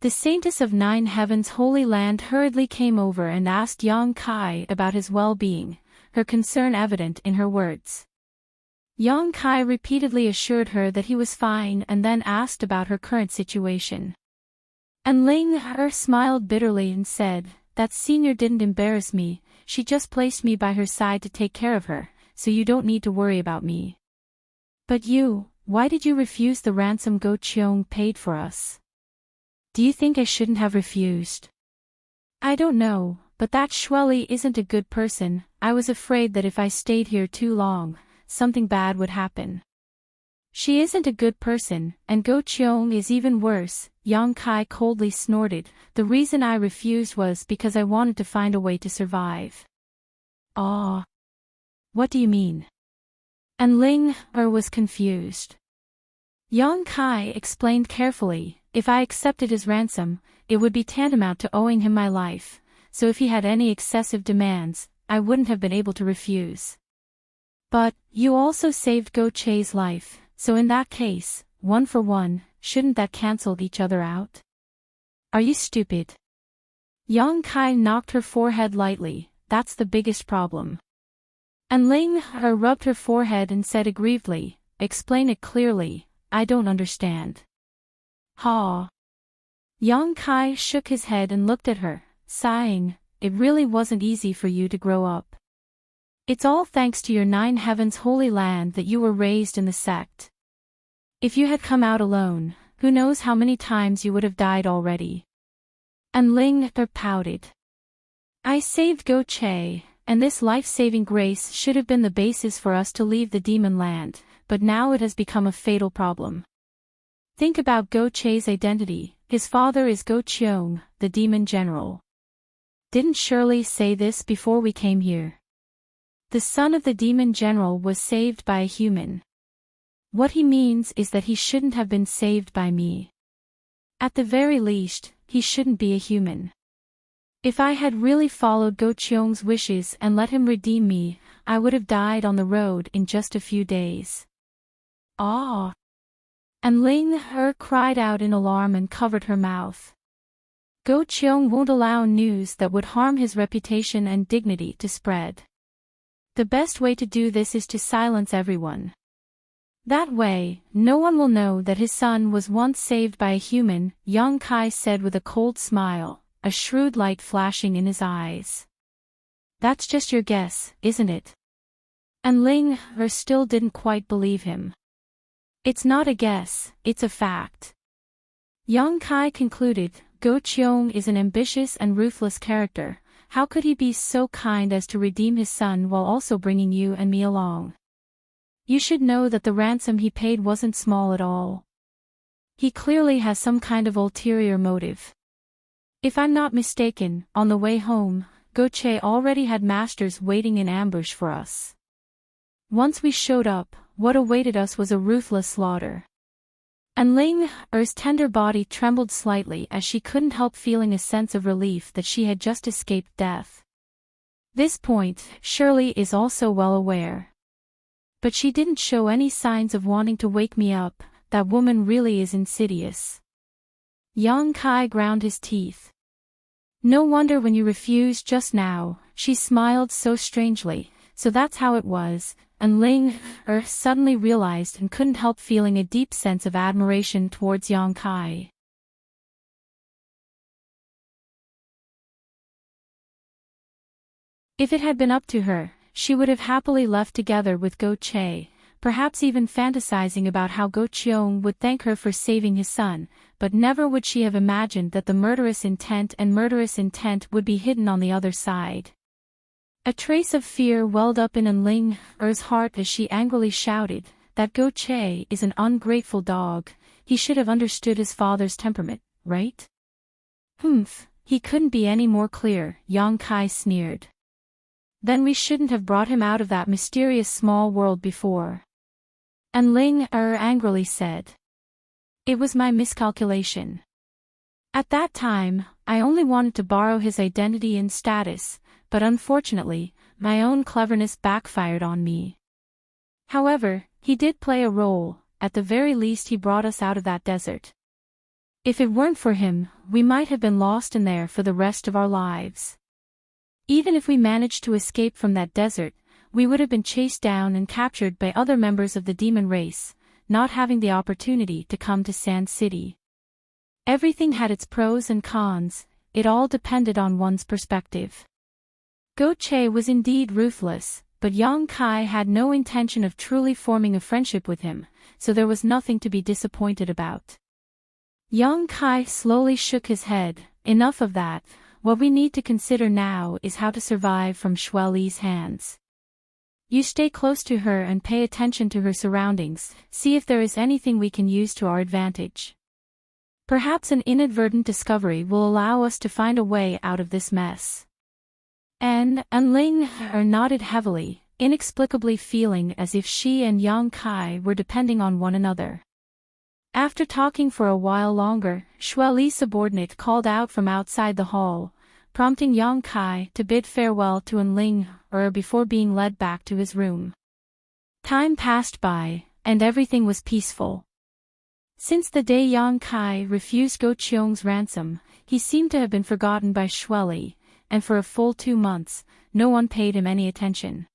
The saintess of 9 heavens Holy Land hurriedly came over and asked Yang Kai about his well-being, her concern evident in her words. Yang Kai repeatedly assured her that he was fine and then asked about her current situation. And Ling smiled bitterly and said, "That senior didn't embarrass me, she just placed me by her side to take care of her, so you don't need to worry about me. But you, why did you refuse the ransom Go Cheong paid for us? Do you think I shouldn't have refused?" "I don't know, but that Shueli isn't a good person. I was afraid that if I stayed here too long, something bad would happen." "She isn't a good person, and Go Cheong is even worse," Yang Kai coldly snorted. "The reason I refused was because I wanted to find a way to survive." "Ah. What do you mean?" And Ling was confused. Yang Kai explained carefully, "If I accepted his ransom, it would be tantamount to owing him my life, so if he had any excessive demands, I wouldn't have been able to refuse. But, you also saved Go Che's life, so in that case, 1 for 1, shouldn't that cancel each other out? Are you stupid?" Yang Kai knocked her forehead lightly. "That's the biggest problem." And Ling rubbed her forehead and said aggrievedly, explain it clearly, I don't understand. Ha. Yang Kai shook his head and looked at her, sighing, it really wasn't easy for you to grow up. It's all thanks to your 9 heavens holy land that you were raised in the sect. If you had come out alone, who knows how many times you would have died already. And Ling pouted. I saved Go Che, and this life-saving grace should have been the basis for us to leave the demon land, but now it has become a fatal problem. Think about Go Che's identity, his father is Go Cheong, the demon general. Didn't Shirley say this before we came here? The son of the demon general was saved by a human. What he means is that he shouldn't have been saved by me. At the very least, he shouldn't be a human. If I had really followed Go Cheong's wishes and let him redeem me, I would have died on the road in just a few days. Ah! And Ling cried out in alarm and covered her mouth. Go Cheong won't allow news that would harm his reputation and dignity to spread. The best way to do this is to silence everyone. That way, no one will know that his son was once saved by a human, Yang Kai said with a cold smile, a shrewd light flashing in his eyes. That's just your guess, isn't it? And Ling still didn't quite believe him. It's not a guess, it's a fact. Yang Kai concluded, Go Cheong is an ambitious and ruthless character. How could he be so kind as to redeem his son while also bringing you and me along? You should know that the ransom he paid wasn't small at all. He clearly has some kind of ulterior motive. If I'm not mistaken, on the way home, Go Che already had masters waiting in ambush for us. Once we showed up, what awaited us was a ruthless slaughter. And Ling Er's tender body trembled slightly as she couldn't help feeling a sense of relief that she had just escaped death. This point, Shirley is also well aware. But she didn't show any signs of wanting to wake me up. That woman really is insidious. Yang Kai ground his teeth. No wonder when you refused just now, she smiled so strangely, so that's how it was, and Ling suddenly realized and couldn't help feeling a deep sense of admiration towards Yang Kai. If it had been up to her, she would have happily left together with Go Che, perhaps even fantasizing about how Go Cheong would thank her for saving his son, but never would she have imagined that the murderous intent would be hidden on the other side. A trace of fear welled up in Ling Er's heart as she angrily shouted, that Go Che is an ungrateful dog, he should have understood his father's temperament, right? Humph, he couldn't be any more clear, Yang Kai sneered. Then we shouldn't have brought him out of that mysterious small world before. And Ling angrily said. It was my miscalculation. At that time, I only wanted to borrow his identity and status, but unfortunately, my own cleverness backfired on me. However, he did play a role, at the very least he brought us out of that desert. If it weren't for him, we might have been lost in there for the rest of our lives. Even if we managed to escape from that desert, we would have been chased down and captured by other members of the demon race, not having the opportunity to come to Sand City. Everything had its pros and cons, it all depended on one's perspective. Go Che was indeed ruthless, but Yang Kai had no intention of truly forming a friendship with him, so there was nothing to be disappointed about. Yang Kai slowly shook his head, enough of that. What we need to consider now is how to survive from Shui Li's hands. You stay close to her and pay attention to her surroundings, see if there is anything we can use to our advantage. Perhaps an inadvertent discovery will allow us to find a way out of this mess. And Ling nodded heavily, inexplicably feeling as if she and Yang Kai were depending on one another. After talking for a while longer, Shui Li's subordinate called out from outside the hall, prompting Yang Kai to bid farewell to Ling before being led back to his room. Time passed by, and everything was peaceful. Since the day Yang Kai refused Go Cheong's ransom, he seemed to have been forgotten by Shui Li, and for a full 2 months, no one paid him any attention.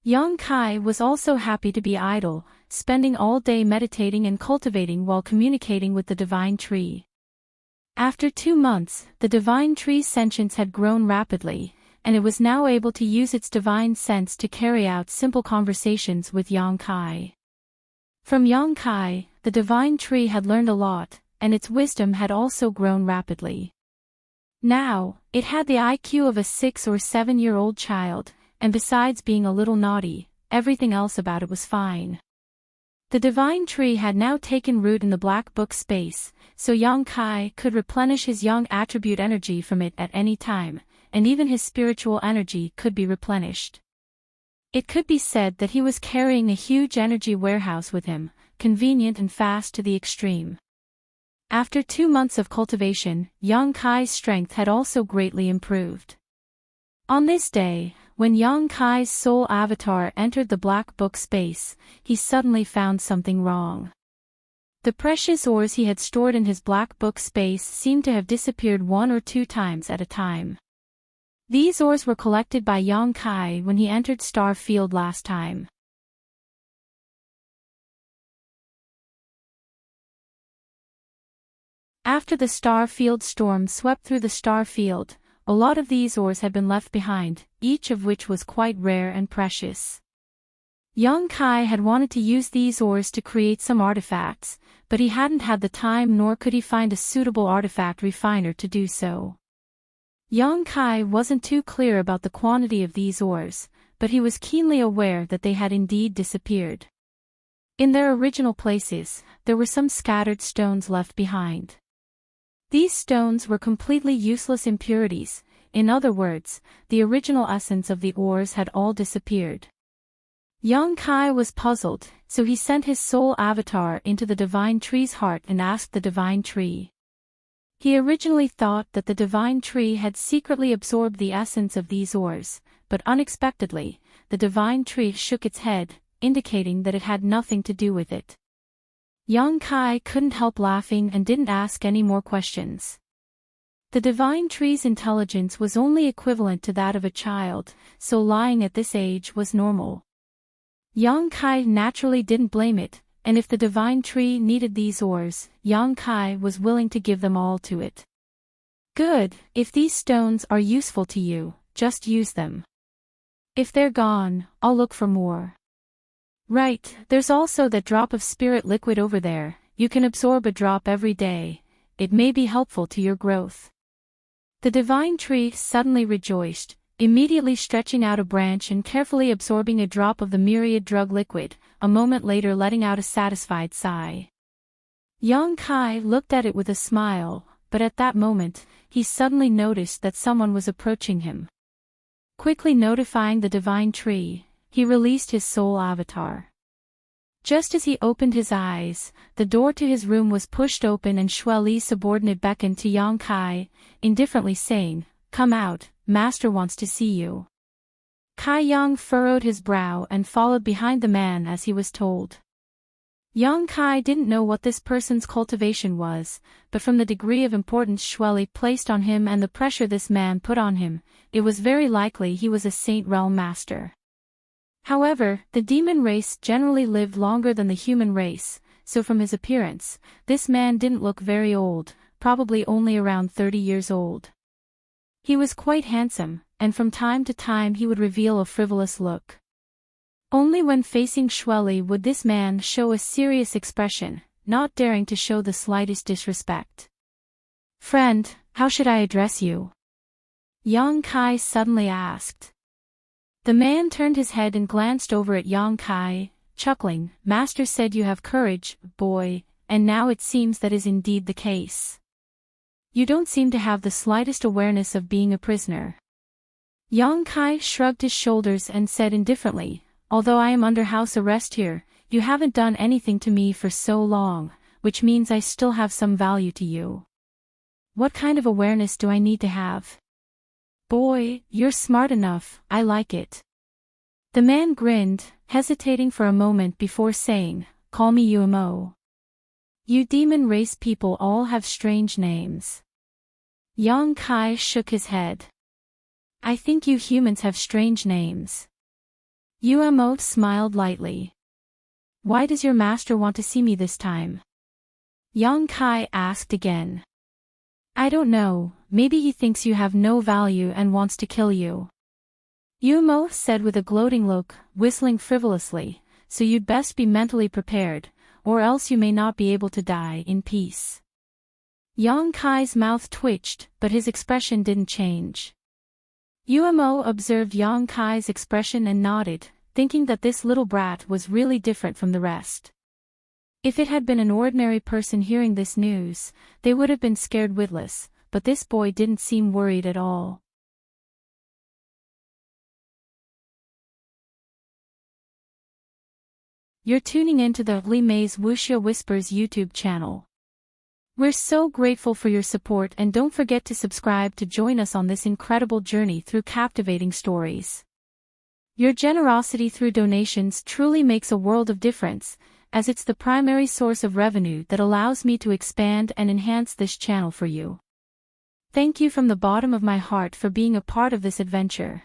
Yang Kai was also happy to be idle, spending all day meditating and cultivating while communicating with the divine tree. After 2 months, the divine tree's sentience had grown rapidly, and it was now able to use its divine sense to carry out simple conversations with Yang Kai. From Yang Kai, the divine tree had learned a lot, and its wisdom had also grown rapidly. Now, it had the IQ of a 6 or 7-year-old child, and besides being a little naughty, everything else about it was fine. The divine tree had now taken root in the black book space, so Yang Kai could replenish his yang attribute energy from it at any time, and even his spiritual energy could be replenished. It could be said that he was carrying a huge energy warehouse with him, convenient and fast to the extreme. After 2 months of cultivation, Yang Kai's strength had also greatly improved. On this day, when Yang Kai's soul avatar entered the black book space, he suddenly found something wrong. The precious ores he had stored in his black book space seemed to have disappeared 1 or 2 times at a time. These ores were collected by Yang Kai when he entered Star Field last time. After the star field storm swept through the star field, a lot of these ores had been left behind, each of which was quite rare and precious. Yang Kai had wanted to use these ores to create some artifacts, but he hadn't had the time nor could he find a suitable artifact refiner to do so. Yang Kai wasn't too clear about the quantity of these ores, but he was keenly aware that they had indeed disappeared. In their original places, there were some scattered stones left behind. These stones were completely useless impurities, in other words, the original essence of the ores had all disappeared. Yang Kai was puzzled, so he sent his soul avatar into the divine tree's heart and asked the divine tree. He originally thought that the divine tree had secretly absorbed the essence of these ores, but unexpectedly, the divine tree shook its head, indicating that it had nothing to do with it. Yang Kai couldn't help laughing and didn't ask any more questions. The divine tree's intelligence was only equivalent to that of a child, so lying at this age was normal. Yang Kai naturally didn't blame it, and if the divine tree needed these ores, Yang Kai was willing to give them all to it. Good, if these stones are useful to you, just use them. If they're gone, I'll look for more. Right, there's also that drop of spirit liquid over there, you can absorb a drop every day, it may be helpful to your growth. The divine tree suddenly rejoiced, immediately stretching out a branch and carefully absorbing a drop of the myriad drug liquid, a moment later letting out a satisfied sigh. Yang Kai looked at it with a smile, but at that moment, he suddenly noticed that someone was approaching him. Quickly notifying the divine tree, he released his soul avatar. Just as he opened his eyes, the door to his room was pushed open and Shui Li's subordinate beckoned to Yang Kai, indifferently saying, "Come out, Master wants to see you." Kai Yang furrowed his brow and followed behind the man as he was told. Yang Kai didn't know what this person's cultivation was, but from the degree of importance Shui Li placed on him and the pressure this man put on him, it was very likely he was a Saint Realm Master. However, the demon race generally lived longer than the human race, so from his appearance, this man didn't look very old, probably only around 30 years old. He was quite handsome, and from time to time he would reveal a frivolous look. Only when facing Shui Li would this man show a serious expression, not daring to show the slightest disrespect. "Friend, how should I address you?" Yang Kai suddenly asked. The man turned his head and glanced over at Yang Kai, chuckling. "Master said you have courage, boy, and now it seems that is indeed the case. You don't seem to have the slightest awareness of being a prisoner." Yang Kai shrugged his shoulders and said indifferently, "Although I am under house arrest here, you haven't done anything to me for so long, which means I still have some value to you. What kind of awareness do I need to have?" "Boy, you're smart enough, I like it." The man grinned, hesitating for a moment before saying, "Call me UMO. You demon race people all have strange names." Yang Kai shook his head. "I think you humans have strange names." UMO smiled lightly. Why does your master want to see me this time? Yang Kai asked again. I don't know, maybe he thinks you have no value and wants to kill you. Yumo said with a gloating look, whistling frivolously, so you'd best be mentally prepared, or else you may not be able to die in peace. Yang Kai's mouth twitched, but his expression didn't change. Yumo observed Yang Kai's expression and nodded, thinking that this little brat was really different from the rest. If it had been an ordinary person hearing this news, they would have been scared witless, but this boy didn't seem worried at all. You're tuning into the Li Mei's Wuxia Whispers YouTube channel. We're so grateful for your support, and don't forget to subscribe to join us on this incredible journey through captivating stories. Your generosity through donations truly makes a world of difference, as it's the primary source of revenue that allows me to expand and enhance this channel for you. Thank you from the bottom of my heart for being a part of this adventure.